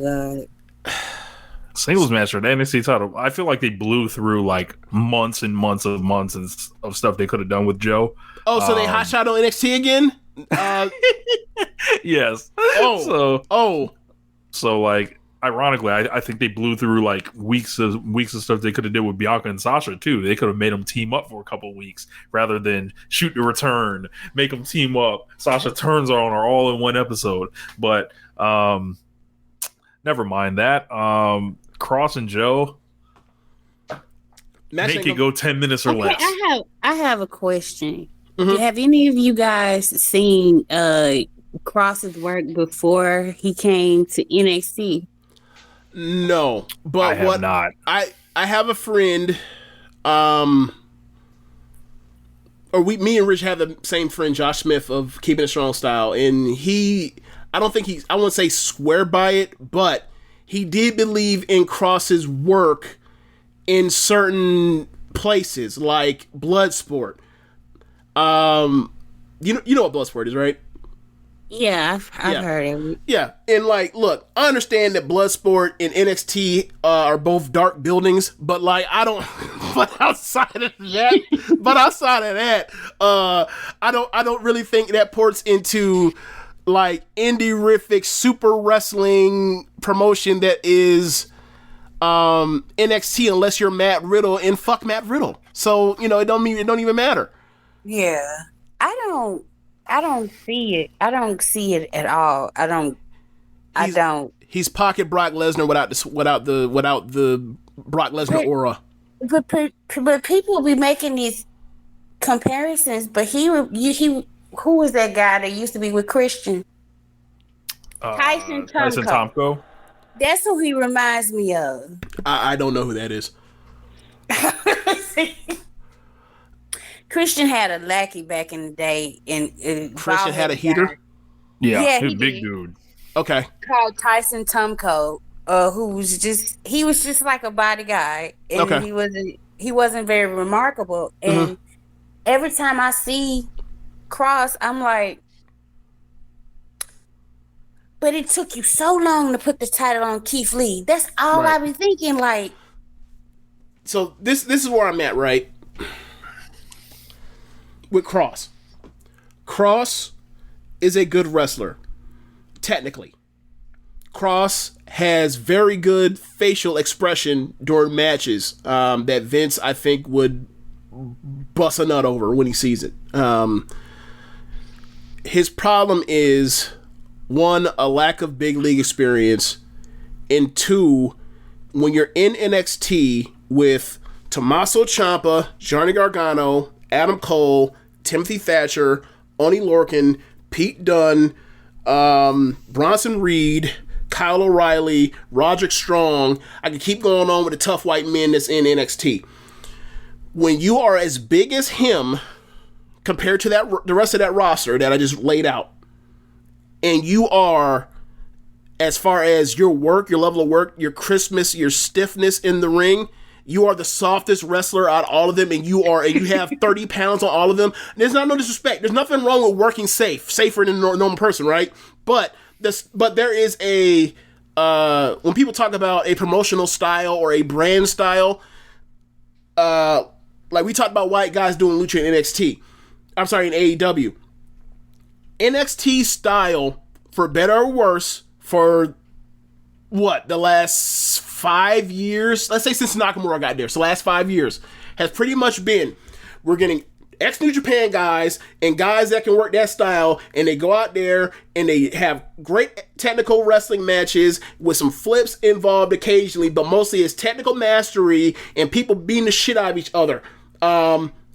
God. Singles match for the NXT title. I feel like they blew through like months and months of stuff they could have done with Joe. Oh, so they hot shot on NXT again? Yes. So like, ironically, I think they blew through like weeks of stuff they could have did with Bianca and Sasha too. They could have made them team up for a couple of weeks rather than shoot the return, make them team up. Sasha turns on her all in one episode. But never mind that. Cross and Joe, make it go 10 minutes or less. I have a question. Mm-hmm. Have any of you guys seen Cross's work before he came to NXT? No, but I have a friend, me and Rich have the same friend, Josh Smith of Keepin It Strong Style, and I won't say swear by it, but he did believe in Cross's work in certain places, like Bloodsport. You know what Bloodsport is, right? Yeah, I've heard it. Yeah, and like, look, I understand that Bloodsport and NXT are both dark buildings, but like, I don't. But outside of that, I don't really think that ports into like indie-rific super wrestling promotion that is NXT unless you're Matt Riddle, and fuck Matt Riddle. So it don't even matter. Yeah, I don't see it. I don't see it at all. I don't. He's pocket Brock Lesnar without the Brock Lesnar aura. But people be making these comparisons. But who was that guy that used to be with Christian? Tyson Tomko. That's who he reminds me of. I don't know who that is. Christian had a lackey back in the day, and Christian had a heater. Yeah, he was a big dude. Okay. Called Tyson Tomko, who was just like a body guy, and he wasn't very remarkable. And every time I see Cross, I'm like, but it took you so long to put the title on Keith Lee. That's all I be thinking. Like, so this is where I'm at, right? With Cross. Cross is a good wrestler, technically. Cross has very good facial expression during matches that Vince, I think, would bust a nut over when he sees it. His problem is, one, a lack of big league experience, and two, when you're in NXT with Tommaso Ciampa, Johnny Gargano, Adam Cole, Timothy Thatcher, Oney Lorcan, Pete Dunne, Bronson Reed, Kyle O'Reilly, Roderick Strong. I can keep going on with the tough white men that's in NXT. When you are as big as him compared to the rest of that roster that I just laid out, and you are, as far as your work, your level of work, your crispness, your stiffness in the ring, you are the softest wrestler out of all of them, and you have 30 pounds on all of them. There's not no disrespect. There's nothing wrong with working safer than a normal person, right? But there is a when people talk about a promotional style or a brand style, like we talked about white guys doing lucha in NXT. I'm sorry, in AEW. NXT style, for better or worse, for the last 5 years, let's say since Nakamura got there, so last 5 years, has pretty much been, we're getting ex-New Japan guys and guys that can work that style, and they go out there and they have great technical wrestling matches with some flips involved occasionally, but mostly it's technical mastery and people beating the shit out of each other.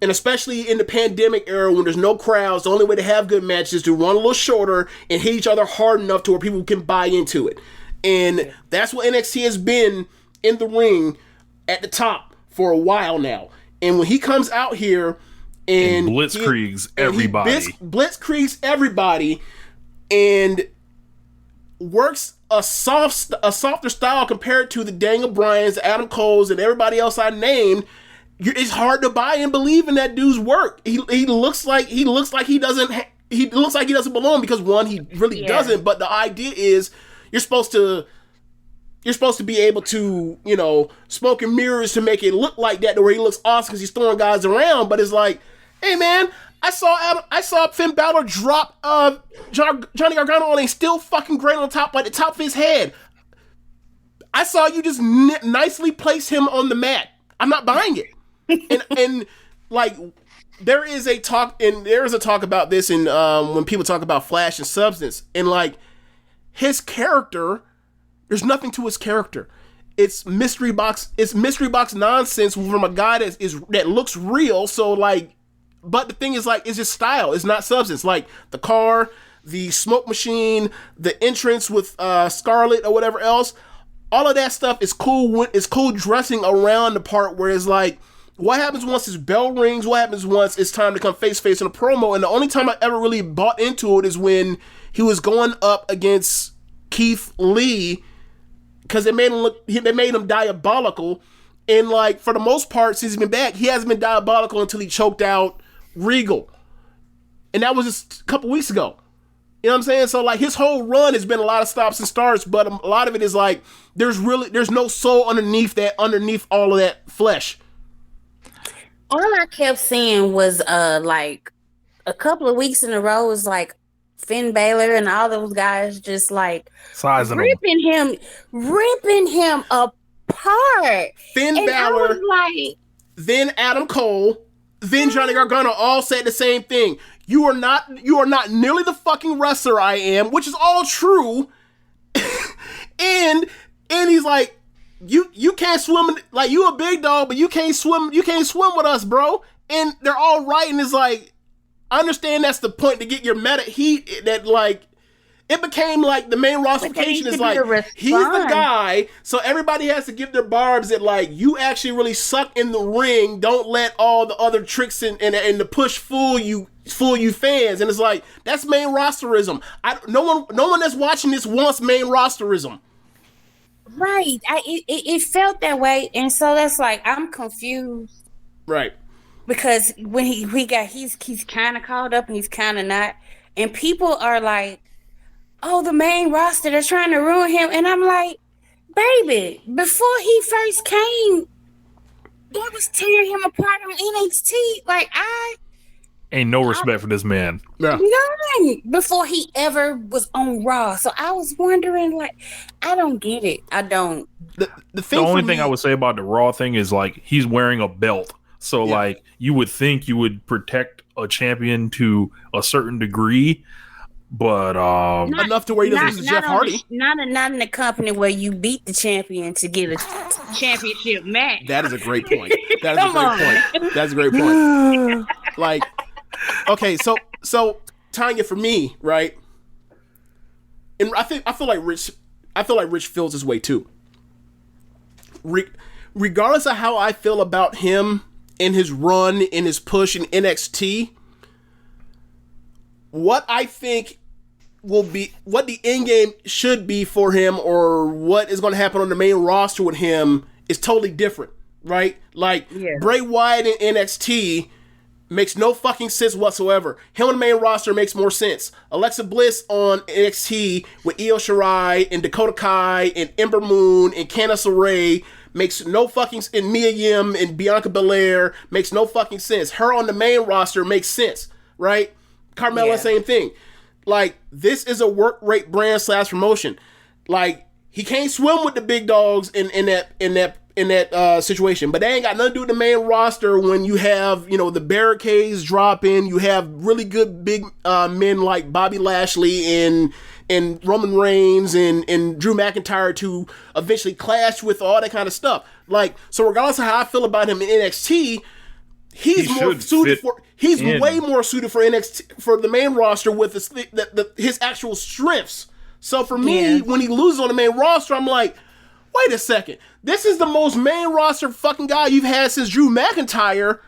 And especially in the pandemic era when there's no crowds, the only way to have good matches is to run a little shorter and hit each other hard enough to where people can buy into it. And that's what NXT has been in the ring at the top for a while now. And when he comes out here and blitzkriegs everybody, blitzkriegs everybody, and works a softer style compared to the Daniel Bryans, Adam Coles, and everybody else I named, it's hard to buy and believe in that dude's work. He looks like he doesn't belong, because one, he really doesn't. But the idea is, you're supposed to be able to, smoke and mirrors to make it look like that, to where he looks awesome because he's throwing guys around. But it's like, hey man, I saw Finn Balor drop Johnny Gargano on a still fucking great on top, like the top of his head. I saw you just nicely place him on the mat. I'm not buying it. and like, there is a talk about this in when people talk about flash and substance, and like, his character, there's nothing to his character. It's mystery box nonsense from a guy that looks real. So like, but the thing is, like, it's just style. It's not substance. Like the car, the smoke machine, the entrance with Scarlett or whatever else. All of that stuff is cool. It's cool dressing around the part where it's like, what happens once his bell rings? What happens once it's time to come face in a promo? And the only time I ever really bought into it is when he was going up against Keith Lee, because they made him diabolical. And like, for the most part, since he's been back, he hasn't been diabolical until he choked out Regal. And that was just a couple weeks ago. You know what I'm saying? So like his whole run has been a lot of stops and starts, but a lot of it is like there's no soul underneath all of that flesh. All I kept seeing was like a couple of weeks in a row was like Finn Balor and all those guys just like sizing ripping him apart. Finn and Balor, like, then Adam Cole, then Johnny Gargano all said the same thing. You are not nearly the fucking wrestler I am, which is all true. and he's like, you can't swim, like you a big dog, but you can't swim with us, bro. And they're all right, and it's like, I understand that's the point to get your meta heat. That like, it became like the main rosification is like he's the guy, so everybody has to give their barbs that like you actually really suck in the ring. Don't let all the other tricks and the push fool you fans. And it's like that's main rosterism. No one that's watching this wants main rosterism. Right. It felt that way, and so that's like I'm confused. Right. Because when he's kind of caught up and he's kind of not, and people are like, oh, the main roster, they're trying to ruin him. And I'm like, baby, before he first came, they was tearing him apart on NXT. Like, ain't no respect for this man. Yeah. None before he ever was on Raw. So I was wondering, like, I don't get it. I don't. The only thing I would say about the Raw thing is, like, he's wearing a belt. So, like, you would think you would protect a champion to a certain degree. But enough to where he doesn't lose to Jeff Hardy. Not in the company where you beat the champion to get a championship match. That is a great point. That's a great point. Like, okay, so Tonya, for me, right? And I feel like Rich feels his way too. Regardless of how I feel about him in his run, in his push in NXT, what I think will be, what the end game should be for him, or what is going to happen on the main roster with him is totally different, right? Like, Bray Wyatt in NXT makes no fucking sense whatsoever. Him on the main roster makes more sense. Alexa Bliss on NXT with Io Shirai and Dakota Kai and Ember Moon and Candice LeRae makes no fucking, and Mia Yim and Bianca Belair makes no fucking sense. Her on the main roster makes sense, right? Carmella, same thing. Like, this is a work rate brand / promotion. Like, he can't swim with the big dogs in that situation, but they ain't got nothing to do with the main roster when you have, you know, the barricades dropping, you have really good big men like Bobby Lashley and Roman Reigns and Drew McIntyre to eventually clash with, all that kind of stuff. Like, so regardless of how I feel about him in NXT, he's way more suited for NXT, for the main roster with his actual strengths. So for me, when he loses on the main roster, I'm like, wait a second, this is the most main roster fucking guy you've had since Drew McIntyre.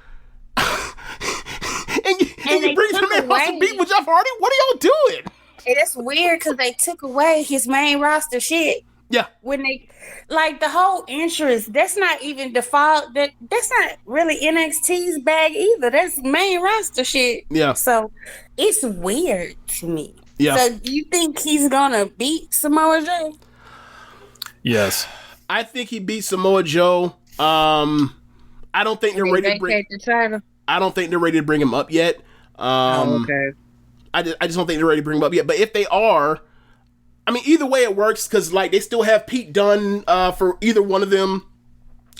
and you bring him to the main roster beat with Jeff Hardy? What are y'all doing? And it's weird because they took away his main roster shit. Yeah. When they, like, the whole interest, that's not even default. That's not really NXT's bag either. That's main roster shit. Yeah. So it's weird to me. Yeah. So you think he's gonna beat Samoa Joe? Yes. I think he beat Samoa Joe. I don't think they're ready to bring the title. I don't think they're ready to bring him up yet. Okay. I just don't think they're ready to bring him up yet. But if they are, I mean, either way it works, because like they still have Pete Dunne for either one of them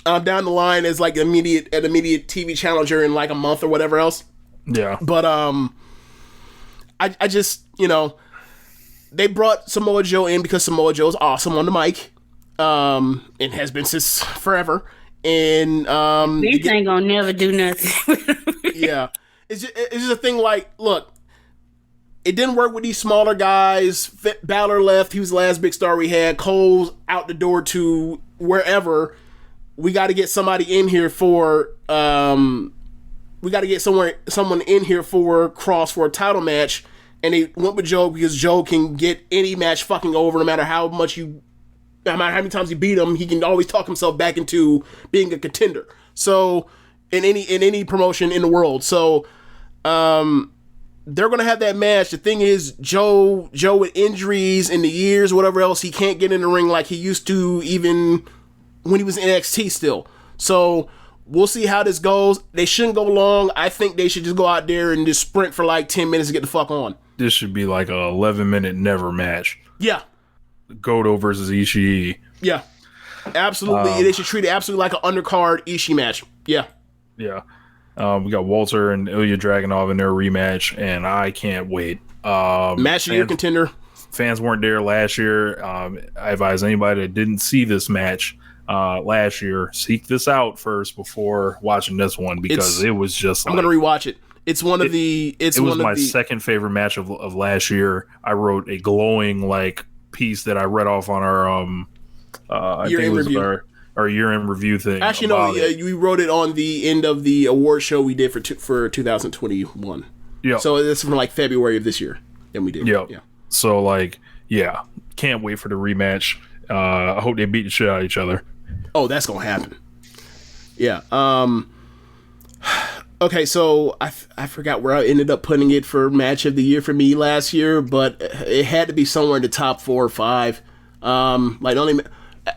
down the line as like an immediate TV challenger in like a month or whatever else. Yeah. But I just, you know, they brought Samoa Joe in because Samoa Joe's awesome on the mic, and has been since forever. And this ain't gonna never do nothing. Yeah, it's just a thing. Like, look, it didn't work with these smaller guys. Balor left; he was the last big star we had. Cole's out the door to wherever. We got to get somebody in here for. We got to get someone in here for Cross for a title match. And they went with Joe because Joe can get any match fucking over, no matter how many times he beat him. He can always talk himself back into being a contender. So in any promotion in the world. So they're gonna have that match. The thing is, Joe with injuries in the years, whatever else, he can't get in the ring like he used to, even when he was in NXT still. So we'll see how this goes. They shouldn't go long. I think they should just go out there and just sprint for like 10 minutes and get the fuck on. This should be like a 11-minute never match. Yeah. Goto versus Ishii. Yeah. Absolutely. They should treat it absolutely like an undercard Ishii match. Yeah. Yeah. We got Walter and Ilya Dragunov in their rematch, and I can't wait. Match of the year contender. Fans weren't there last year. I advise anybody that didn't see this match last year, seek this out first before watching this one, because it was just I'm going to rewatch it. It's one of the... It was my second favorite match of last year. I wrote a glowing piece that I read off on our our year-end review thing. Actually, no, you wrote it on the end of the award show we did for 2021. Yeah. So it's from February of this year. Then we did. Yep. Yeah. So can't wait for the rematch. I hope they beat the shit out of each other. Oh, that's gonna happen. Yeah. Okay, so I forgot where I ended up putting it for match of the year for me last year, but it had to be somewhere in the top 4 or 5.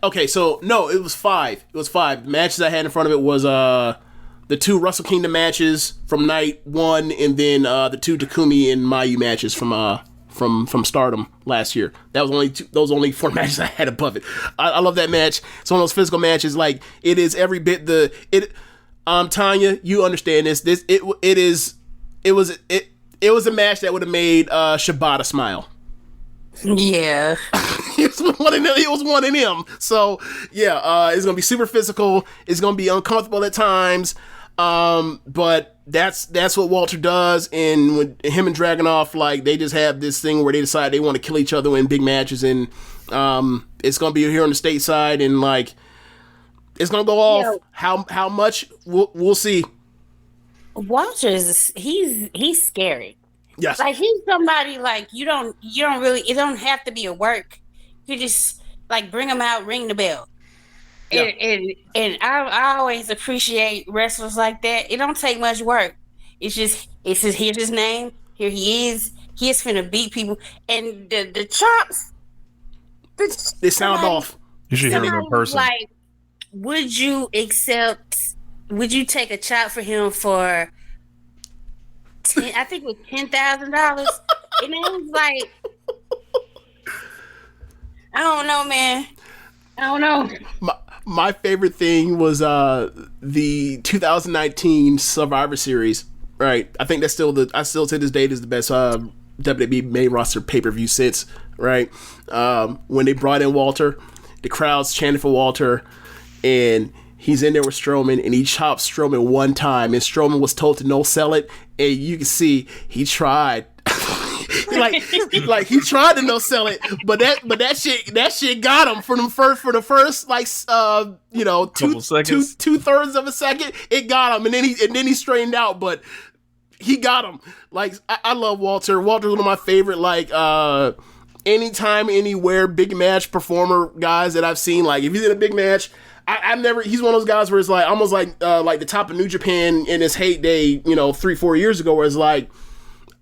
Okay, so no, it was 5. It was 5. The matches I had in front of it was the 2 Wrestle Kingdom matches from night 1, and then the 2 Takumi and Mayu matches from Stardom last year. That was only 2, those only 4 matches I had above it. I love that match. It's one of those physical matches. It is every bit Tonya, you understand this. It was a match that would have made Shibata smile. Yeah. It was one in him. So yeah, it's gonna be super physical. It's gonna be uncomfortable at times. But that's what Walter does, and when him and Dragunov, they just have this thing where they decide they want to kill each other in big matches, and it's gonna be here on the stateside, and it's gonna go off. How much we'll see. Walter's he's scary. Yes. He's somebody you don't really, it don't have to be a work. You just bring him out, ring the bell. Yeah. And I always appreciate wrestlers like that. It don't take much work. It's just here's his name. Here he is. He is finna beat people. And the chops, they sound off. You should hear them in person. Would you take a chop for him for I think it was $10,000? And it was I don't know, man. I don't know. My favorite thing was the 2019 Survivor Series. Right, I think that's I still to this date is the best WWE main roster pay-per-view since. Right, when they brought in Walter, the crowds chanted for Walter, and he's in there with Strowman, and he chopped Strowman one time, and Strowman was told to no sell it, and you can see he tried. He tried to no sell it, but that shit got him for the first 2/3 of a second. It got him, and then he straightened out, but he got him. I love Walter. Walter's one of my favorite anytime, anywhere big match performer guys that I've seen. If he's in a big match, he's one of those guys where it's almost like the top of New Japan in his heyday, 3-4 years ago, where it's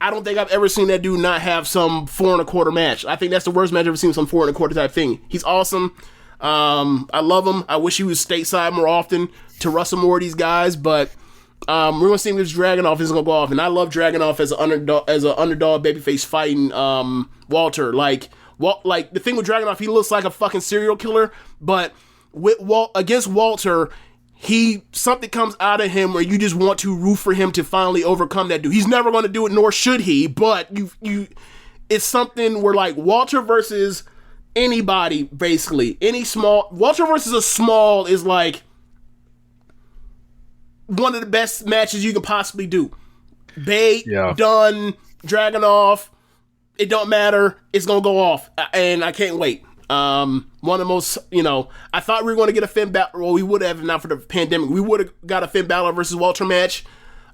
I don't think I've ever seen that dude not have some 4 1/4 match. I think that's the worst match I've ever seen, some 4 1/4 type thing. He's awesome. I love him. I wish he was stateside more often to wrestle more of these guys, but we're gonna see if this Dragunov is gonna go off. And I love Dragunov as an underdog babyface fighting Walter. The thing with Dragunov, he looks like a fucking serial killer, but against Walter, something comes out of him where you just want to root for him to finally overcome that dude. He's never going to do it, nor should he, but it's something where Walter versus anybody, basically Walter versus a small is one of the best matches you can possibly do. Dunn, Dragunov, it don't matter, it's gonna go off, and I can't wait. One of the most, I thought we were going to get a Finn Balor. Well, we would have, if not for the pandemic. We would have got a Finn Balor versus Walter match.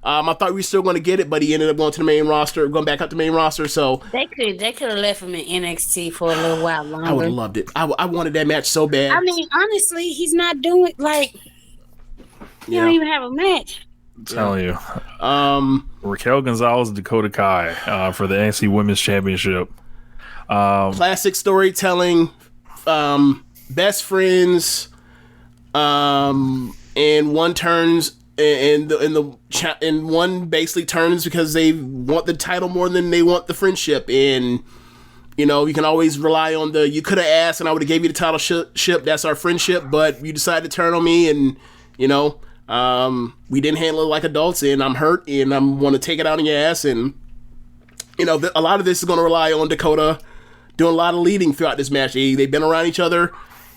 I thought we were still going to get it, but he ended up going to the main roster, going back up to the main roster. So they could have left him in NXT for a little while longer. I would have loved it. I wanted that match so bad. I mean, honestly, he's not doing he don't even have a match. telling you. Raquel Gonzalez, Dakota Kai for the NXT Women's Championship. Classic storytelling, best friends, and one turns and one basically turns because they want the title more than they want the friendship. And you know, you can always rely on you could have asked and I would have gave you the title ship. That's our friendship, but you decided to turn on me, and you know, we didn't handle it like adults, and I'm hurt and I'm want to take it out on your ass. And you know, a lot of this is going to rely on Dakota doing a lot of leading throughout this match. They've been around each other,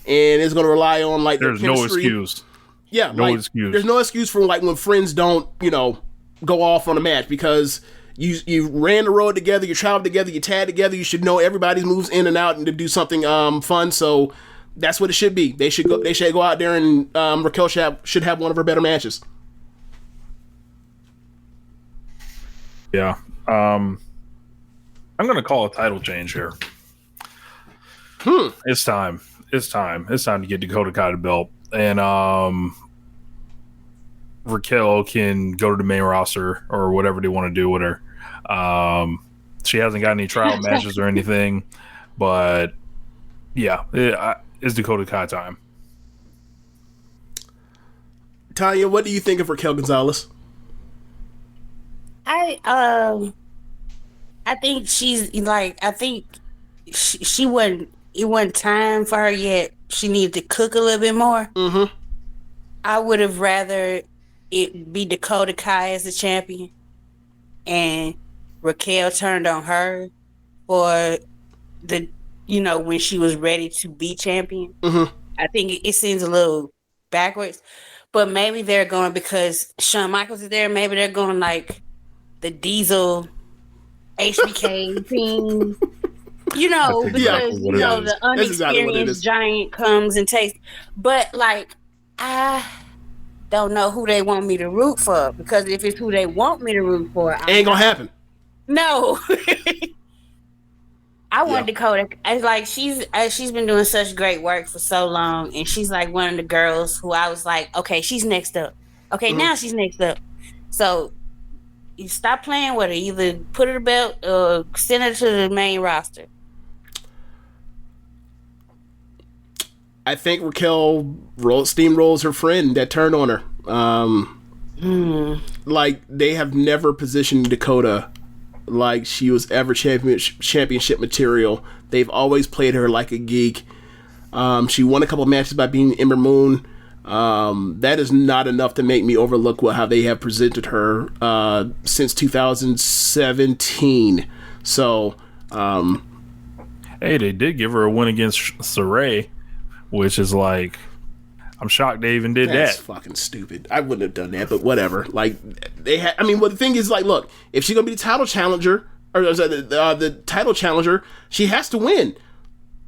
and it's going to rely on like there's no excuse. Yeah, no like, excuse. There's no excuse for like when friends don't, you know, go off on a match because you ran the road together, you traveled together, you tagged together. You should know everybody's moves in and out and to do something fun. So that's what it should be. They should go out there and Raquel should have one of her better matches. Yeah. I'm gonna call a title change here. It's time to get Dakota Kai the belt, and Raquel can go to the main roster or whatever they want to do with her. She hasn't got any trial matches or anything, but yeah, it's Dakota Kai time. Tonya, what do you think of Raquel Gonzalez? I think she's like, I think she wasn't. It wasn't time for her yet. She needed to cook a little bit more. Mm-hmm. I would have rather it be Dakota Kai as the champion, and Raquel turned on her for when she was ready to be champion. Mm-hmm. I think it seems a little backwards, but maybe they're going because Shawn Michaels is there. Maybe they're going like the Diesel HBK team. You know, because you know the unexperienced giant comes and takes. But like, I don't know who they want me to root for, because if it's who they want me to root for, ain't gonna happen. No, I want Dakota. I like she's been doing such great work for so long, and she's like one of the girls who I was like, okay, she's next up. Okay, now she's next up. So you stop playing with her. Either put her the belt or send her to the main roster. I think Raquel steamrolls her friend that turned on her. Like, they have never positioned Dakota like she was ever championship material. They've always played her like a geek. She won a couple matches by being Ember Moon. That is not enough to make me overlook how they have presented her since 2017. So, hey, they did give her a win against Saray, which is like, I'm shocked they even did that. That's fucking stupid. I wouldn't have done that, but whatever. Like, they had. I mean, well, the thing is, like, look, if she's gonna be the title challenger or the title challenger, she has to win,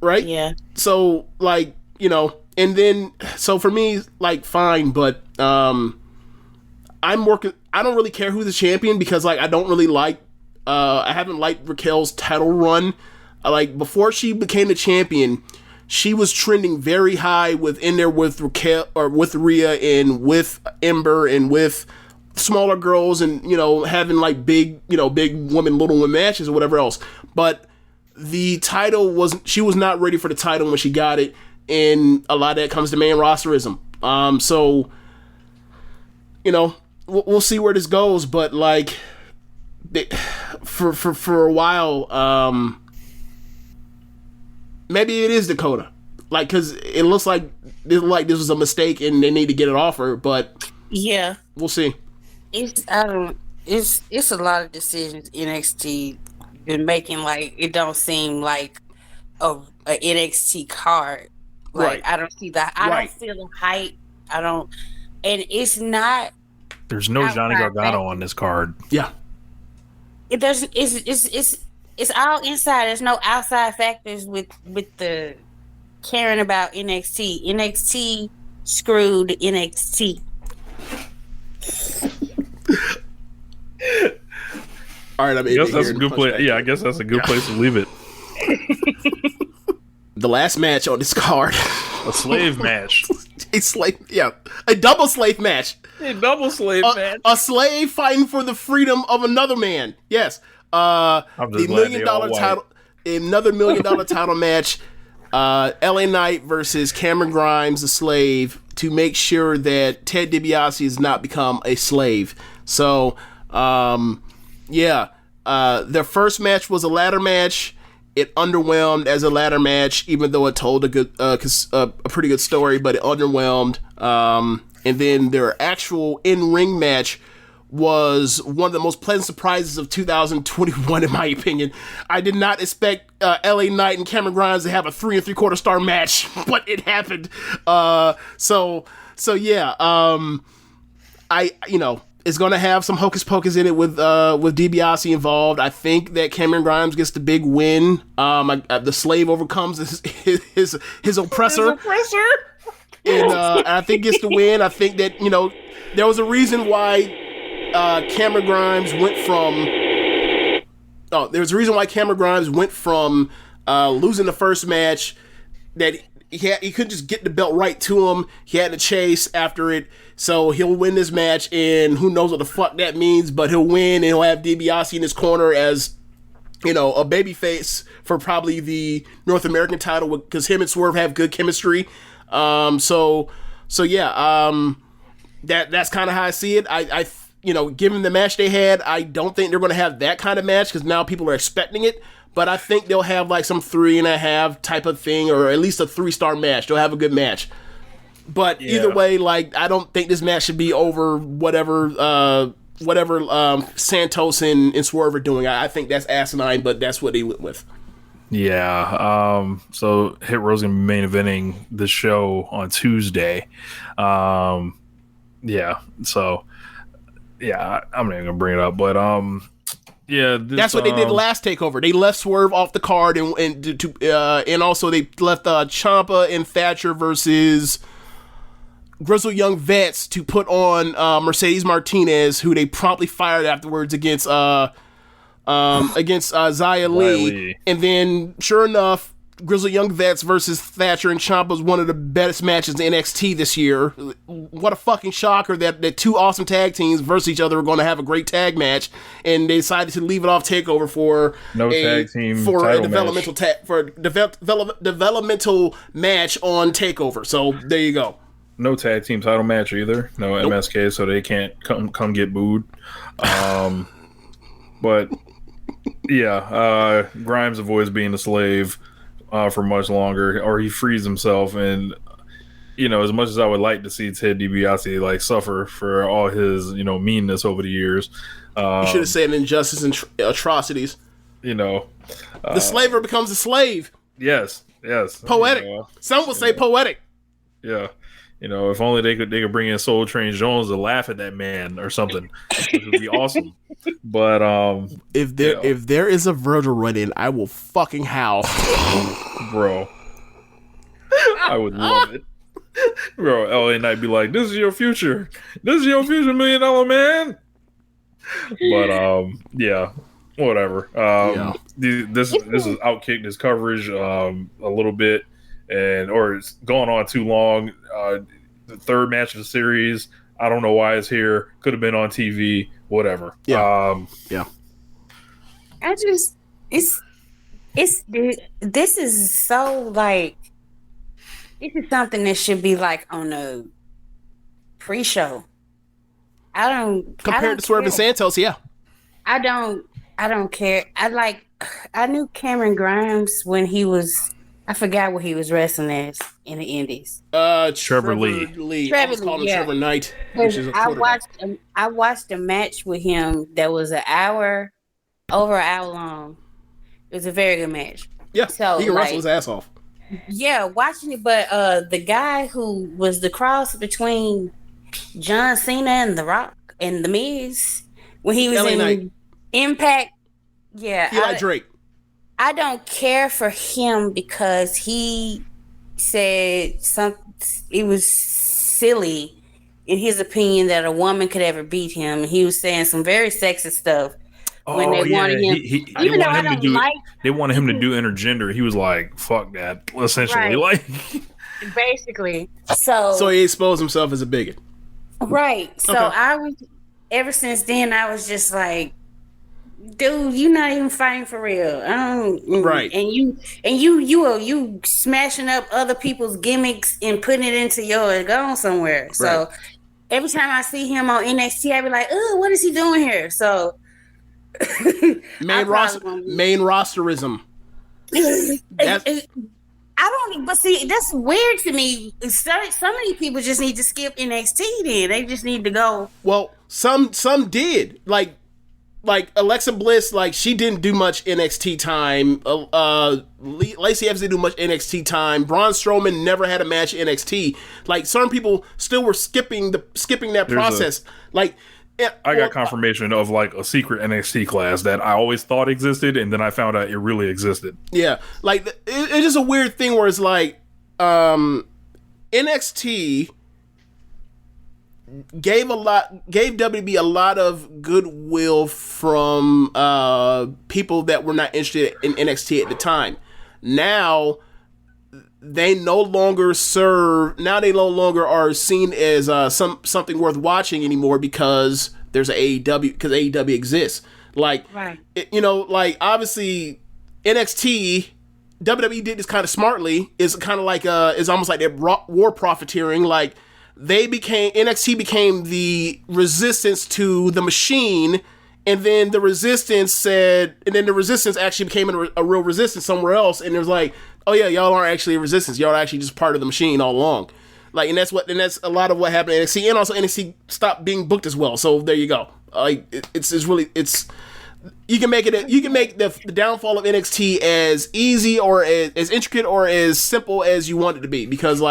right? Yeah. So, like, you know, and then so for me, like, fine, but I'm working. I don't really care who's the champion because, like, I don't really like. I haven't liked Raquel's title run. Like, before she became the champion, she was trending very high with Raquel or with Rhea and with Ember and with smaller girls, and you know, having like big women, little women matches or whatever else. But the title she was not ready for the title when she got it, and a lot of that comes to main rosterism. So you know, we'll see where this goes, but like for a while, maybe it is Dakota, like, because it looks like this was a mistake and they need to get it off her. But yeah, we'll see. It's a lot of decisions NXT been making. Like, it don't seem like a NXT card. Like, right. I don't see that. I don't feel the hype. I don't, and it's not. There's no Johnny Gargano on this card. Yeah. It's all inside. There's no outside factors with the caring about NXT. NXT screwed NXT. All right, I guess that's a good place. Yeah, I guess that's a good place to leave it. The last match on this card, a slave match. A double slave match. A double slave match. A slave fighting for the freedom of another man. Yes. I'm just The $1 million title. Another $1 million title match. LA Knight versus Cameron Grimes, the slave, to make sure that Ted DiBiase has not become a slave. So, their first match was a ladder match. It underwhelmed as a ladder match, even though it told a pretty good story, but it underwhelmed. And then their actual in-ring match was one of the most pleasant surprises of 2021, in my opinion. I did not expect LA Knight and Cameron Grimes to have a 3 3/4 star match, but it happened. It's going to have some hocus pocus in it with DiBiase involved. I think that Cameron Grimes gets the big win. The slave overcomes his oppressor. And I think gets the win. I think that, there was a reason why Cameron Grimes went from... there's a reason why Cameron Grimes went from losing the first match, that he couldn't just get the belt right to him. He had to chase after it. So he'll win this match, and who knows what the fuck that means, but he'll win, and he'll have DiBiase in his corner as, a babyface for probably the North American title, because him and Swerve have good chemistry. That's kind of how I see it. I given the match they had, I don't think they're going to have that kind of match, because now people are expecting it. But I think they'll have like some 3.5 type of thing, or at least a 3-star match. They'll have a good match. But either way, I don't think this match should be over whatever Santos and Swerve are doing. I think that's asinine, but that's what they went with. Yeah. So Hit Row's gonna be main eventing the show on Tuesday. I'm not even gonna bring it up, but that's what they did last takeover. They left Swerve off the card, and also they left Ciampa and Thatcher versus Grizzled Young Vets to put on Mercedes Martinez, who they promptly fired afterwards against Xia Li. And then, sure enough, Grizzled Young Vets versus Thatcher and Ciampa was one of the best matches in NXT this year. What a fucking shocker that two awesome tag teams versus each other were going to have a great tag match, and they decided to leave it off TakeOver for a developmental match on TakeOver. So there you go. No tag team title match either. No MSK, so they can't come get booed. But yeah, Grimes avoids being a slave for much longer, or he frees himself. And as much as I would like to see Ted DiBiase suffer for all his meanness over the years, you should have said injustice and atrocities. The slaver becomes a slave. Yes. Poetic. Some would say poetic. Yeah. If only they could bring in Soul Train Jones to laugh at that man or something, which would be awesome. But if there is a Virgil run-in, I will fucking howl, bro. I would love it, bro. LA Knight be like, "This is your future. This is your future, $1 million man." But whatever. This is outkicked his coverage a little bit. Or it's going on too long. The third match of the series, I don't know why it's here. Could have been on TV. Whatever. I just this is so this is something that should be on a pre-show. Compared to Swerve and Santos, yeah. I don't care. I knew Cameron Grimes when he was. I forgot what he was wrestling as in the Indies. Trevor Lee. I was calling him Trevor Knight. I watched a match with him that was over an hour long. It was a very good match. Yeah, so he can wrestle his ass off. Yeah, watching it, but the guy who was the cross between John Cena and The Rock and The Miz when he was in Impact. Yeah, Eli Drake. I don't care for him because he said it was silly in his opinion that a woman could ever beat him. He was saying some very sexist stuff when they wanted him. They wanted him to do intergender. He was like, "Fuck that!" Essentially, Basically. So he exposed himself as a bigot. Right. So Okay. ever since then, I was just like, dude, you're not even fighting for real. Right. And you smashing up other people's gimmicks and putting it into yours. Go on somewhere. So every time I see him on NXT, I be like, oh, what is he doing here? So main rosterism. But see, that's weird to me. Some of these people just need to skip NXT then. They just need to go. Well, some did. Like Alexa Bliss, like she didn't do much NXT time. Lacey Evans didn't do much NXT time. Braun Strowman never had a match in NXT. Like certain people still were skipping that process. I got confirmation of like a secret NXT class that I always thought existed, and then I found out it really existed. Yeah, like it's just a weird thing where it's like NXT gave WB a lot of goodwill from people that were not interested in NXT at the time. Now they no longer are seen as something worth watching anymore because there's because AEW exists. Like, right. Obviously NXT, WWE did this kind of smartly. It's kind of like it's almost like they're war profiteering. Like NXT became the resistance to the machine. And then the resistance actually became a real resistance somewhere else. And it was like, oh yeah, y'all aren't actually a resistance. Y'all are actually just part of the machine all along. Like, and that's a lot of what happened in NXT. And also NXT stopped being booked as well. So there you go. Like, it's you can make the downfall of NXT as easy or as intricate or as simple as you want it to be. Because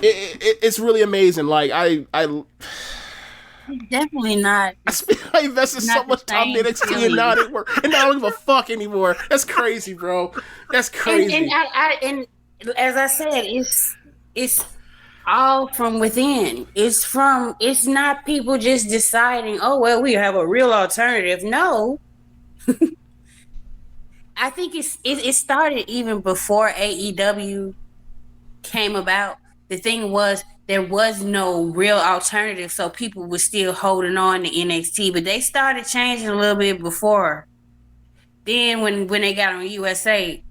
it's really amazing. Like I definitely not. I invested so much time in NXT and now I don't give a fuck anymore. That's crazy, bro. That's crazy. And as I said, it's all from within. It's not people just deciding, oh well, we have a real alternative. No. I think it started even before AEW came about. The thing was, there was no real alternative, so people were still holding on to NXT, but they started changing a little bit before. Then when they got on USA,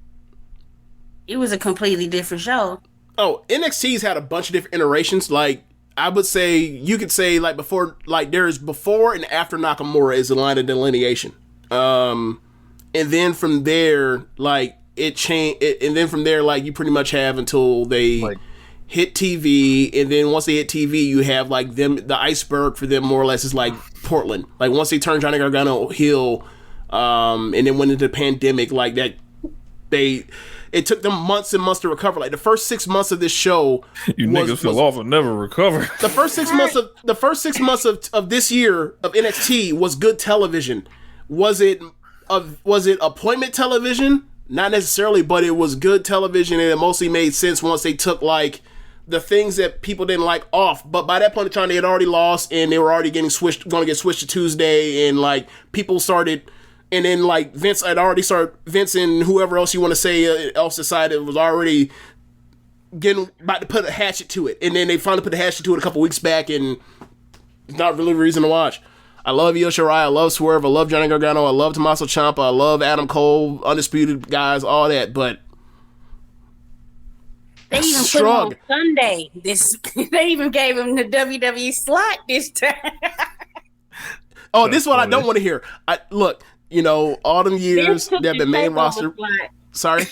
it was a completely different show. Oh, NXT's had a bunch of different iterations. Like, I would say, you could say, like, before, like, there's before and after Nakamura is the line of delineation. And then from there, like, it changed, and then from there, like, you pretty much have until they hit TV, and then once they hit TV, you have like the iceberg for them more or less is like Portland. Like once they turned Johnny Gargano heel, and then went into the pandemic, like that, it took them months and months to recover. Like the first 6 months of this show, niggas fell off and never recovered. The first 6 months of this year of NXT was good television. Was it appointment television? Not necessarily, but it was good television, and it mostly made sense once they took like the things that people didn't like off. But by that point in time, they had already lost, and they were already going to get switched to Tuesday, and like people started, and then like Vince and whoever else you want to say else decided it was already about to put a hatchet to it, and then they finally put a hatchet to it a couple weeks back, and it's not really a reason to watch. I love Io Shirai, I love Swerve, I love Johnny Gargano, I love Tommaso Ciampa, I love Adam Cole, Undisputed guys, all that, but they even put him on Sunday. They even gave him the WWE slot this time. Oh, this is what I don't want to hear. Look, all them years they've been main roster. Sorry?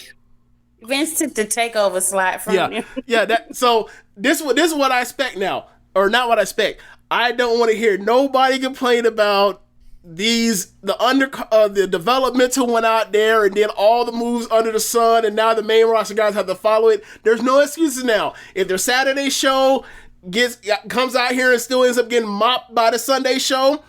Vince took the takeover slot from him. Yeah, so this is what I expect now. Or not what I expect. I don't want to hear nobody complain about the developmental went out there and did all the moves under the sun, and now the main roster guys have to follow it. There's no excuses now. If their Saturday show comes out here and still ends up getting mopped by the Sunday show,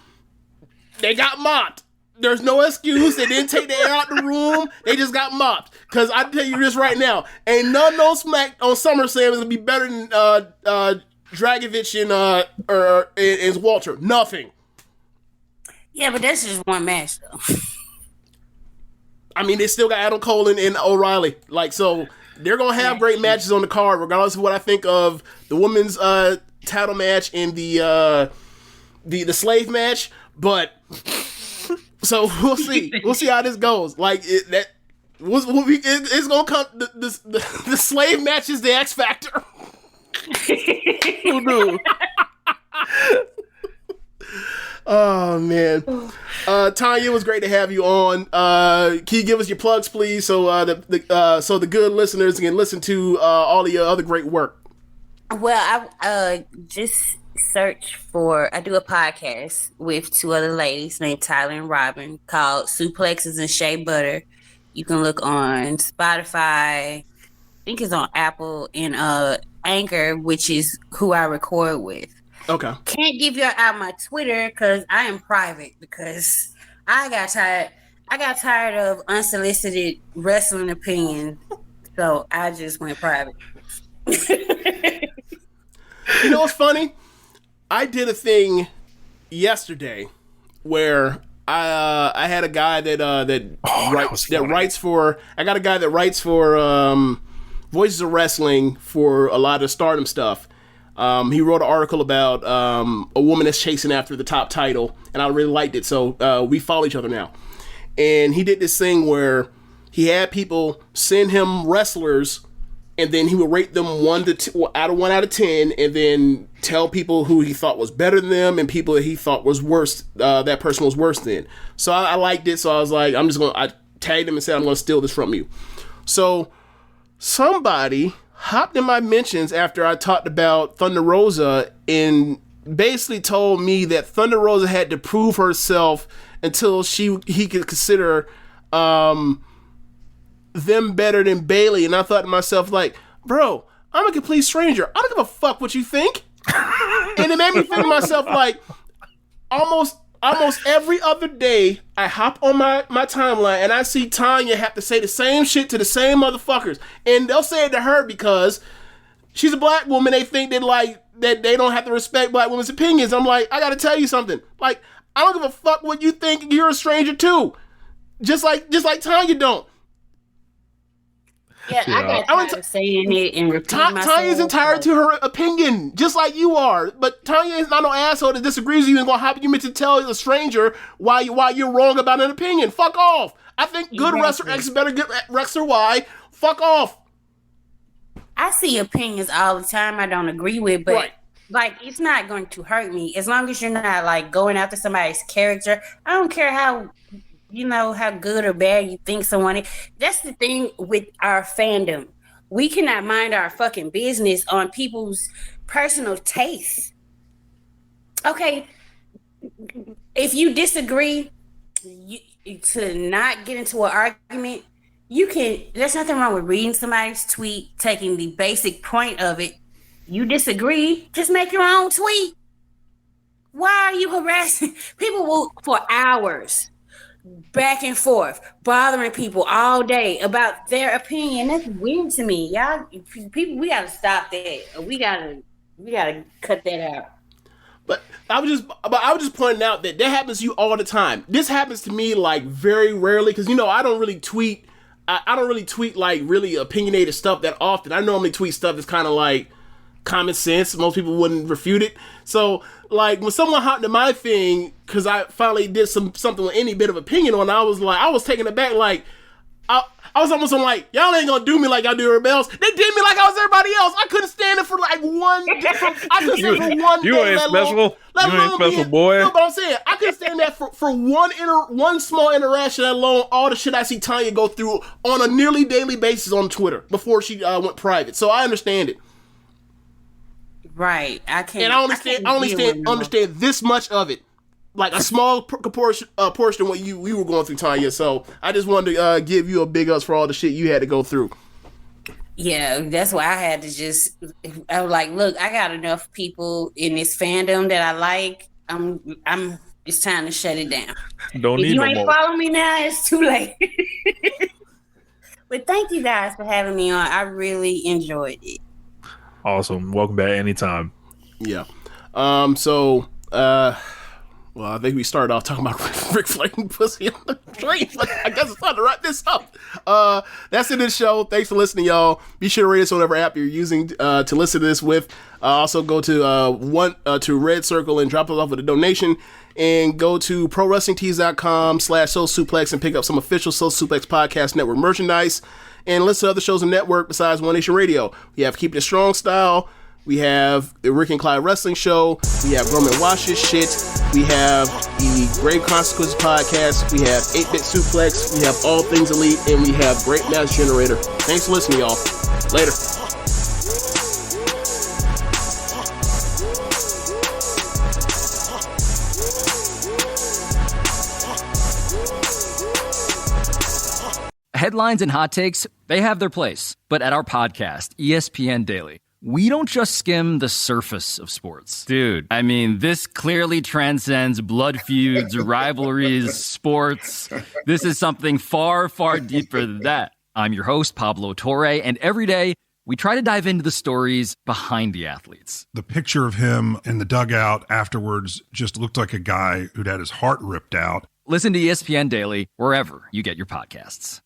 they got mopped. There's no excuse. They didn't take the air out the room. They just got mopped. Because I tell you this right now, ain't none of those Smack on SummerSlam is gonna be better than Dragovich and Walter. Nothing. Yeah, but that's just one match, though. I mean, they still got Adam Cole and O'Reilly. Like, so they're gonna have great matches on the card, regardless of what I think of the women's title match and the slave match. But so we'll see. We'll see how this goes. Like it's gonna come. The slave match is the X Factor. Who knew? Oh man, Tonya, it was great to have you on. Can you give us your plugs, please, so the good listeners can listen to all of your other great work? Well, I just search for. I do a podcast with two other ladies named Tyler and Robin called Suplexes and Shea Butter. You can look on Spotify. I think it's on Apple and Anchor, which is who I record with. Okay. Can't give you out my Twitter because I am private because I got tired of unsolicited wrestling opinions, so I just went private. You know what's funny? I did a thing yesterday where I had a guy that writes for Voices of Wrestling for a lot of Stardom stuff. He wrote an article about a woman that's chasing after the top title, and I really liked it. So we follow each other now. And he did this thing where he had people send him wrestlers, and then he would rate them 1 out of 10, and then tell people who he thought was better than them and people that he thought was worse. That person was worse than. So I liked it. So I was like, I tagged him and said, I'm going to steal this from you. So somebody hopped in my mentions after I talked about Thunder Rosa and basically told me that Thunder Rosa had to prove herself until he could consider them better than Bayley. And I thought to myself, like, bro, I'm a complete stranger. I don't give a fuck what you think. And it made me think to myself, like, almost every other day I hop on my timeline and I see Tonya have to say the same shit to the same motherfuckers, and they'll say it to her because she's a black woman. They think that they don't have to respect black women's opinions. I'm like, I gotta tell you something. Like, I don't give a fuck what you think. You're a stranger too, just like Tonya don't. Yeah, I got tired of saying it and repeating myself. Tanya's entitled to her opinion, just like you are. But Tonya is not no asshole that disagrees with you and gonna hop you to tell a stranger why you're wrong about an opinion. Fuck off. I think good wrestler X is better good wrestler Y. Fuck off. I see opinions all the time I don't agree with, but like, it's not going to hurt me as long as you're not like going after somebody's character. I don't care how good or bad you think someone is. That's the thing with our fandom. We cannot mind our fucking business on people's personal tastes. Okay, if you disagree, to not get into an argument, there's nothing wrong with reading somebody's tweet, taking the basic point of it. You disagree, just make your own tweet. Why are you harassing people for hours? Back and forth, bothering people all day about their opinion. That's weird to me. Y'all, people, we gotta stop that. We gotta cut that out. But I was just pointing out that happens to you all the time. This happens to me like very rarely because I don't really tweet. I don't really tweet like really opinionated stuff that often. I normally tweet stuff that's kind of like common sense. Most people wouldn't refute it. So like when someone hopped to my thing because I finally did something with any bit of opinion on, I was taken aback. Like I was almost on like, y'all ain't gonna do me like y'all do everybody else. They did me like I was everybody else. I couldn't stand it for like one. I couldn't stand it for one you day. Ain't special. You ain't special, boy. No, but I'm saying I couldn't stand that for one small interaction. Let alone all the shit I see Tonya go through on a nearly daily basis on Twitter before she went private. So I understand it. Right, I can't. And I understand this much of it, like a small portion of what you were going through, Tonya. So I just wanted to give you a big ups for all the shit you had to go through. Yeah, that's why I had to I was like, look, I got enough people in this fandom that I like. It's time to shut it down. Don't need no more. If you ain't following me now, it's too late. But thank you guys for having me on. I really enjoyed it. Awesome. Welcome back anytime. Yeah. So Well, I think we started off talking about Ric Flair and pussy on the train. I guess it's time to wrap this up. That's it this show. Thanks for listening, y'all. Be sure to rate us on whatever app you're using to listen to this with. Also, go to Red Circle and drop us off with a donation. And go to ProWrestlingTees.com/Social Suplex and pick up some official Social Suplex Podcast Network merchandise. And listen to other shows on the network besides One Nation Radio. We have Keepin It Strong Style. We have the Ricky Clive Wrestling Show. We have Roman Wash's shit. We have the Grave Consequences Podcast. We have 8-Bit Suplex. We have All Things Elite. And we have Great Match Generator. Thanks for listening, y'all. Later. Headlines and hot takes, they have their place. But at our podcast, ESPN Daily, we don't just skim the surface of sports. Dude, I mean, this clearly transcends blood feuds, rivalries, sports. This is something far, far deeper than that. I'm your host, Pablo Torre, and every day, we try to dive into the stories behind the athletes. The picture of him in the dugout afterwards just looked like a guy who'd had his heart ripped out. Listen to ESPN Daily wherever you get your podcasts.